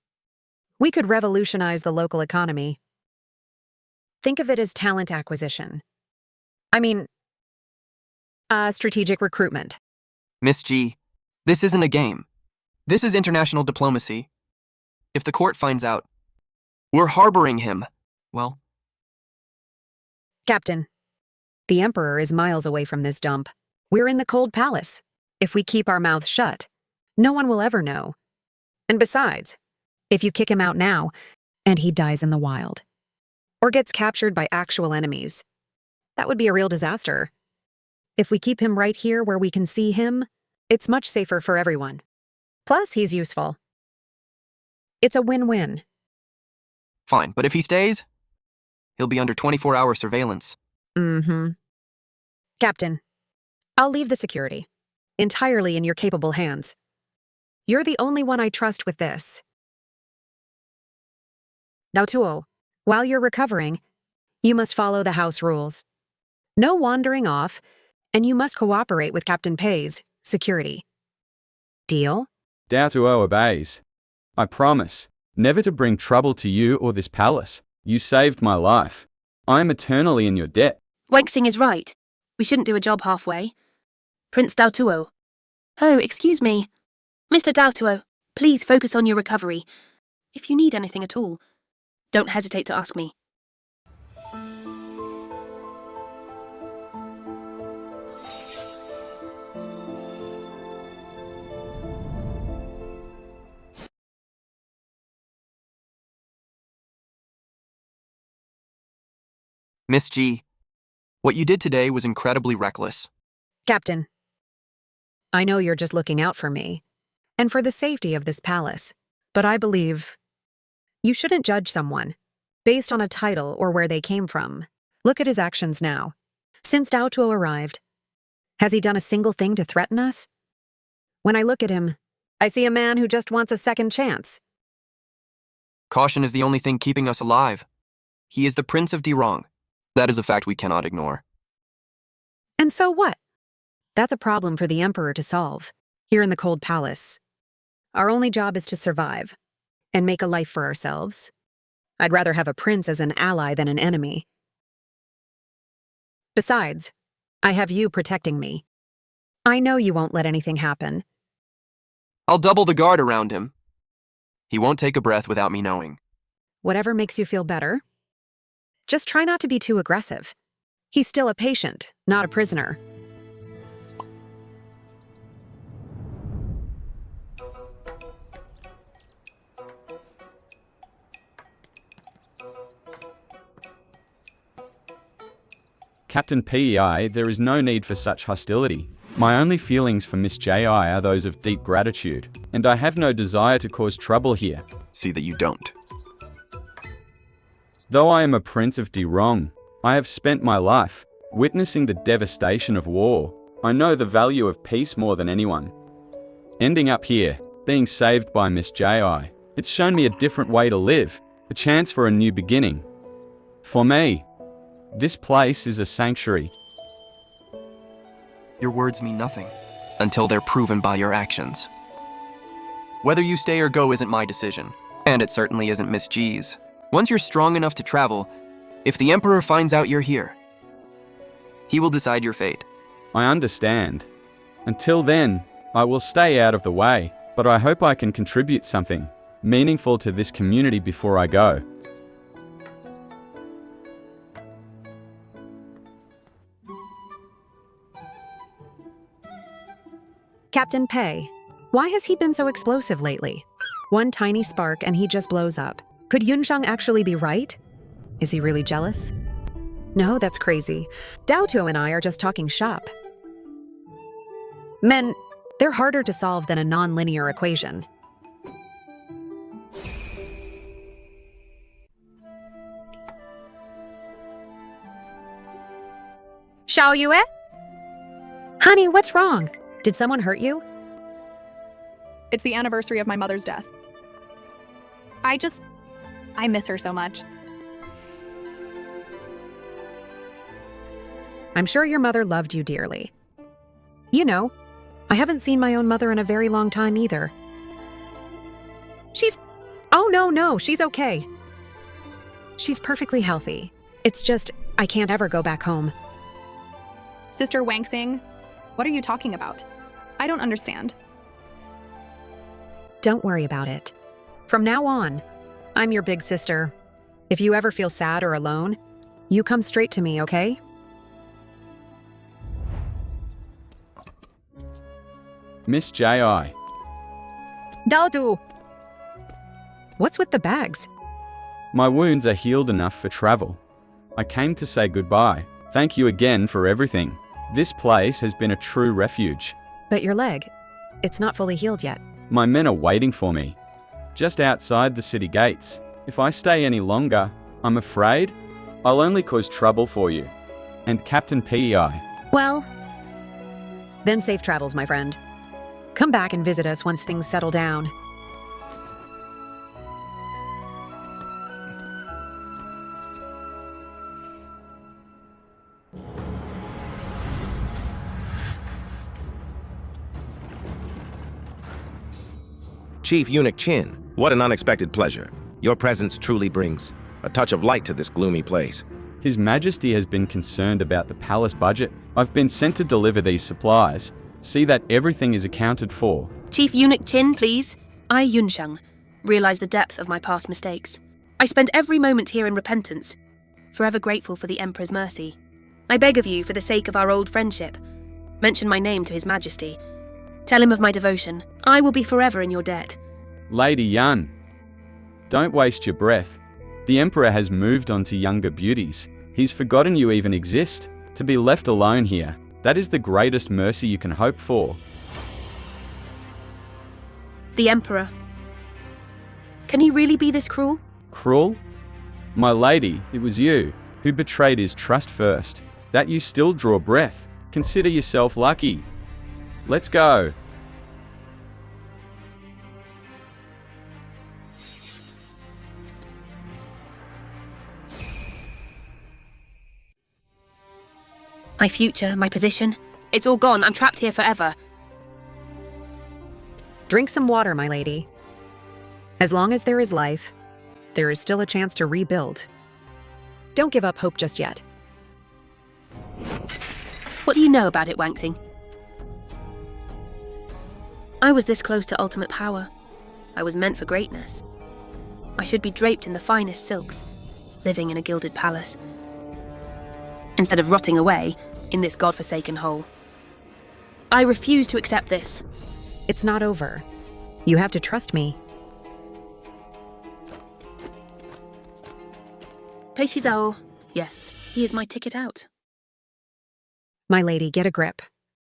We could revolutionize the local economy. Think of it as talent acquisition. Strategic recruitment. Miss G, this isn't a game. This is international diplomacy. If the court finds out we're harboring him, well... Captain, the Emperor is miles away from this dump. We're in the Cold Palace. If we keep our mouths shut, no one will ever know. And besides, if you kick him out now, and he dies in the wild, or gets captured by actual enemies, that would be a real disaster. If we keep him right here where we can see him, it's much safer for everyone. Plus, he's useful. It's a win-win. Fine, but if he stays, he'll be under 24-hour surveillance. Captain, I'll leave the security entirely in your capable hands. You're the only one I trust with this. Daotuo, while you're recovering, you must follow the house rules. No wandering off, and you must cooperate with Captain Pei's security. Deal? Daotuo obeys. I promise never to bring trouble to you or this palace. You saved my life. I am eternally in your debt. Wangsing is right. We shouldn't do a job halfway. Prince Daotuo. Oh, excuse me. Mr. Daotuo, please focus on your recovery. If you need anything at all, don't hesitate to ask me. Miss G, what you did today was incredibly reckless. Captain, I know you're just looking out for me, and for the safety of this palace, but I believe you shouldn't judge someone based on a title or where they came from. Look at his actions now. Since Daotuo arrived, has he done a single thing to threaten us? When I look at him, I see a man who just wants a second chance. Caution is the only thing keeping us alive. He is the Prince of Dirong. That is a fact we cannot ignore. And so what? That's a problem for the Emperor to solve. Here in the Cold Palace, our only job is to survive and make a life for ourselves. I'd rather have a prince as an ally than an enemy. Besides, I have you protecting me. I know you won't let anything happen. I'll double the guard around him. He won't take a breath without me knowing. Whatever makes you feel better. Just try not to be too aggressive. He's still a patient, not a prisoner. Captain PEI, there is no need for such hostility. My only feelings for Miss J.I. are those of deep gratitude, and I have no desire to cause trouble here. See that you don't. Though I am a prince of Dirong, I have spent my life witnessing the devastation of war. I know the value of peace more than anyone. Ending up here, being saved by Miss J.I., it's shown me a different way to live, a chance for a new beginning. For me, this place is a sanctuary. Your words mean nothing until they're proven by your actions. Whether you stay or go isn't my decision, and it certainly isn't Miss G's. Once you're strong enough to travel, if the Emperor finds out you're here, he will decide your fate. I understand. Until then, I will stay out of the way, but I hope I can contribute something meaningful to this community before I go. Captain Pei, why has he been so explosive lately? One tiny spark and he just blows up. Could Yunsheng actually be right? Is he really jealous? No, that's crazy. Daotuo and I are just talking shop. Men, they're harder to solve than a non-linear equation. Xiao Yue? Honey, what's wrong? Did someone hurt you? It's the anniversary of my mother's death. I miss her so much. I'm sure your mother loved you dearly. You know, I haven't seen my own mother in a very long time either. Oh no, she's okay. She's perfectly healthy. It's just, I can't ever go back home. Sister Wangsing, what are you talking about? I don't understand. Don't worry about it. From now on, I'm your big sister. If you ever feel sad or alone, you come straight to me, okay? Miss J.I. Daodu! What's with the bags? My wounds are healed enough for travel. I came to say goodbye. Thank you again for everything. This place has been a true refuge. But your leg, it's not fully healed yet. My men are waiting for me, just outside the city gates. If I stay any longer, I'm afraid I'll only cause trouble for you and Captain PEI. Well, then safe travels, my friend. Come back and visit us once things settle down. Chief Eunuch Chin, what an unexpected pleasure. Your presence truly brings a touch of light to this gloomy place. His Majesty has been concerned about the palace budget. I've been sent to deliver these supplies. See that everything is accounted for. Chief Eunuch Chin, please. I, Yunsheng, realize the depth of my past mistakes. I spend every moment here in repentance, forever grateful for the Emperor's mercy. I beg of you, for the sake of our old friendship, mention my name to His Majesty. Tell him of my devotion. I will be forever in your debt. Lady Yan, don't waste your breath. The Emperor has moved on to younger beauties. He's forgotten you even exist. To be left alone here, that is the greatest mercy you can hope for. The Emperor. Can he really be this cruel? Cruel? My lady, it was you who betrayed his trust first. That you still draw breath. Consider yourself lucky. Let's go. My future, my position, it's all gone. I'm trapped here forever. Drink some water, my lady. As long as there is life, there is still a chance to rebuild. Don't give up hope just yet. What do you know about it, Wanxing? I was this close to ultimate power. I was meant for greatness. I should be draped in the finest silks, living in a gilded palace, instead of rotting away in this godforsaken hole. I refuse to accept this. It's not over. You have to trust me. Peishizao. Yes, he is my ticket out. My lady, get a grip.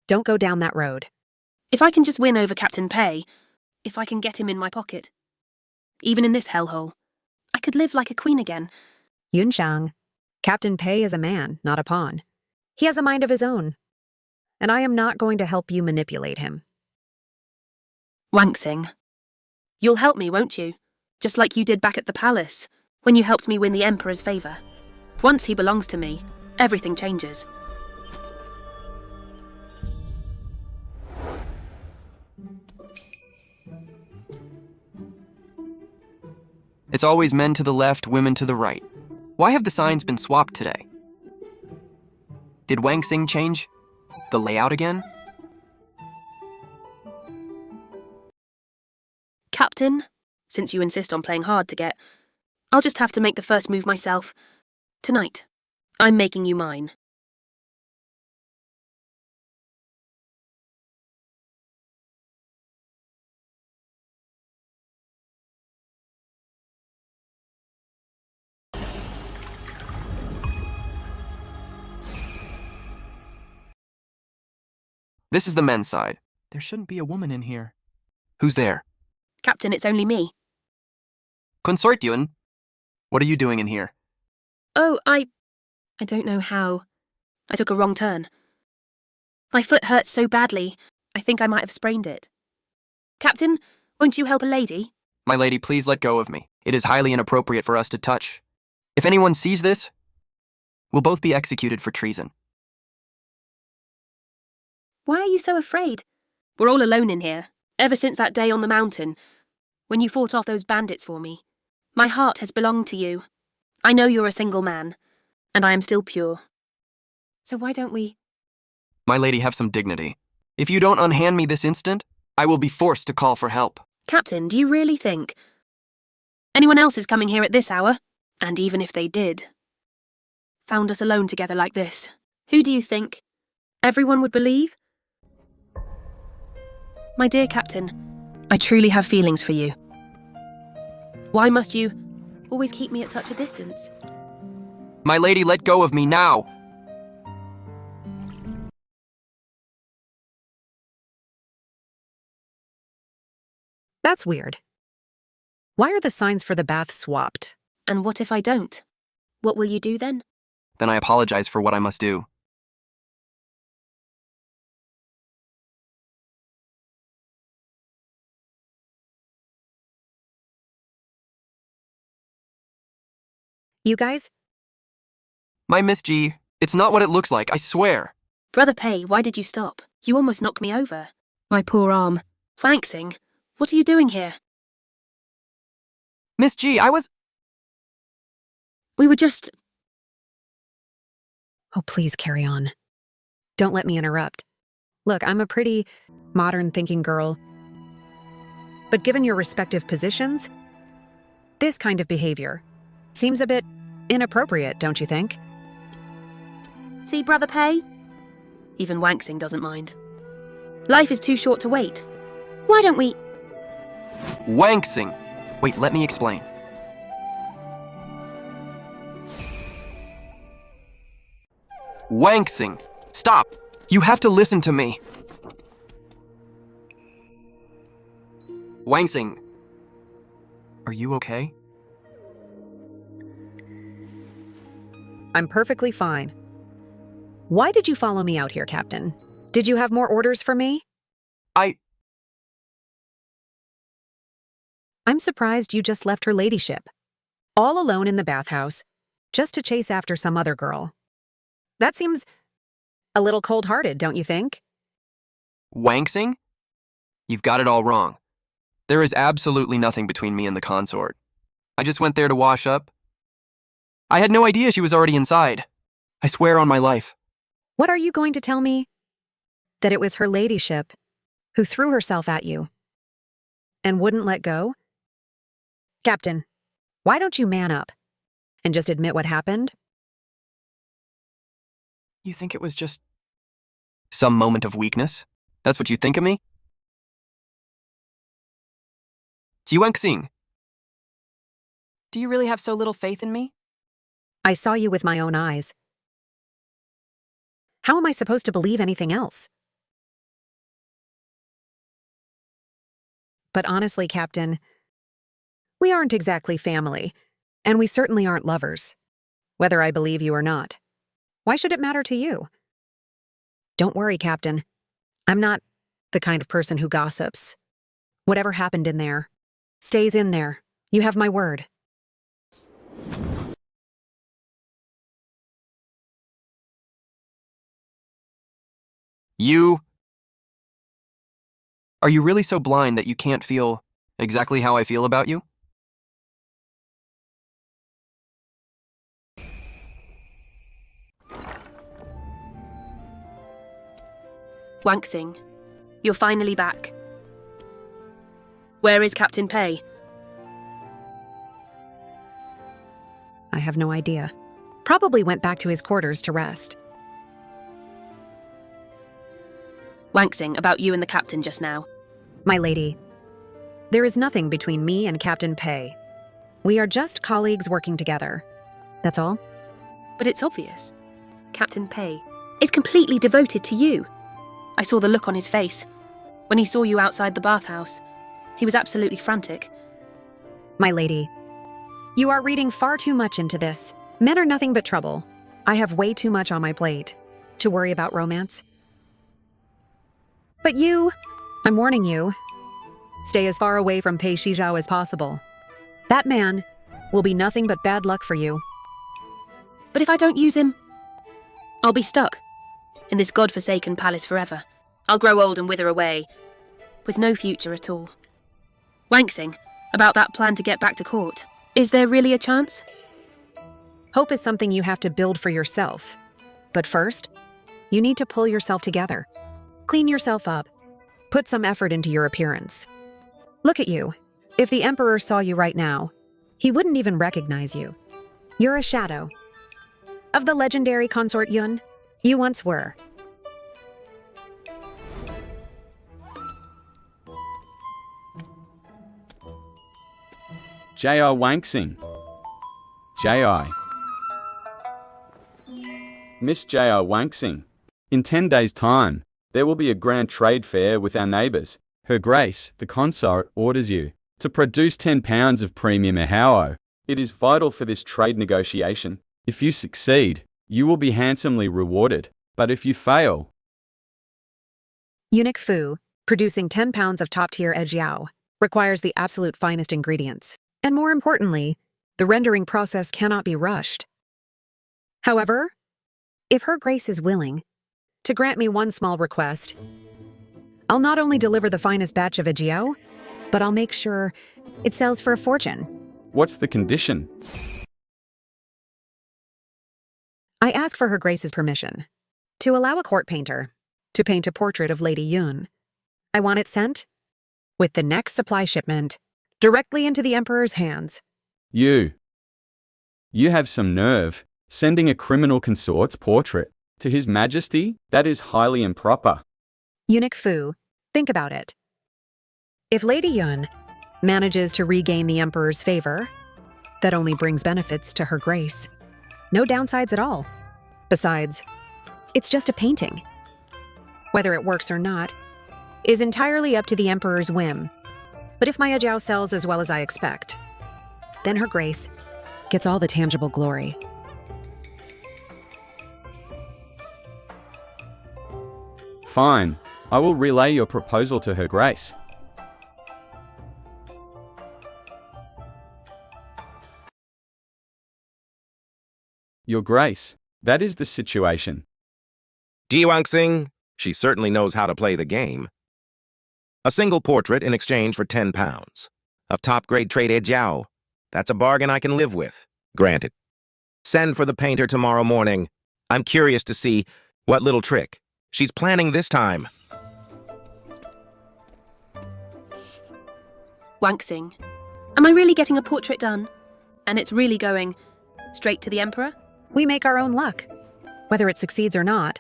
Don't go down that road. If I can just win over Captain Pei, if I can get him in my pocket, even in this hellhole, I could live like a queen again. Yunxiang, Captain Pei is a man, not a pawn. He has a mind of his own. And I am not going to help you manipulate him. Wanxing. You'll help me, won't you? Just like you did back at the palace, when you helped me win the Emperor's favour. Once he belongs to me, everything changes. It's always men to the left, women to the right. Why have the signs been swapped today? Did Wanxing change the layout again? Captain, since you insist on playing hard to get, I'll just have to make the first move myself. Tonight, I'm making you mine. This is the men's side. There shouldn't be a woman in here. Who's there? Captain, it's only me. Consort Yun. What are you doing in here? Oh, I don't know how. I took a wrong turn. My foot hurts so badly, I think I might have sprained it. Captain, won't you help a lady? My lady, please let go of me. It is highly inappropriate for us to touch. If anyone sees this, we'll both be executed for treason. Why are you so afraid? We're all alone in here, ever since that day on the mountain, when you fought off those bandits for me. My heart has belonged to you. I know you're a single man, and I am still pure. So why don't we... My lady, have some dignity. If you don't unhand me this instant, I will be forced to call for help. Captain, do you really think anyone else is coming here at this hour? And even if they did, found us alone together like this, who do you think everyone would believe? My dear Captain, I truly have feelings for you. Why must you always keep me at such a distance? My lady, let go of me now! That's weird. Why are the signs for the bath swapped? And what if I don't? What will you do then? Then I apologize for what I must do. You guys? My Miss G, it's not what it looks like, I swear. Brother Pei, why did you stop? You almost knocked me over. My poor arm. Wanxing, what are you doing here? Miss G, We were just... Oh, please carry on. Don't let me interrupt. Look, I'm a pretty modern-thinking girl. But given your respective positions, this kind of behavior seems a bit inappropriate, don't you think? See, Brother Pei? Even Wanxing doesn't mind. Life is too short to wait. Why don't we... Wanxing! Wait, let me explain. Wanxing! Stop! You have to listen to me! Wanxing! Are you okay? I'm perfectly fine. Why did you follow me out here, Captain? Did you have more orders for me? I'm surprised you just left her ladyship, all alone in the bathhouse, just to chase after some other girl. That seems a little cold-hearted, don't you think? Wanxing? You've got it all wrong. There is absolutely nothing between me and the consort. I just went there to wash up. I had no idea she was already inside. I swear on my life. What are you going to tell me? That it was her ladyship who threw herself at you and wouldn't let go? Captain, why don't you man up and just admit what happened? You think it was just some moment of weakness? That's what you think of me? Jiwangxing, do you really have so little faith in me? I saw you with my own eyes. How am I supposed to believe anything else? But honestly, Captain, we aren't exactly family, and we certainly aren't lovers, whether I believe you or not. Why should it matter to you? Don't worry, Captain. I'm not the kind of person who gossips. Whatever happened in there stays in there. You have my word. Are you really so blind that you can't feel exactly how I feel about you? Wanxing, you're finally back. Where is Captain Pei? I have no idea. Probably went back to his quarters to rest. Wanxing, about you and the captain just now. My lady, there is nothing between me and Captain Pei. We are just colleagues working together. That's all. But it's obvious. Captain Pei is completely devoted to you. I saw the look on his face. When he saw you outside the bathhouse, he was absolutely frantic. My lady, you are reading far too much into this. Men are nothing but trouble. I have way too much on my plate to worry about romance. But you, I'm warning you, stay as far away from Pei Shizhao as possible. That man will be nothing but bad luck for you. But if I don't use him, I'll be stuck in this godforsaken palace forever. I'll grow old and wither away, with no future at all. Wanxing, about that plan to get back to court. Is there really a chance? Hope is something you have to build for yourself. But first, you need to pull yourself together. Clean yourself up. Put some effort into your appearance. Look at you. If the Emperor saw you right now, he wouldn't even recognize you. You're a shadow. Of the legendary consort Yun, you once were. J.I. Wanxing. J.I. Miss J.I. Wanxing. In 10 days' time, there will be a grand trade fair with our neighbours. Her Grace, the consort, orders you to produce 10 pounds of premium ahao. It is vital for this trade negotiation. If you succeed, you will be handsomely rewarded. But if you fail... Eunuch Fu, producing 10 pounds of top-tier ejiao, requires the absolute finest ingredients. And more importantly, the rendering process cannot be rushed. However, if Her Grace is willing to grant me one small request, I'll not only deliver the finest batch of ejiao, but I'll make sure it sells for a fortune. What's the condition? I ask for Her Grace's permission to allow a court painter to paint a portrait of Lady Yun. I want it sent with the next supply shipment directly into the Emperor's hands. You have some nerve, sending a criminal consort's portrait to His Majesty? That is highly improper. Eunuch Fu, think about it. If Lady Yun manages to regain the Emperor's favor, that only brings benefits to Her Grace. No downsides at all. Besides, it's just a painting. Whether it works or not is entirely up to the Emperor's whim. But if my ejiao sells as well as I expect, then Her Grace gets all the tangible glory. Fine, I will relay your proposal to Her Grace. Your Grace, that is the situation. Jiwangxing, she certainly knows how to play the game. A single portrait in exchange for 10 pounds. Of top-grade trade ejiao. That's a bargain I can live with. Granted. Send for the painter tomorrow morning. I'm curious to see What little trick? She's planning this time. Wanksing. Am I really getting a portrait done? And it's really going straight to the Emperor? We make our own luck. Whether it succeeds or not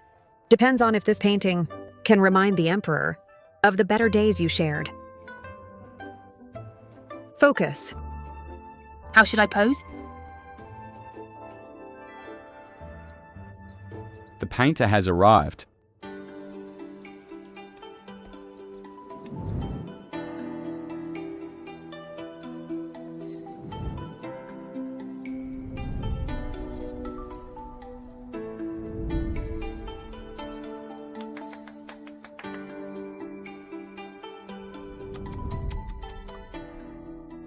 depends on if this painting can remind the Emperor of the better days you shared. Focus. How should I pose? The painter has arrived.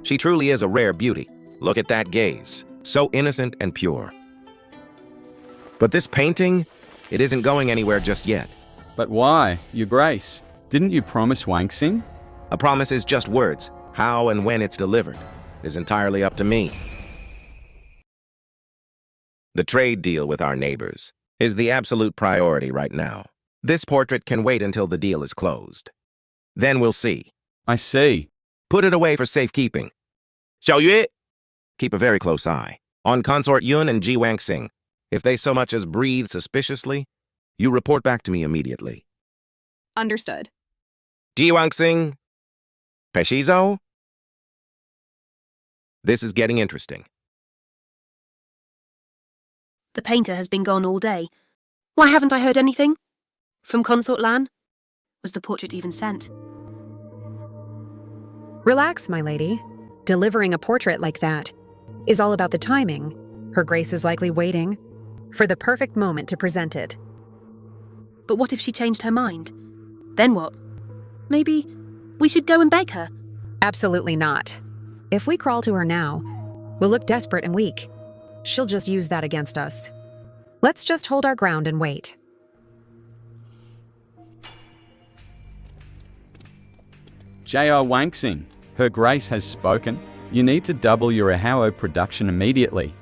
She truly is a rare beauty. Look at that gaze. So innocent and pure. But this painting, it isn't going anywhere just yet. But why, Your Grace? Didn't you promise Wanksing? A promise is just words. How and when it's delivered is entirely up to me. The trade deal with our neighbors is the absolute priority right now. This portrait can wait until the deal is closed. Then we'll see. I see. Put it away for safekeeping. Xiao Yue, keep a very close eye on Consort Yun and Ji Wanxing. If they so much as breathe suspiciously, you report back to me immediately. Understood. Ji Wanxing, Peshizo. This is getting interesting. The painter has been gone all day. Why haven't I heard anything? From Consort Lan? Was the portrait even sent? Relax, my lady. Delivering a portrait like that is all about the timing. Her Grace is likely waiting for the perfect moment to present it. But what if she changed her mind? Then what? Maybe we should go and beg her. Absolutely not. If we crawl to her now, we'll look desperate and weak. She'll just use that against us. Let's just hold our ground and wait. J.R. Wanksing, Her Grace has spoken. You need to double your Ahao production immediately.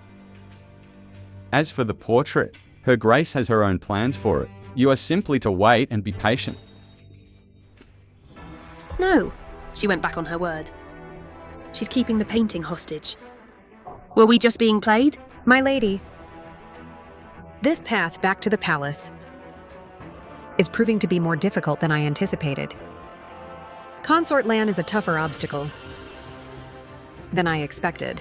As for the portrait, Her Grace has her own plans for it. You are simply to wait and be patient. No, she went back on her word. She's keeping the painting hostage. Were we just being played? My lady, this path back to the palace is proving to be more difficult than I anticipated. Consort Lan is a tougher obstacle than I expected.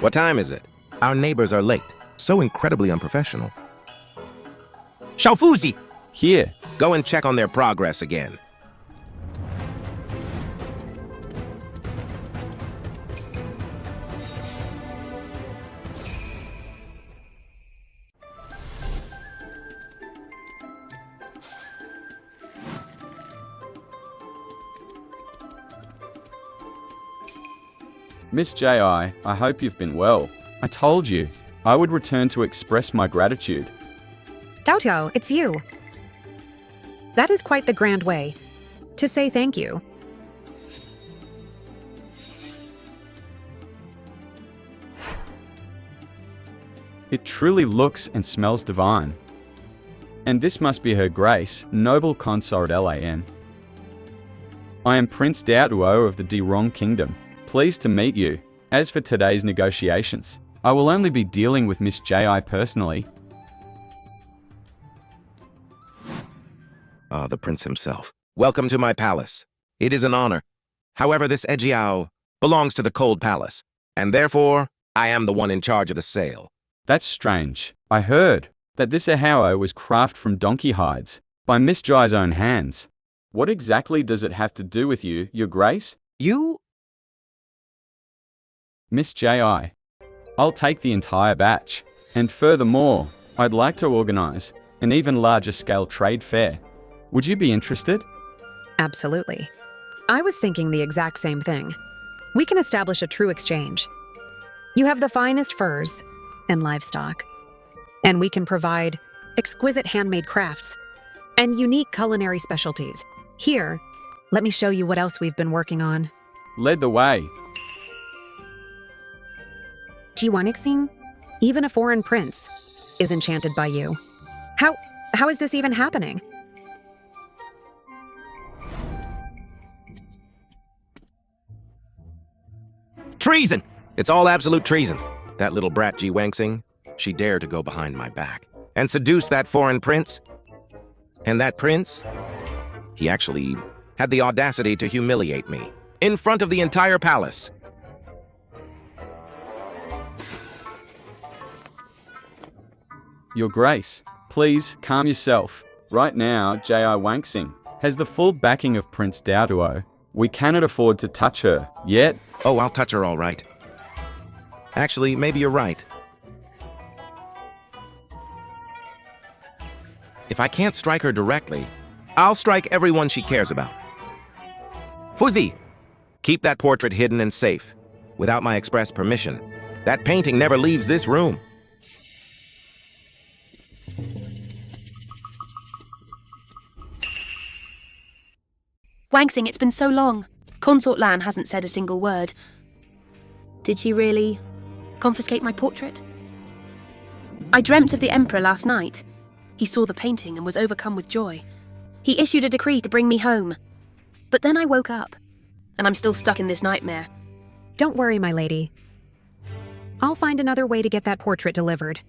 What time is it? Our neighbors are late. So incredibly unprofessional. Xiaofuzi! Here, Go and check on their progress again. Miss J.I., I hope you've been well. I told you, I would return to express my gratitude. Doutio, it's you. That is quite the grand way to say thank you. It truly looks and smells divine. And this must be Her Grace, noble consort Lan. I am Prince Daotuo of the Dirong Kingdom. Pleased to meet you. As for today's negotiations, I will only be dealing with Miss J.I. personally. Ah, the prince himself. Welcome to my palace. It is an honor. However, this Ejiao belongs to the Cold Palace, and therefore, I am the one in charge of the sale. That's strange. I heard that this Ahao was crafted from donkey hides by Miss Jai's own hands. What exactly does it have to do with you, Your Grace? You? Miss J.I., I'll take the entire batch. And furthermore, I'd like to organize an even larger scale trade fair. Would you be interested? Absolutely. I was thinking the exact same thing. We can establish a true exchange. You have the finest furs and livestock, and we can provide exquisite handmade crafts, and unique culinary specialties. Here, let me show you what else we've been working on. Lead the way. Jiwanixing, even a foreign prince, is enchanted by you. How is this even happening? Treason! It's all absolute treason. That little brat Ji Wangsing, she dared to go behind my back and seduce that foreign prince. And that prince, he actually had the audacity to humiliate me in front of the entire palace. Your Grace, please calm yourself. Right now, J.I. Wangsing has the full backing of Prince Daotuo. We cannot afford to touch her, yet. Oh, I'll touch her all right. Actually, maybe you're right. If I can't strike her directly, I'll strike everyone she cares about. Fuzi, keep that portrait hidden and safe, without my express permission. That painting never leaves this room. Wangsing, it's been so long. Consort Lan hasn't said a single word. Did she really confiscate my portrait? I dreamt of the Emperor last night. He saw the painting and was overcome with joy. He issued a decree to bring me home. But then I woke up, and I'm still stuck in this nightmare. Don't worry, my lady. I'll find another way to get that portrait delivered.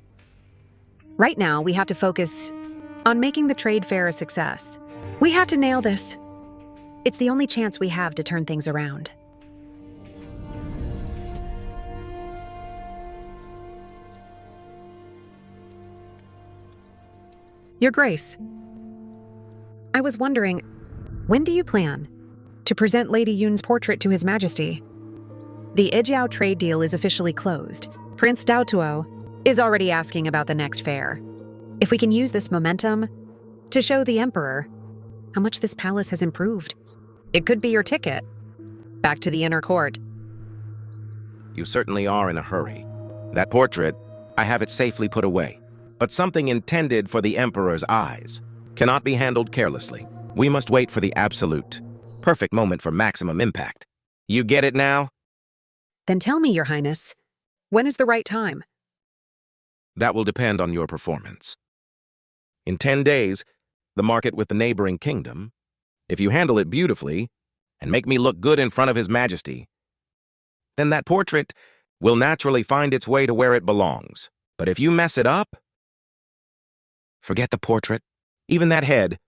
Right now, we have to focus on making the trade fair a success. We have to nail this. It's the only chance we have to turn things around. Your Grace, I was wondering, when do you plan to present Lady Yun's portrait to His Majesty? The Ijiao trade deal is officially closed. Prince Daotuo is already asking about the next fair. If we can use this momentum to show the Emperor how much this palace has improved, it could be your ticket back to the inner court. You certainly are in a hurry. That portrait, I have it safely put away. But something intended for the Emperor's eyes cannot be handled carelessly. We must wait for the absolute, perfect moment for maximum impact. You get it now? Then tell me, Your Highness, when is the right time? That will depend on your performance. In 10 days, the market with the neighboring kingdom, if you handle it beautifully and make me look good in front of His Majesty, then that portrait will naturally find its way to where it belongs. But if you mess it up, forget the portrait, even that head,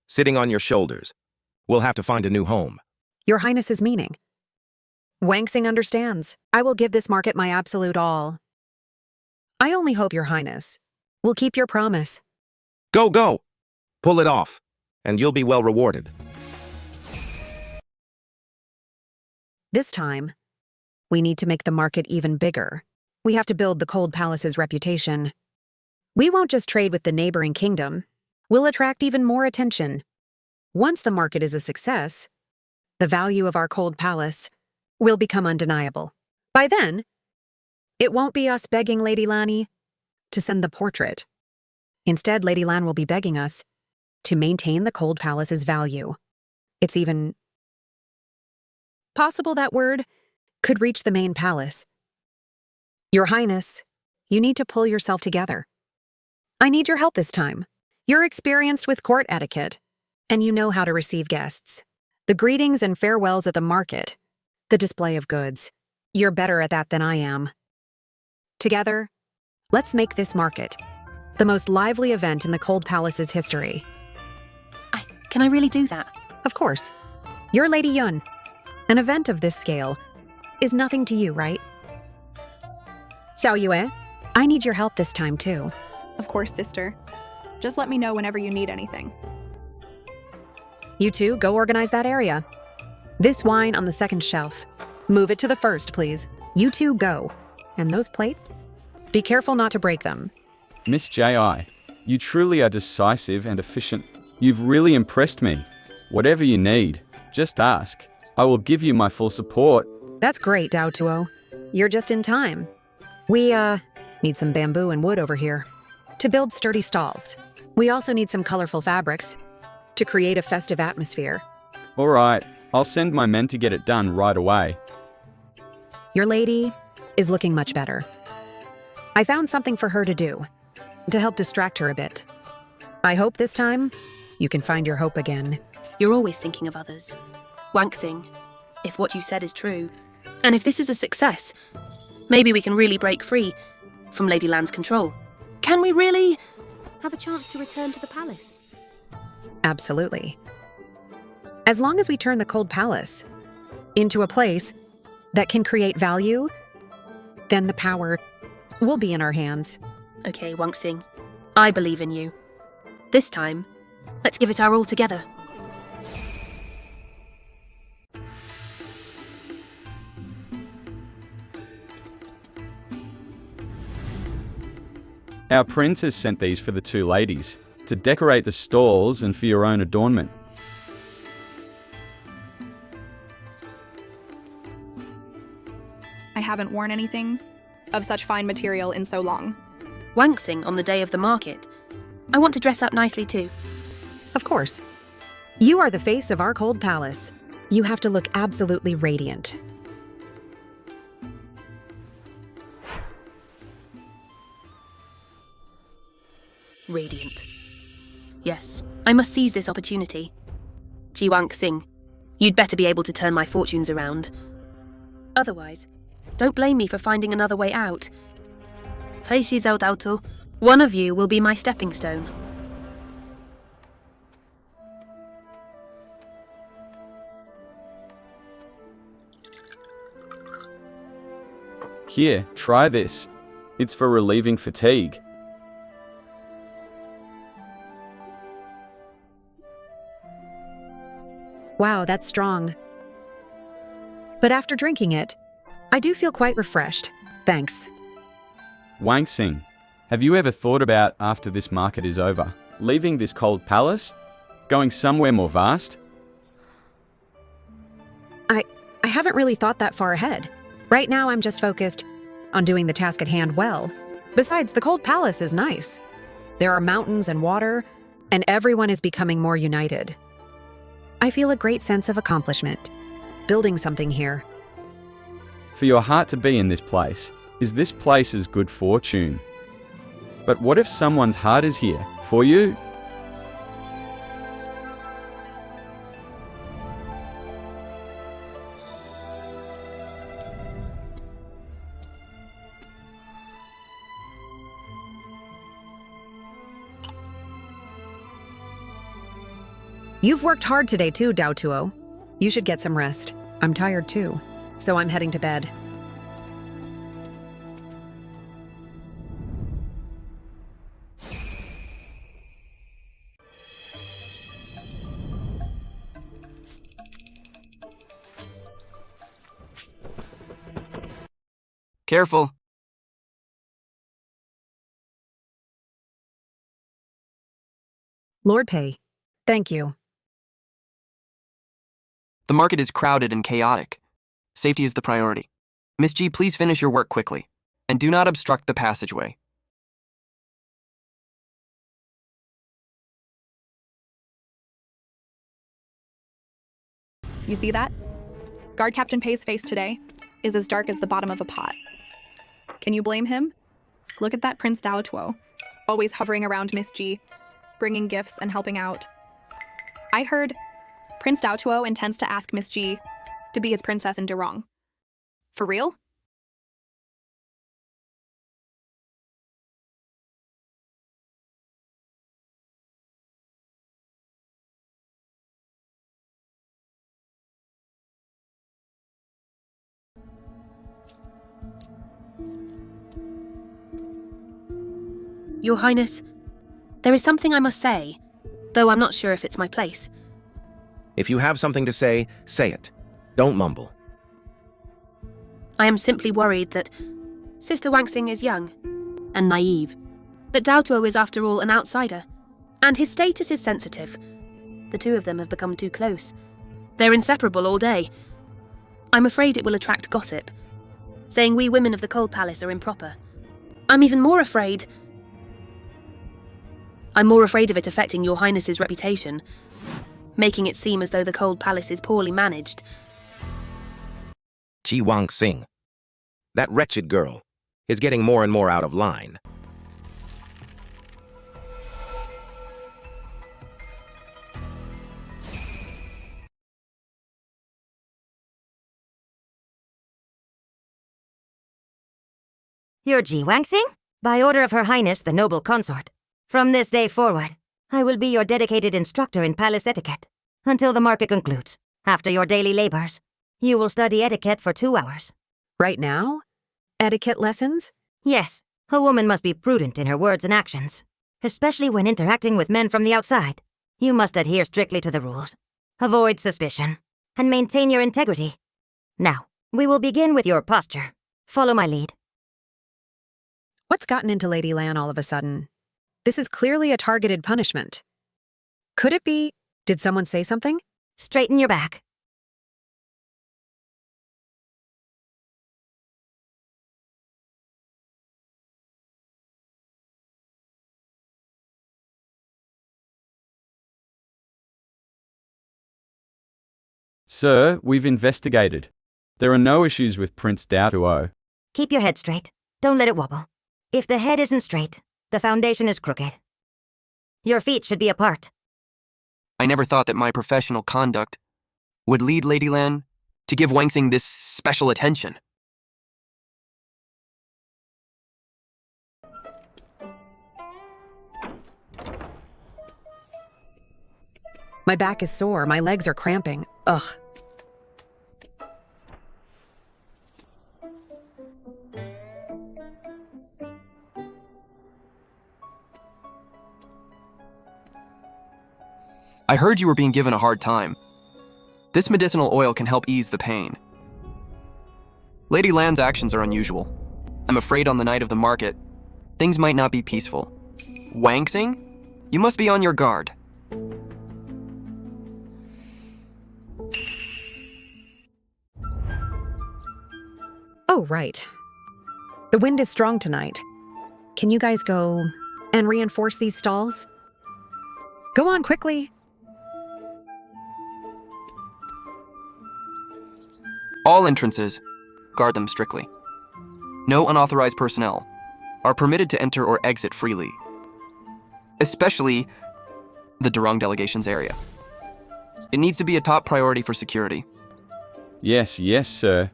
sitting on your shoulders. We'll have to find a new home. Your Highness's meaning. Wangsing understands. I will give this market my absolute all. I only hope Your Highness will keep your promise. Go, go! Pull it off, and you'll be well rewarded. This time, we need to make the market even bigger. We have to build the Cold Palace's reputation. We won't just trade with the neighboring kingdom. We'll attract even more attention. Once the market is a success, the value of our Cold Palace will become undeniable. By then, it won't be us begging Lady Lani to send the portrait. Instead, Lady Lan will be begging us to maintain the Cold Palace's value. It's even possible that word could reach the main palace. Your Highness, you need to pull yourself together. I need your help this time. You're experienced with court etiquette, and you know how to receive guests. The greetings and farewells at the market, the display of goods. You're better at that than I am. Together, let's make this market the most lively event in the Cold Palace's history. Can I really do that? Of course. You're Lady Yun. An event of this scale is nothing to you, right? Xiao Yue, I need your help this time, too. Of course, sister. Just let me know whenever you need anything. You two, go organize that area. This wine on the second shelf. Move it to the first, please. You two, go. And those plates? Be careful not to break them. Miss J.I., you truly are decisive and efficient. You've really impressed me. Whatever you need, just ask. I will give you my full support. That's great, Daotuo. You're just in time. We, need some bamboo and wood over here to build sturdy stalls. We also need some colorful fabrics to create a festive atmosphere. All right, I'll send my men to get it done right away. Your lady is looking much better. I found something for her to do, to help distract her a bit. I hope this time you can find your hope again. You're always thinking of others. Wanxing, if what you said is true, and if this is a success, maybe we can really break free from Lady Land's control. Can we really have a chance to return to the palace? Absolutely. As long as we turn the Cold Palace into a place that can create value, then the power will be in our hands. Okay, Wanxing, I believe in you. This time, let's give it our all together. Our prince has sent these for the two ladies, to decorate the stalls and for your own adornment. I haven't worn anything of such fine material in so long. Wanxing on the day of the market. I want to dress up nicely too. Of course. You are the face of our Cold Palace. You have to look absolutely radiant. Radiant. Yes, I must seize this opportunity. Ji Wanxing, you'd better be able to turn my fortunes around. Otherwise, don't blame me for finding another way out. One of you will be my stepping stone. Here, try this. It's for relieving fatigue. Wow, that's strong. But after drinking it, I do feel quite refreshed. Thanks. Wanxing, have you ever thought about, after this market is over, leaving this cold palace? Going somewhere more vast? I haven't really thought that far ahead. Right now I'm just focused on doing the task at hand well. Besides, the Cold Palace is nice. There are mountains and water, and everyone is becoming more united. I feel a great sense of accomplishment, building something here. For your heart to be in this place, is this place's good fortune? But what if someone's heart is here, for you? You've worked hard today too, Daotuo. You should get some rest. I'm tired too, so I'm heading to bed. Careful. Lord Pei, thank you. The market is crowded and chaotic. Safety is the priority. Miss G, please finish your work quickly. And do not obstruct the passageway. You see that? Guard Captain Pei's face today is as dark as the bottom of a pot. Can you blame him? Look at that Prince Daotuo, always hovering around Miss G, bringing gifts and helping out. I heard Prince Daotuo intends to ask Miss G to be his princess in Durong. For real? Your Highness, there is something I must say, though I'm not sure if it's my place. If you have something to say it. Don't mumble. I am simply worried that Sister Wanxing is young and naive, that Daotuo is after all an outsider, and his status is sensitive. The two of them have become too close. They're inseparable all day. I'm afraid it will attract gossip, saying we women of the Cold Palace are improper. I'm even more afraid... I'm more afraid of it affecting your highness's reputation, making it seem as though the Cold Palace is poorly managed. Ji Wang Sing. That wretched girl is getting more and more out of line. You're Ji Wangsing? By order of Her Highness, the noble consort. From this day forward, I will be your dedicated instructor in palace etiquette, until the market concludes. After your daily labors, you will study etiquette for 2 hours. Right now? Etiquette lessons? Yes, a woman must be prudent in her words and actions, especially when interacting with men from the outside. You must adhere strictly to the rules, avoid suspicion, and maintain your integrity. Now, we will begin with your posture. Follow my lead. What's gotten into Lady Lan all of a sudden? This is clearly a targeted punishment. Could it be? Did someone say something? Straighten your back. Sir, we've investigated. There are no issues with Prince Daotuo. Keep your head straight. Don't let it wobble. If the head isn't straight, the foundation is crooked. Your feet should be apart. I never thought that my professional conduct would lead Lady Lan to give Wangsing this special attention. My back is sore, my legs are cramping. Ugh. I heard you were being given a hard time. This medicinal oil can help ease the pain. Lady Lan's actions are unusual. I'm afraid on the night of the market, things might not be peaceful. Wangsing, you must be on your guard. Oh, right. The wind is strong tonight. Can you guys go and reinforce these stalls? Go on quickly. All entrances, guard them strictly. No unauthorized personnel are permitted to enter or exit freely, especially the Durong delegation's area. It needs to be a top priority for security. Yes, yes, sir.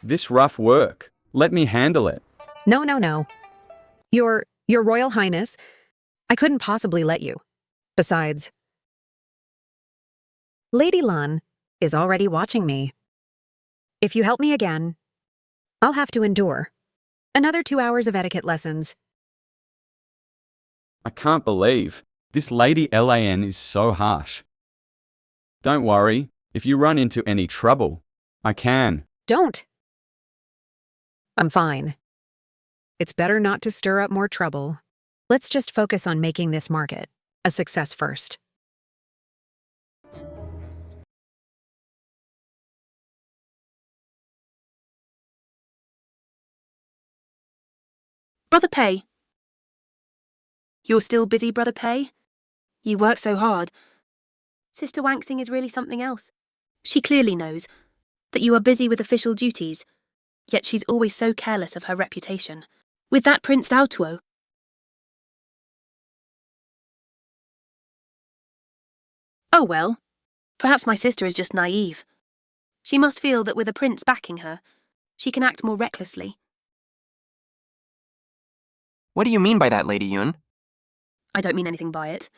This rough work. Let me handle it. No, no, no. Your Royal Highness, I couldn't possibly let you. Besides, Lady Lan is already watching me. If you help me again, I'll have to endure another 2 hours of etiquette lessons. I can't believe this Lady Lan is so harsh. Don't worry, if you run into any trouble, I can. Don't. I'm fine. It's better not to stir up more trouble. Let's just focus on making this market a success first. Brother Pei. You're still busy, Brother Pei? You work so hard. Sister Wangsing is really something else. She clearly knows that you are busy with official duties, yet she's always so careless of her reputation. With that Prince Daotuo. Oh well, perhaps my sister is just naive. She must feel that with a prince backing her, she can act more recklessly. What do you mean by that, Lady Yun? I don't mean anything by it.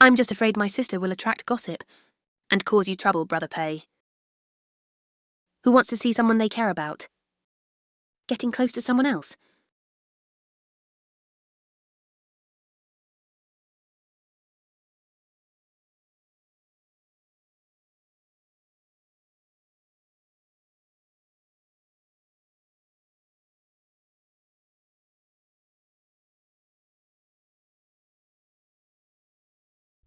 I'm just afraid my sister will attract gossip and cause you trouble, Brother Pei. Who wants to see someone they care about getting close to someone else?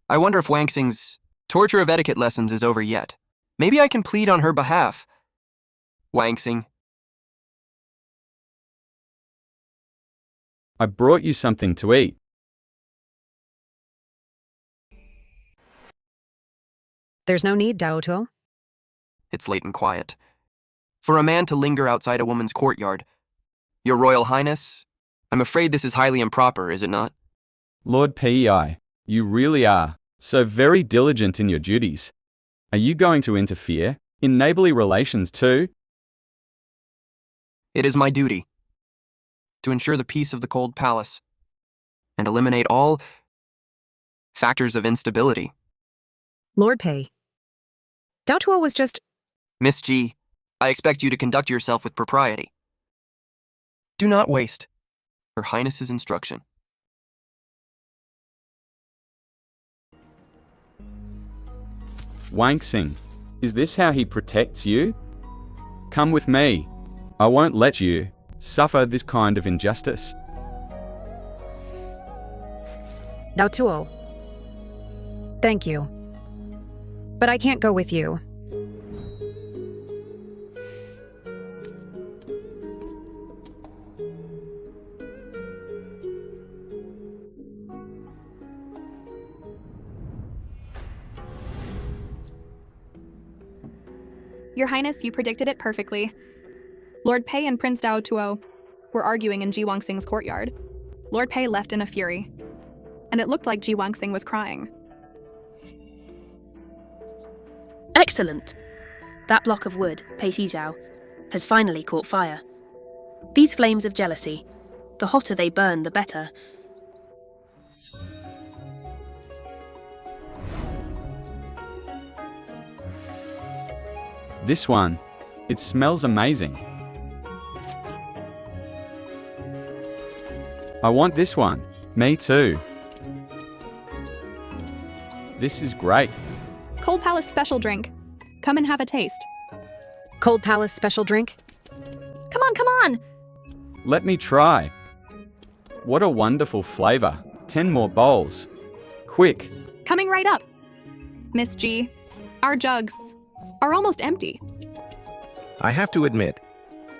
I wonder if Wangsing's torture of etiquette lessons is over yet. Maybe I can plead on her behalf. Wangsing, I brought you something to eat. There's no need, Daotuo. It's late and quiet. For a man to linger outside a woman's courtyard. Your Royal Highness, I'm afraid this is highly improper, is it not? Lord Pei, you really are so very diligent in your duties. Are you going to interfere in neighborly relations too? It is my duty to ensure the peace of the Cold Palace and eliminate all factors of instability. Lord Pei. Daotuo was just... Miss G, I expect you to conduct yourself with propriety. Do not waste Her Highness's instruction. Wanxing, is this how he protects you? Come with me. I won't let you suffer this kind of injustice. Daotuo. Thank you. But I can't go with you. Your Highness, you predicted it perfectly. Lord Pei and Prince Daotuo were arguing in Ji Wanxing's courtyard. Lord Pei left in a fury, and it looked like Ji Wanxing was crying. Excellent. That block of wood, Pei Xijiao, has finally caught fire. These flames of jealousy, the hotter they burn, the better. This one, it smells amazing. I want this one. Me too. This is great. Cold Palace special drink. Come and have a taste. Cold Palace special drink? Come on, come on! Let me try. What a wonderful flavor. 10 more bowls. Quick. Coming right up. Miss G, our jugs are almost empty. I have to admit,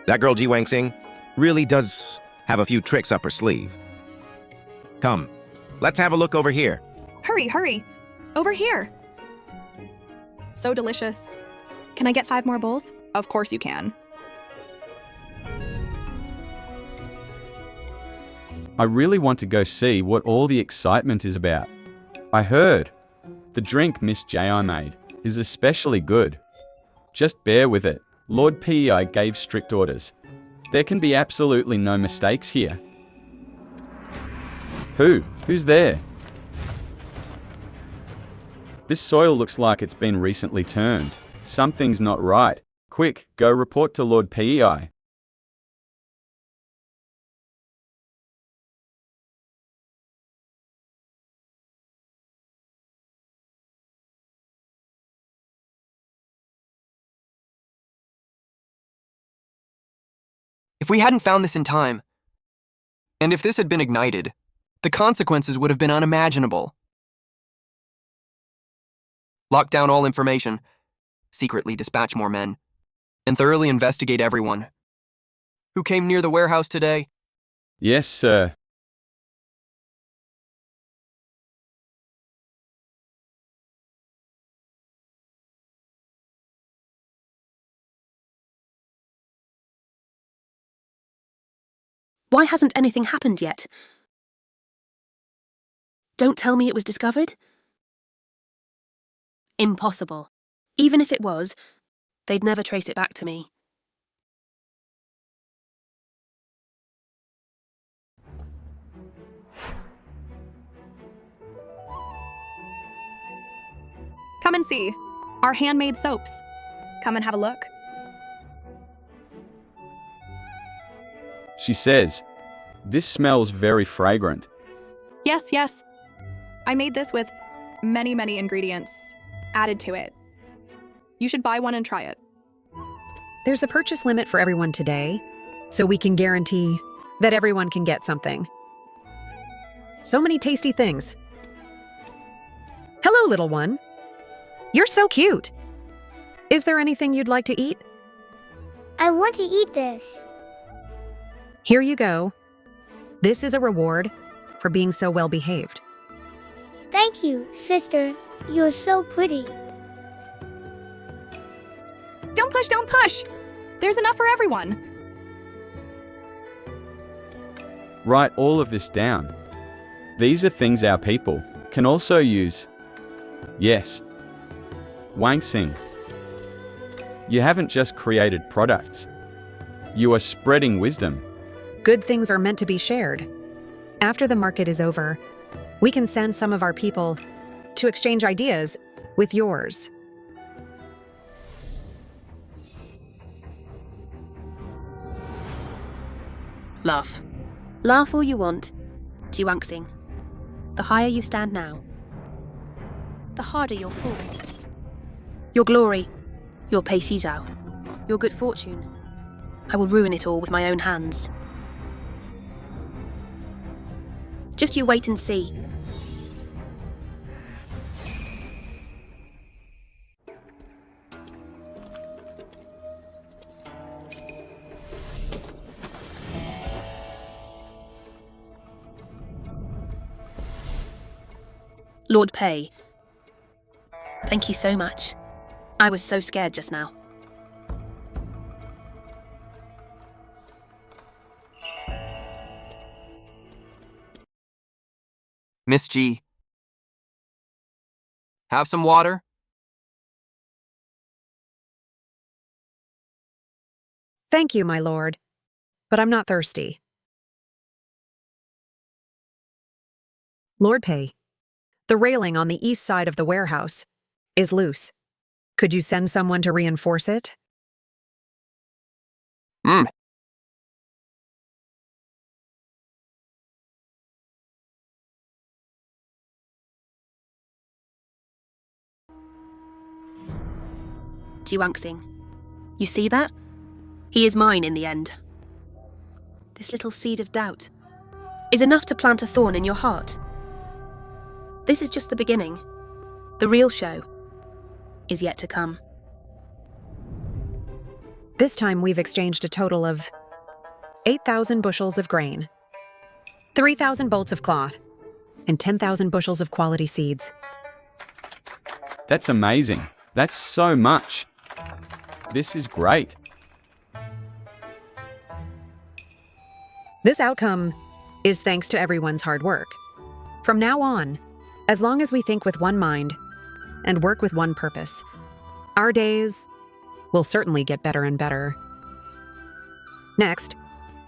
that girl Ji Wanxing really does have a few tricks up her sleeve. Come, let's have a look over here. Hurry, hurry. Over here. So delicious. Can I get 5 more bowls? Of course you can. I really want to go see what all the excitement is about. I heard the drink Miss J.I. made is especially good. Just bear with it. Lord P.I. gave strict orders. There can be absolutely no mistakes here. Who's there? This soil looks like it's been recently turned. Something's not right. Quick, go report to Lord P.I. If we hadn't found this in time, and if this had been ignited, the consequences would have been unimaginable. Lock down all information, secretly dispatch more men, and thoroughly investigate everyone. Who came near the warehouse today? Yes, sir. Why hasn't anything happened yet? Don't tell me it was discovered? Impossible. Even if it was, they'd never trace it back to me. Come and see. Our handmade soaps. Come and have a look. She says, this smells very fragrant. Yes, yes. I made this with many, many ingredients added to it. You should buy one and try it. There's a purchase limit for everyone today, so we can guarantee that everyone can get something. So many tasty things. Hello, little one. You're so cute. Is there anything you'd like to eat? I want to eat this. Here you go. This is a reward for being so well behaved. Thank you, sister. You're so pretty. Don't push, don't push! There's enough for everyone. Write all of this down. These are things our people can also use. Yes. Wanksing. You haven't just created products. You are spreading wisdom. Good things are meant to be shared. After the market is over, we can send some of our people to exchange ideas with yours. Laugh. Laugh all you want. Jiwanxing. The higher you stand now, the harder you'll fall. Your glory, your Pei Xizhao, your good fortune. I will ruin it all with my own hands. Just you wait and see. Lord Pei, thank you so much. I was so scared just now. Miss G. Have some water? Thank you, my lord, but I'm not thirsty. Lord Pei, the railing on the east side of the warehouse is loose. Could you send someone to reinforce it? Jiwanxing, you see that? He is mine in the end. This little seed of doubt is enough to plant a thorn in your heart. This is just the beginning. The real show is yet to come. This time we've exchanged a total of 8,000 bushels of grain, 3,000 bolts of cloth, and 10,000 bushels of quality seeds. That's amazing. That's so much. This is great. This outcome is thanks to everyone's hard work. From now on, as long as we think with one mind and work with one purpose, our days will certainly get better and better. Next,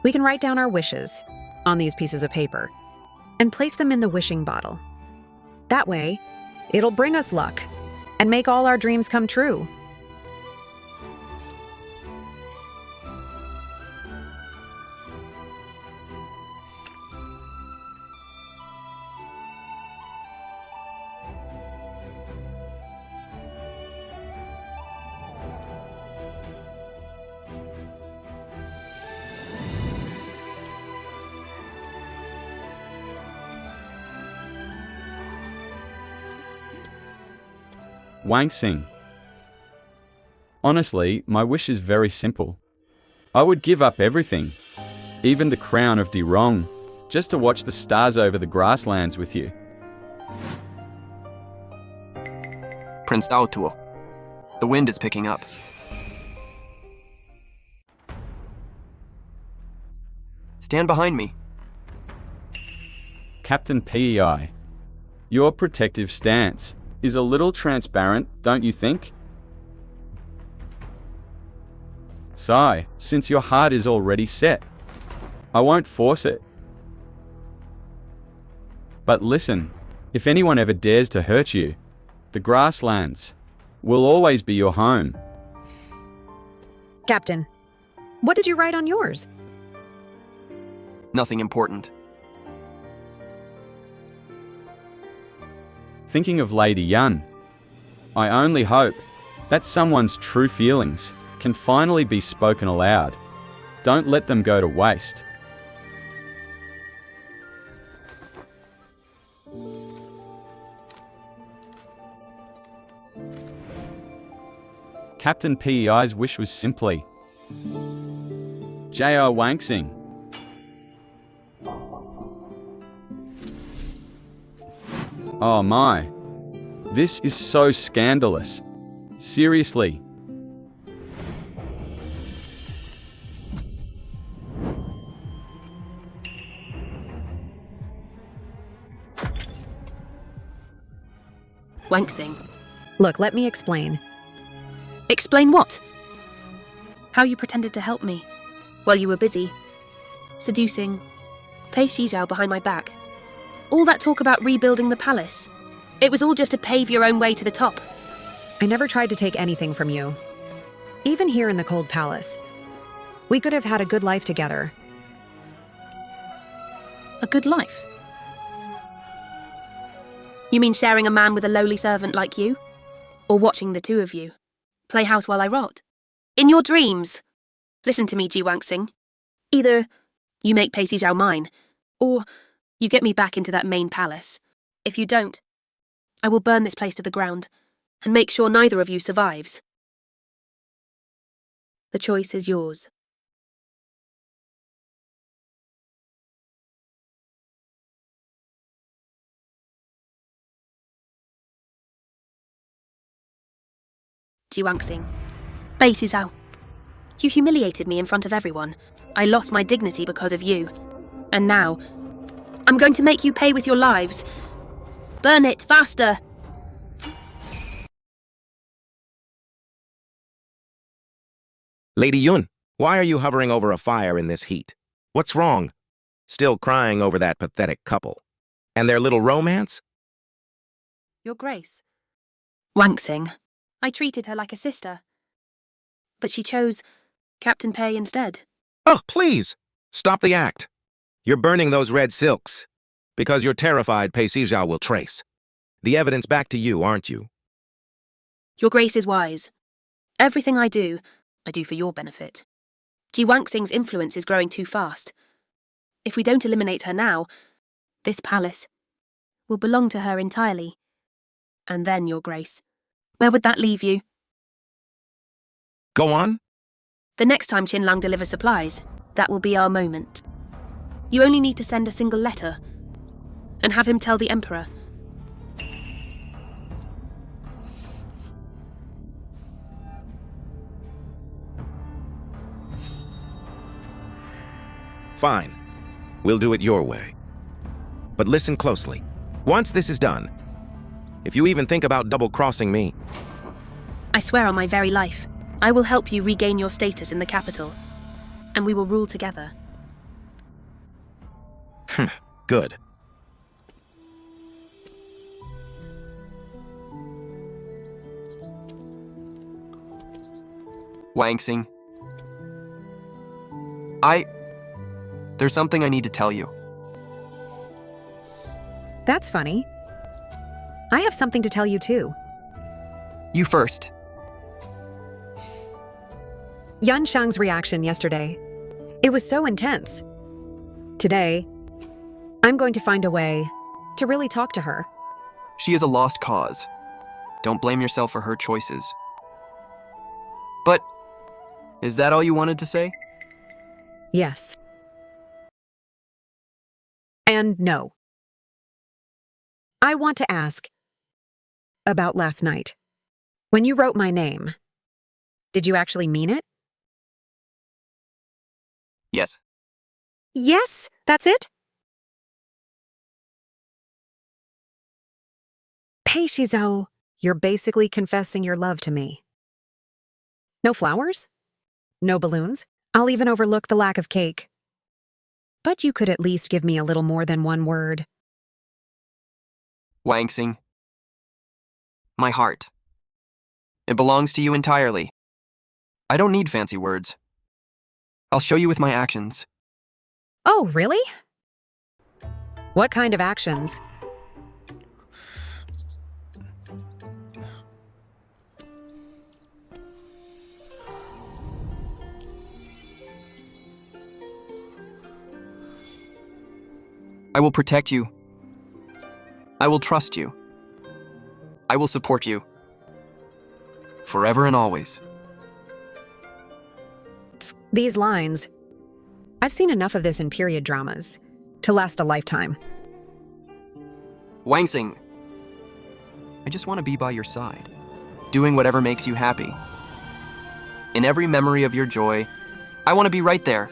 we can write down our wishes on these pieces of paper and place them in the wishing bottle. That way, it'll bring us luck and make all our dreams come true. Wanksing. Honestly, my wish is very simple. I would give up everything, even the crown of Dirong, just to watch the stars over the grasslands with you. Prince Daotuo. The wind is picking up. Stand behind me. Captain PEI, your protective stance is a little transparent, don't you think? Sai, since your heart is already set, I won't force it. But listen, if anyone ever dares to hurt you, the grasslands will always be your home. Captain, what did you write on yours? Nothing important. Thinking of Lady Yun, I only hope that someone's true feelings can finally be spoken aloud. Don't let them go to waste. Captain PEI's wish was simply J.O. Wanksing. Oh my. This is so scandalous. Seriously. Wanksing. Look, let me explain. Explain what? How you pretended to help me while you were busy seducing Pei Shizhao behind my back. All that talk about rebuilding the palace. It was all just to pave your own way to the top. I never tried to take anything from you. Even here in the cold palace. We could have had a good life together. A good life? You mean sharing a man with a lowly servant like you? Or watching the two of you play house while I rot? In your dreams! Listen to me, Ji Wanxing. Either you make Pei Shizhao mine, or you get me back into that main palace. If you don't, I will burn this place to the ground and make sure neither of you survives. The choice is yours. Ji Wanxing. Pei Shizhao. You humiliated me in front of everyone. I lost my dignity because of you. And now, I'm going to make you pay with your lives. Burn it, faster! Lady Yun, why are you hovering over a fire in this heat? What's wrong? Still crying over that pathetic couple? And their little romance? Your Grace. Wanxing. I treated her like a sister. But she chose Captain Pei instead. Oh, please! Stop the act. You're burning those red silks. Because you're terrified Pei Shizhao will trace. The evidence back to you, aren't you? Your Grace is wise. Everything I do for your benefit. Ji Wanxing's influence is growing too fast. If we don't eliminate her now, this palace will belong to her entirely. And then, Your Grace, where would that leave you? Go on. The next time Qinlang delivers supplies, that will be our moment. You only need to send a single letter and have him tell the Emperor. Fine. We'll do it your way. But listen closely. Once this is done, if you even think about double-crossing me... I swear on my very life, I will help you regain your status in the capital, and we will rule together. Good. Wanxing. There's something I need to tell you. That's funny. I have something to tell you too. You first. Yun Shang's reaction yesterday. It was so intense. Today, I'm going to find a way to really talk to her. She is a lost cause. Don't blame yourself for her choices. But, is that all you wanted to say? Yes. And no. I want to ask about last night. When you wrote my name, did you actually mean it? Yes. Yes, that's it? Pei Shizhao, you're basically confessing your love to me. No flowers? No balloons? I'll even overlook the lack of cake. But you could at least give me a little more than one word. Wanxing. My heart. It belongs to you entirely. I don't need fancy words. I'll show you with my actions. Oh, really? What kind of actions? I will protect you. I will trust you. I will support you. Forever and always. These lines. I've seen enough of this in period dramas to last a lifetime. Wanxing, I just want to be by your side, doing whatever makes you happy. In every memory of your joy, I want to be right there.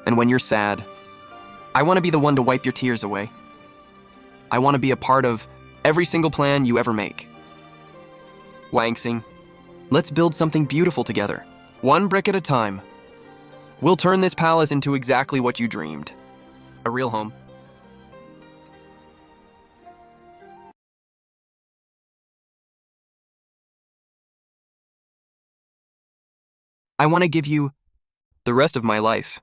And when you're sad, I want to be the one to wipe your tears away. I want to be a part of every single plan you ever make. Wangsing, let's build something beautiful together, one brick at a time. We'll turn this palace into exactly what you dreamed. A real home. I want to give you the rest of my life.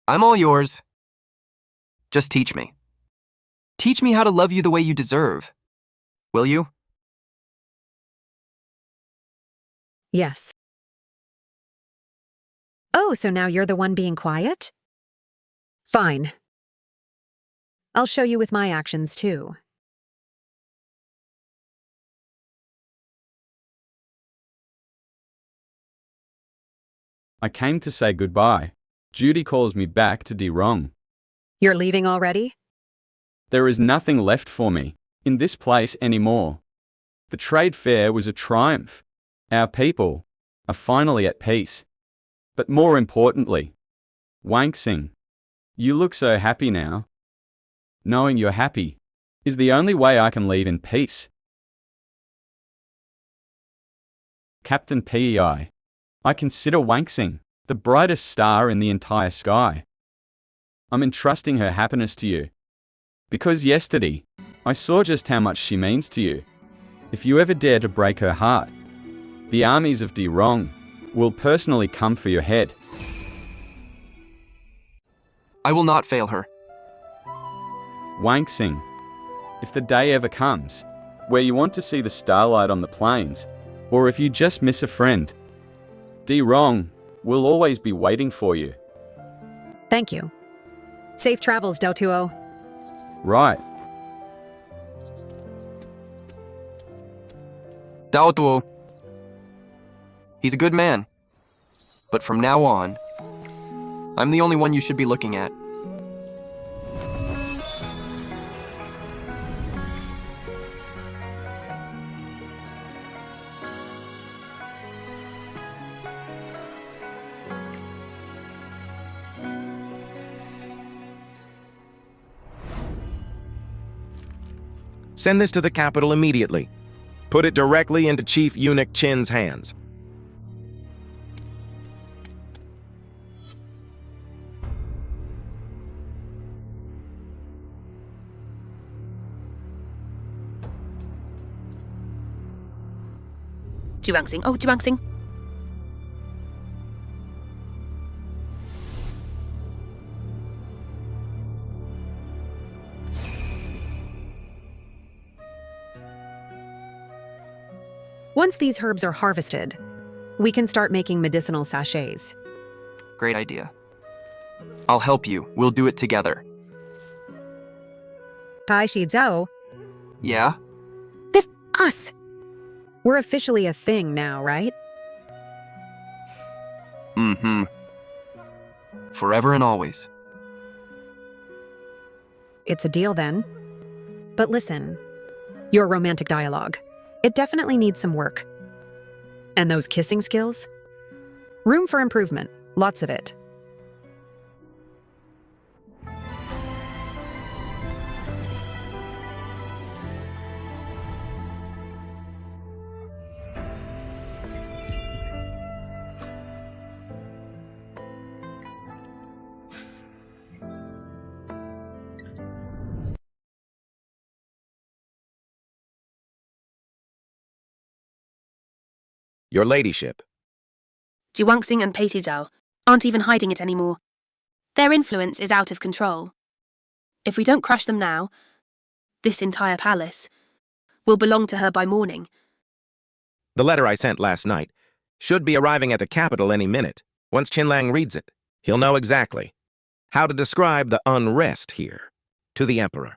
I'm all yours. Just teach me. Teach me how to love you the way you deserve. Will you? Yes. Oh, so now you're the one being quiet? Fine. I'll show you with my actions, too. I came to say goodbye. Duty calls me back to Dirong. You're leaving already? There is nothing left for me in this place anymore. The trade fair was a triumph. Our people are finally at peace. But more importantly, Wangsing, you look so happy now. Knowing you're happy is the only way I can leave in peace. Captain PEI, I consider Wangsing the brightest star in the entire sky. I'm entrusting her happiness to you. Because yesterday, I saw just how much she means to you. If you ever dare to break her heart, the armies of Dirong will personally come for your head. I will not fail her. Wangsing, if the day ever comes where you want to see the starlight on the plains, or if you just miss a friend, Dirong will always be waiting for you. Thank you. Safe travels, Dotuo. Right. Daotuo. He's a good man. But from now on, I'm the only one you should be looking at. Send this to the capital immediately. Put it directly into Chief Eunuch Chin's hands. Juangsing. Oh, Juangsing. Once these herbs are harvested, we can start making medicinal sachets. Great idea. I'll help you. We'll do it together. Kai Shi Zhao, Yeah? this us. We're officially a thing now, right? Mm-hmm. Forever and always. It's a deal then. But listen, your romantic dialogue, it definitely needs some work. And those kissing skills? Room for improvement, lots of it. Your ladyship. Juangsing and Pei Zhao aren't even hiding it anymore. Their influence is out of control. If we don't crush them now, this entire palace will belong to her by morning. The letter I sent last night should be arriving at the capital any minute. Once Qinlang reads it, he'll know exactly how to describe the unrest here to the Emperor.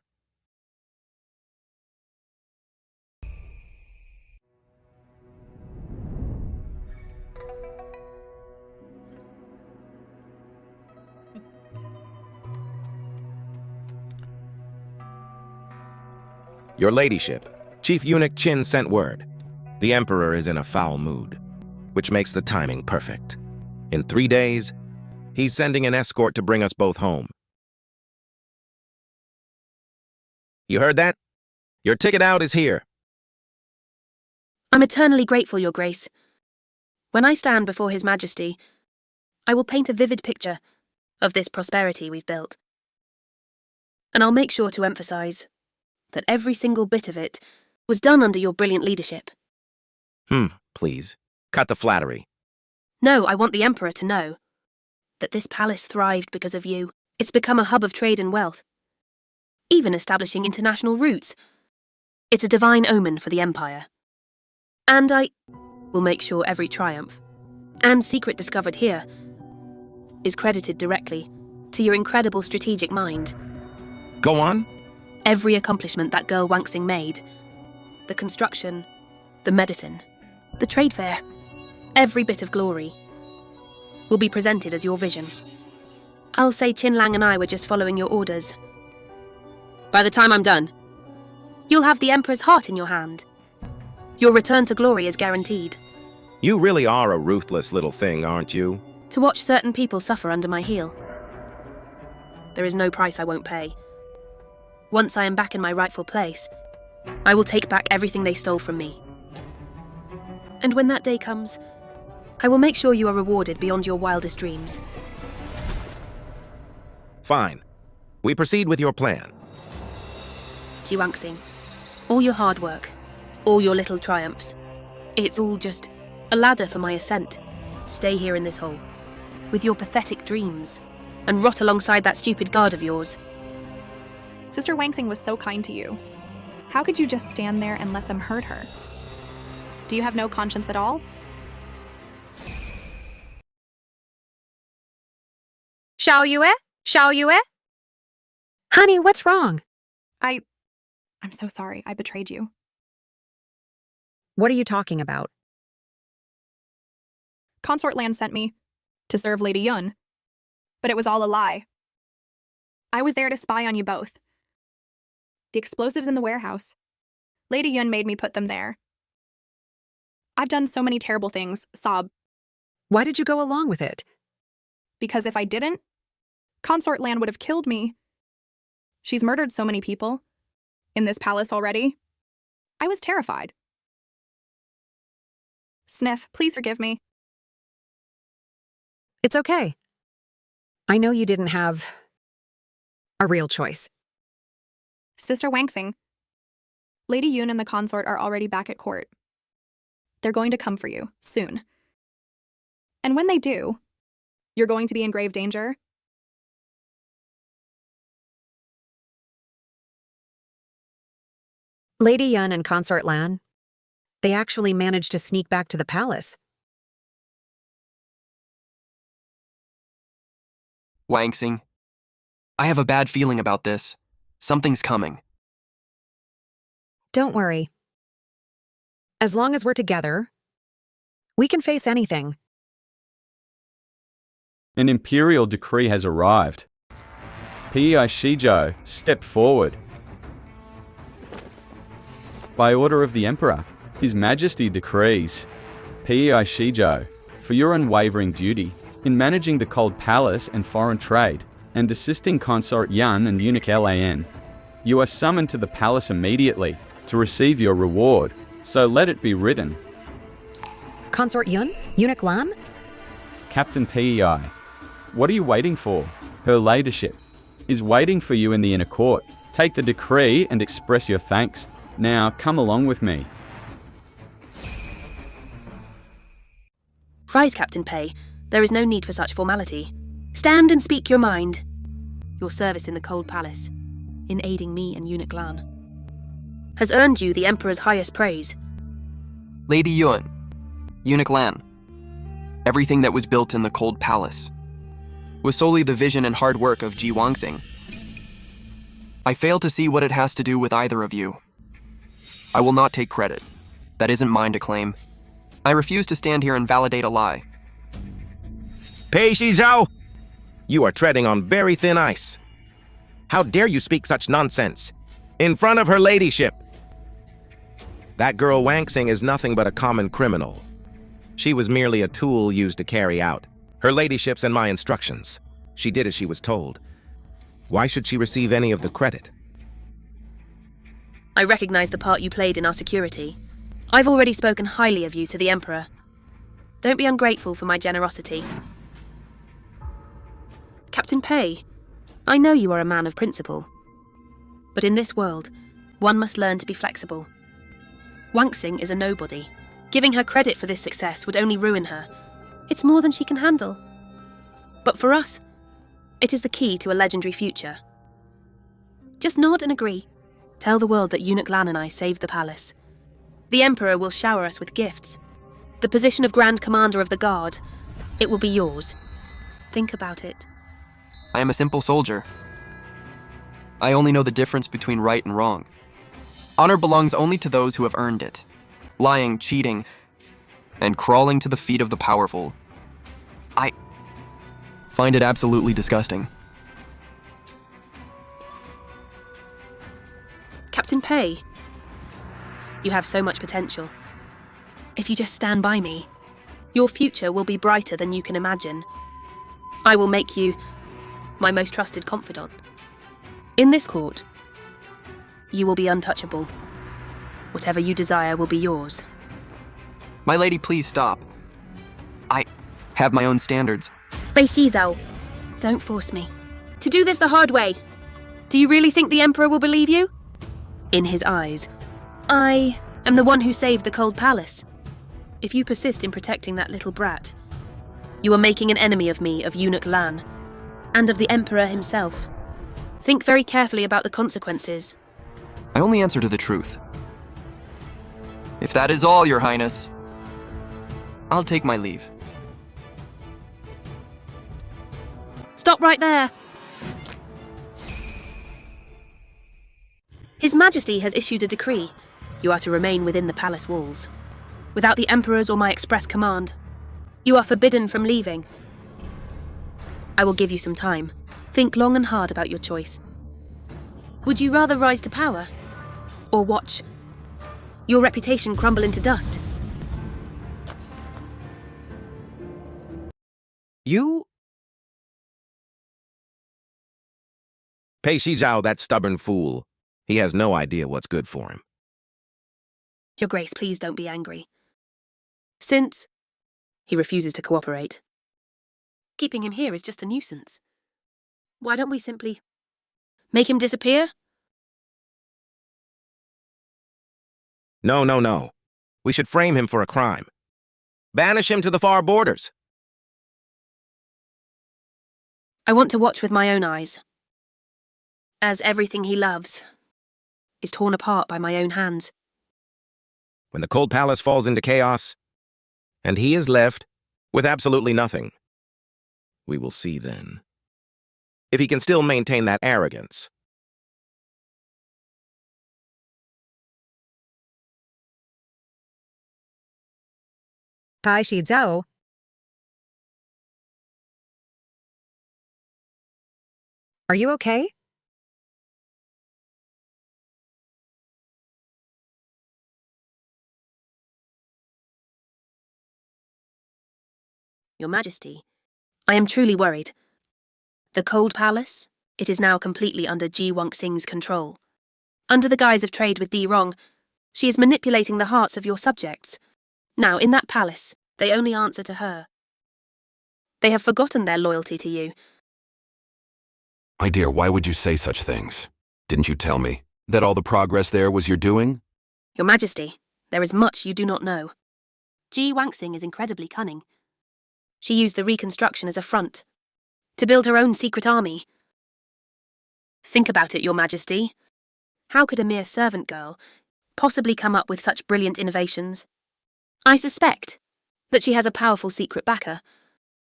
Your ladyship. Chief Eunuch Qin sent word. The Emperor is in a foul mood, which makes the timing perfect. In 3 days, he's sending an escort to bring us both home. You heard that? Your ticket out is here. I'm eternally grateful, Your Grace. When I stand before His Majesty, I will paint a vivid picture of this prosperity we've built. And I'll make sure to emphasize that every single bit of it was done under your brilliant leadership. Please, cut the flattery. No, I want the Emperor to know that this palace thrived because of you. It's become a hub of trade and wealth, even establishing international routes. It's a divine omen for the Empire. And I will make sure every triumph and secret discovered here is credited directly to your incredible strategic mind. Go on. Every accomplishment that girl Wanxing made, the construction, the medicine, the trade fair, every bit of glory, will be presented as your vision. I'll say Qin Lang and I were just following your orders. By the time I'm done, you'll have the Emperor's heart in your hand. Your return to glory is guaranteed. You really are a ruthless little thing, aren't you? To watch certain people suffer under my heel, there is no price I won't pay. Once I am back in my rightful place, I will take back everything they stole from me. And when that day comes, I will make sure you are rewarded beyond your wildest dreams. Fine. We proceed with your plan. Jiwanxing, all your hard work, all your little triumphs, it's all just a ladder for my ascent. Stay here in this hole, with your pathetic dreams, and rot alongside that stupid guard of yours. Sister Wanxing was so kind to you. How could you just stand there and let them hurt her? Do you have no conscience at all? Xiao Yue? Xiao Yue? Honey, what's wrong? I'm so sorry. I betrayed you. What are you talking about? Consort Land sent me to serve Lady Yun, but it was all a lie. I was there to spy on you both. The explosives in the warehouse. Lady Yun made me put them there. I've done so many terrible things, Sob, Why did you go along with it? because if I didn't, Consort Land would have killed me. She's murdered so many people in this palace already. I was terrified. Sniff, please forgive me. It's okay. I know you didn't have a real choice. Sister Wanxing, Lady Yun and the consort are already back at court. They're going to come for you, soon. And when they do, you're going to be in grave danger. Lady Yun and Consort Lan, they actually managed to sneak back to the palace. Wanxing, I have a bad feeling about this. Something's coming. Don't worry. As long as we're together, we can face anything. An imperial decree has arrived. Pei Shijo, step forward. By order of the Emperor, His Majesty decrees, Pei Shijo, for your unwavering duty in managing the Cold Palace and foreign trade, and assisting Consort Yun and Eunuch Lan, you are summoned to the palace immediately to receive your reward, so let it be written. Consort Yun? Eunuch Lan? Captain Pei, what are you waiting for? Her ladyship is waiting for you in the inner court. Take the decree and express your thanks. Now, come along with me. Rise, Captain Pei. There is no need for such formality. Stand and speak your mind. Your service in the Cold Palace, in aiding me and Eunuch Lan, has earned you the Emperor's highest praise. Lady Yun, Eunuch Lan, everything that was built in the Cold Palace was solely the vision and hard work of Ji Wanxing. I fail to see what it has to do with either of you. I will not take credit. That isn't mine to claim. I refuse to stand here and validate a lie. Pei Shizhao! You are treading on very thin ice. How dare you speak such nonsense? In front of her ladyship! That girl Wangxing is nothing but a common criminal. She was merely a tool used to carry out her ladyships and my instructions. She did as she was told. Why should she receive any of the credit? I recognize the part you played in our security. I've already spoken highly of you to the Emperor. Don't be ungrateful for my generosity. Captain Pei, I know you are a man of principle. But in this world, one must learn to be flexible. Wangxing is a nobody. Giving her credit for this success would only ruin her. It's more than she can handle. But for us, it is the key to a legendary future. Just nod and agree. Tell the world that Eunuch Lan and I saved the palace. The Emperor will shower us with gifts. The position of Grand Commander of the Guard, it will be yours. Think about it. I am a simple soldier. I only know the difference between right and wrong. Honor belongs only to those who have earned it. Lying, cheating, and crawling to the feet of the powerful. I find it absolutely disgusting. Captain Pei, you have so much potential. If you just stand by me, your future will be brighter than you can imagine. I will make you my most trusted confidant. In this court, you will be untouchable. Whatever you desire will be yours. My lady, please stop. I have my own standards. Bei Shizhao, don't force me to do this the hard way. Do you really think the Emperor will believe you? In his eyes, I am the one who saved the Cold Palace. If you persist in protecting that little brat, you are making an enemy of me, of Eunuch Lan, and of the Emperor himself. Think very carefully about the consequences. I only answer to the truth. If that is all, Your Highness, I'll take my leave. Stop right there! His Majesty has issued a decree. You are to remain within the palace walls. Without the Emperor's or my express command, you are forbidden from leaving. I will give you some time. Think long and hard about your choice. Would you rather rise to power, or watch your reputation crumble into dust? You? Pei Shizhao, that stubborn fool. He has no idea what's good for him. Your Grace, please don't be angry. Since he refuses to cooperate, keeping him here is just a nuisance. Why don't we simply make him disappear? No. We should frame him for a crime. Banish him to the far borders. I want to watch with my own eyes, as everything he loves is torn apart by my own hands. When the Cold Palace falls into chaos, and he is left with absolutely nothing, we will see then. If he can still maintain that arrogance. Pai Shizhou. Are you okay? Your Majesty, I am truly worried. The Cold Palace, it is now completely under Ji Wangxing's control. Under the guise of trade with Di Rong, she is manipulating the hearts of your subjects. Now, in that palace, they only answer to her. They have forgotten their loyalty to you. My dear, why would you say such things? Didn't you tell me that all the progress there was your doing? Your Majesty, there is much you do not know. Ji Wangxing is incredibly cunning. She used the reconstruction as a front to build her own secret army. Think about it, Your Majesty. How could a mere servant girl possibly come up with such brilliant innovations? I suspect that she has a powerful secret backer.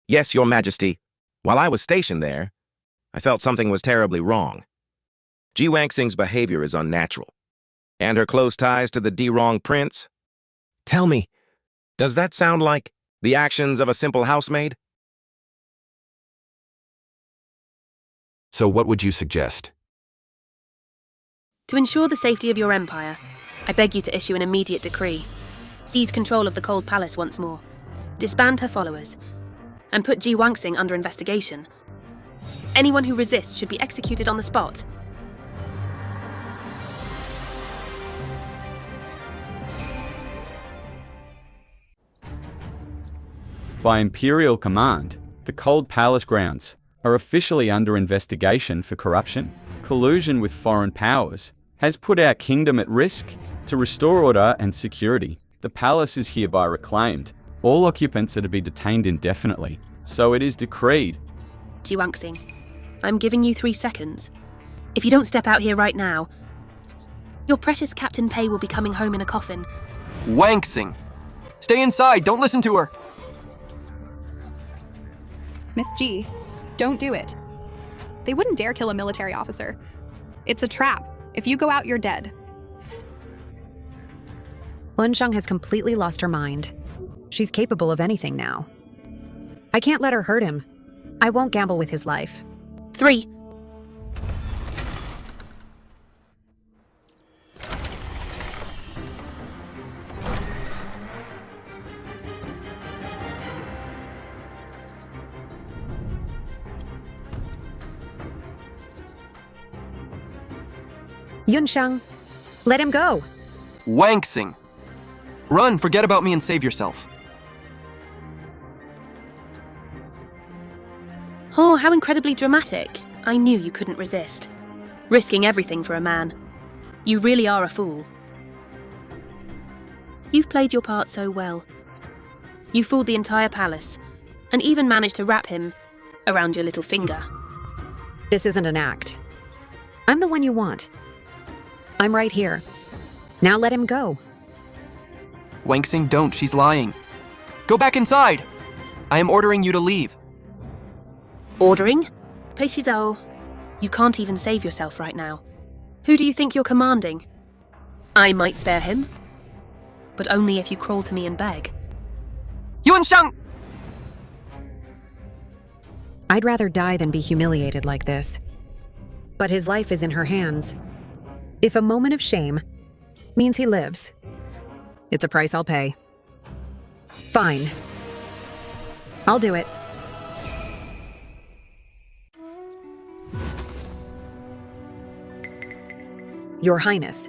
Yes, Your Majesty. While I was stationed there, I felt something was terribly wrong. Ji Wangxing's behavior is unnatural. And her close ties to the Di Rong prince? Tell me, does that sound like the actions of a simple housemaid? So what would you suggest? To ensure the safety of your empire, I beg you to issue an immediate decree. Seize control of the Cold Palace once more. Disband her followers. And put Ji Wanxing under investigation. Anyone who resists should be executed on the spot. By imperial command, the Cold Palace grounds are officially under investigation for corruption. Collusion with foreign powers has put our kingdom at risk. To restore order and security, the palace is hereby reclaimed. All occupants are to be detained indefinitely. So it is decreed. Ji Wanxing, I'm giving you 3 seconds. If you don't step out here right now, your precious Captain Pei will be coming home in a coffin. Wanxing! Stay inside, don't listen to her! Miss G, don't do it. They wouldn't dare kill a military officer. It's a trap. If you go out, you're dead. Wensheng has completely lost her mind. She's capable of anything now. I can't let her hurt him. I won't gamble with his life. 3. Yunsheng, let him go. Wanxing! Run, forget about me and save yourself. Oh, how incredibly dramatic. I knew you couldn't resist. Risking everything for a man. You really are a fool. You've played your part so well. You fooled the entire palace, and even managed to wrap him around your little finger. This isn't an act. I'm the one you want. I'm right here. Now let him go. Wanxing, don't, she's lying. Go back inside! I am ordering you to leave. Ordering? Pei Shizhou, you can't even save yourself right now. Who do you think you're commanding? I might spare him, but only if you crawl to me and beg. Yunsheng! I'd rather die than be humiliated like this. But his life is in her hands. If a moment of shame means he lives, it's a price I'll pay. Fine. I'll do it. Your Highness,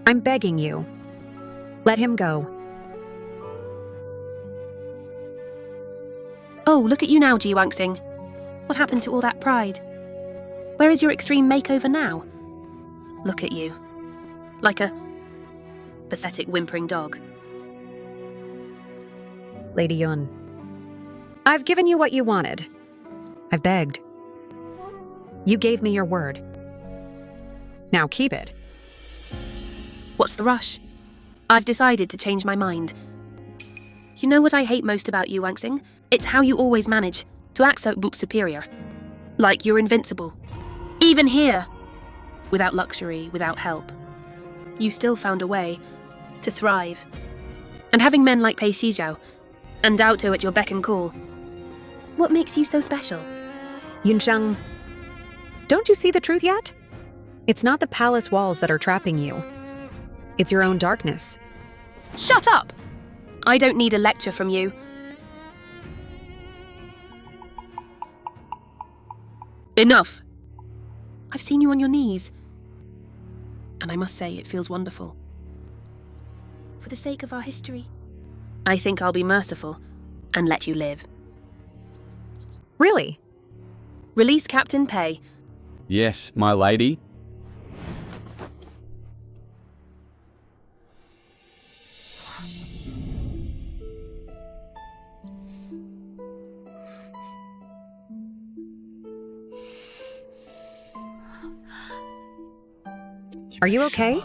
I'm begging you. Let him go. Oh, look at you now, Ji Wanxing. What happened to all that pride? Where is your extreme makeover now? Look at you. Like a pathetic whimpering dog. Lady Yun, I've given you what you wanted. I've begged. You gave me your word. Now keep it. What's the rush? I've decided to change my mind. You know what I hate most about you, Wanxing? It's how you always manage to act so superior. Like you're invincible. Even here. Without luxury, without help. You still found a way to thrive. And having men like Pei Shizhou and Daoto at your beck and call. What makes you so special? Yunsheng, don't you see the truth yet? It's not the palace walls that are trapping you. It's your own darkness. Shut up! I don't need a lecture from you. Enough! I've seen you on your knees. And I must say, it feels wonderful. For the sake of our history, I think I'll be merciful and let you live. Really? Release Captain Pei. Yes, my lady. Are you okay?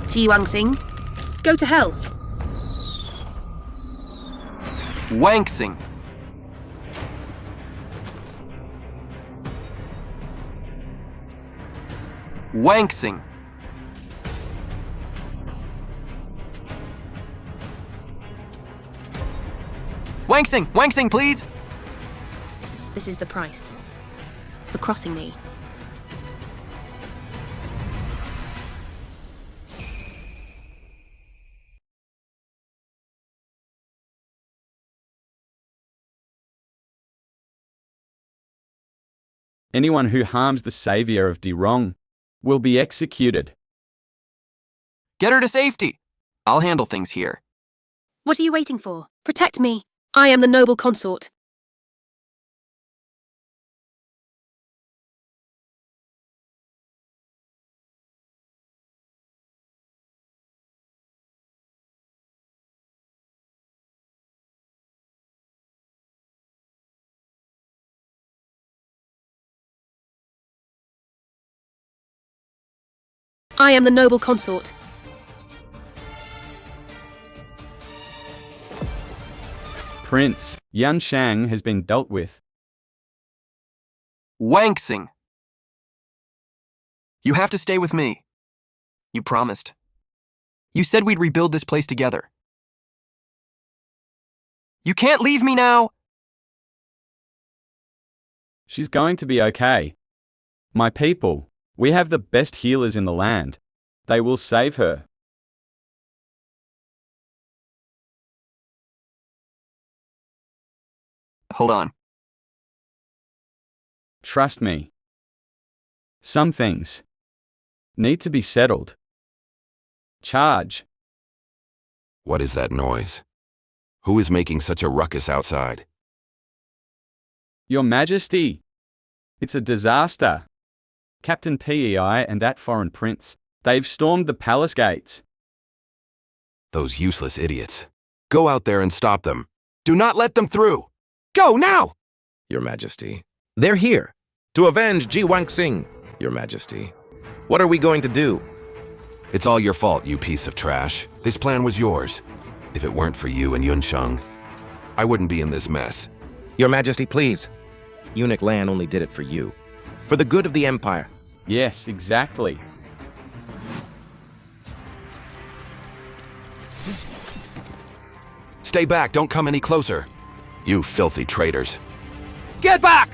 Ji Wanxing, go to hell. Wanxing! Wanxing! Wangsing, please! This is the price. For crossing me. Anyone who harms the savior of Dirong will be executed. Get her to safety. I'll handle things here. What are you waiting for? Protect me. I am the noble consort. I am the noble consort. Prince Yan Shang has been dealt with. Wangsing! You have to stay with me. You promised. You said we'd rebuild this place together. You can't leave me now! She's going to be okay. My people, we have the best healers in the land. They will save her. Hold on. Trust me. Some things need to be settled. Charge. What is that noise? Who is making such a ruckus outside? Your Majesty, it's a disaster. Captain PEI and that foreign prince, they've stormed the palace gates. Those useless idiots. Go out there and stop them. Do not let them through. Go now! Your Majesty. They're here to avenge Ji Wangsing, Your Majesty. What are we going to do? It's all your fault, you piece of trash. This plan was yours. If it weren't for you and Yunsheng, I wouldn't be in this mess. Your Majesty, please. Eunuch Lan only did it for you. For the good of the Empire. Yes, exactly. Stay back, don't come any closer. You filthy traitors. Get back!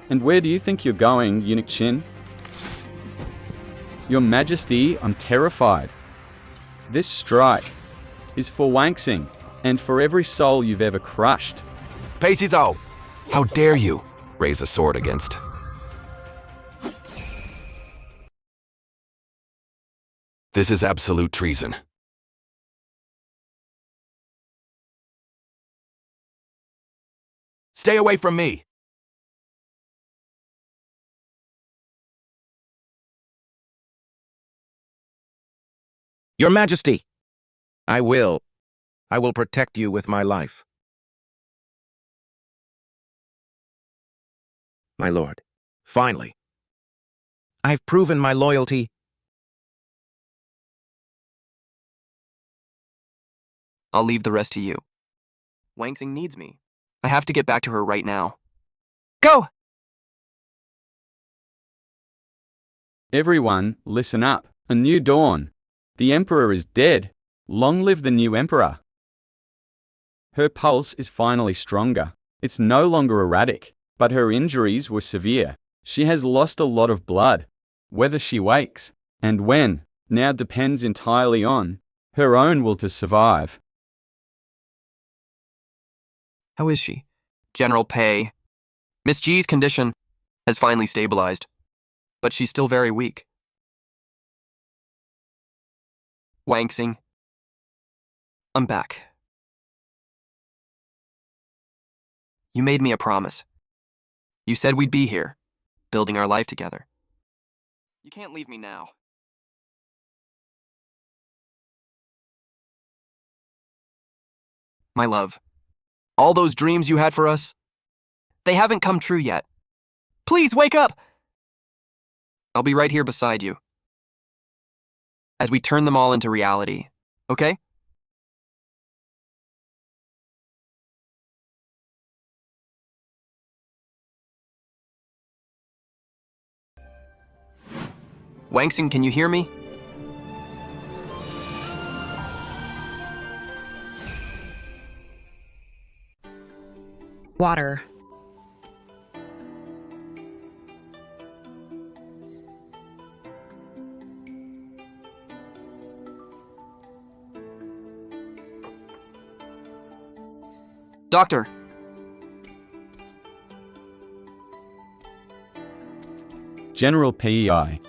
And where do you think you're going, Eunuch Chin? Your Majesty, I'm terrified. This strike is for Wangsing and for every soul you've ever crushed. Peisizhou, how dare you raise a sword against? This is absolute treason. Stay away from me! Your Majesty, I will protect you with my life. My lord, finally, I've proven my loyalty. I'll leave the rest to you. Wangsing needs me. I have to get back to her right now. Go! Everyone, listen up. A new dawn. The Emperor is dead. Long live the new Emperor. Her pulse is finally stronger. It's no longer erratic, but her injuries were severe. She has lost a lot of blood. Whether she wakes, and when, now depends entirely on her own will to survive. How is she? General Pei. Miss G's condition has finally stabilized, but she's still very weak. Wangsing. I'm back. You made me a promise. You said we'd be here, building our life together. You can't leave me now. My love, all those dreams you had for us, they haven't come true yet. Please wake up! I'll be right here beside you as we turn them all into reality, okay? Wangsing, can you hear me? Water. Doctor! General PEI.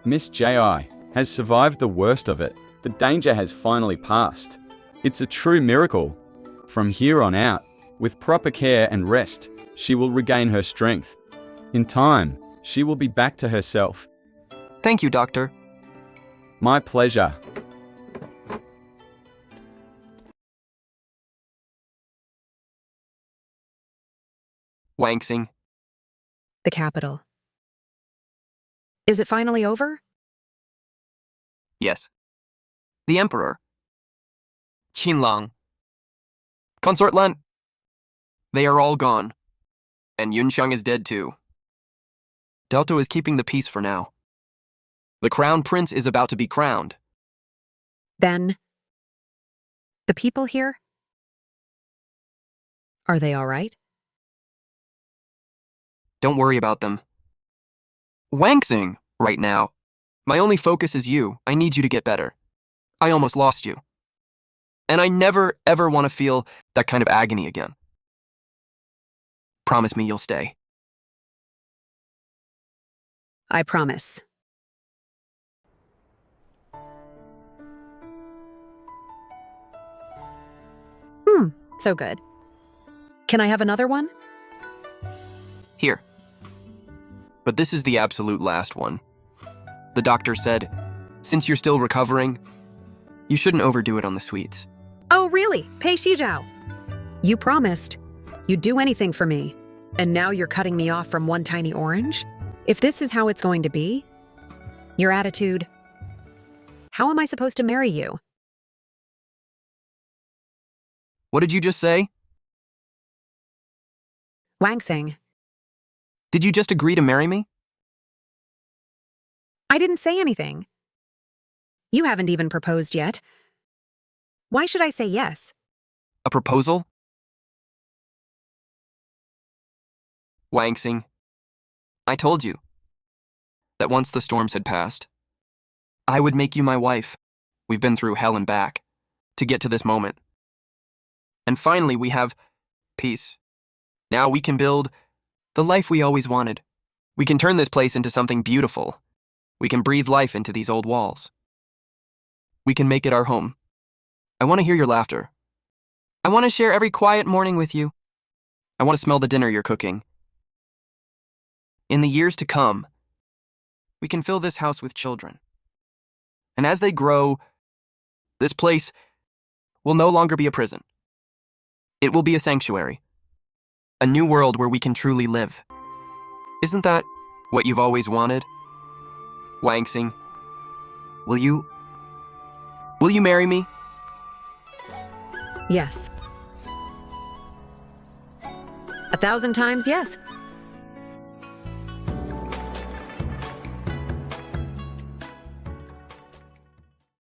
Miss JI has survived the worst of it. The danger has finally passed. It's a true miracle. From here on out, with proper care and rest, she will regain her strength. In time, she will be back to herself. Thank you, Doctor. My pleasure. Wanksing. The capital. Is it finally over? Yes. The Emperor. Qinlang. Consort Lan. They are all gone. And Yunxiang is dead too. Delta is keeping the peace for now. The Crown Prince is about to be crowned. Then, the people here? Are they all right? Don't worry about them. Wanksing right now. My only focus is you. I need you to get better. I almost lost you. And I never, ever want to feel that kind of agony again. Promise me you'll stay. I promise. So good. Can I have another one? Here. But this is the absolute last one. The doctor said, since you're still recovering, you shouldn't overdo it on the sweets. Oh, really? Pei Shijiao. You promised. You'd do anything for me. And now you're cutting me off from one tiny orange? If this is how it's going to be, your attitude, how am I supposed to marry you? What did you just say? Wanksing. Did you just agree to marry me? I didn't say anything. You haven't even proposed yet. Why should I say yes? A proposal? Wanksing. I told you that once the storms had passed, I would make you my wife. We've been through hell and back to get to this moment. And finally, we have peace. Now we can build the life we always wanted. We can turn this place into something beautiful. We can breathe life into these old walls. We can make it our home. I want to hear your laughter. I want to share every quiet morning with you. I want to smell the dinner you're cooking. In the years to come, we can fill this house with children. And as they grow, this place will no longer be a prison. It will be a sanctuary. A new world where we can truly live. Isn't that what you've always wanted? Wanksing. Will you marry me? Yes. 1,000 times yes.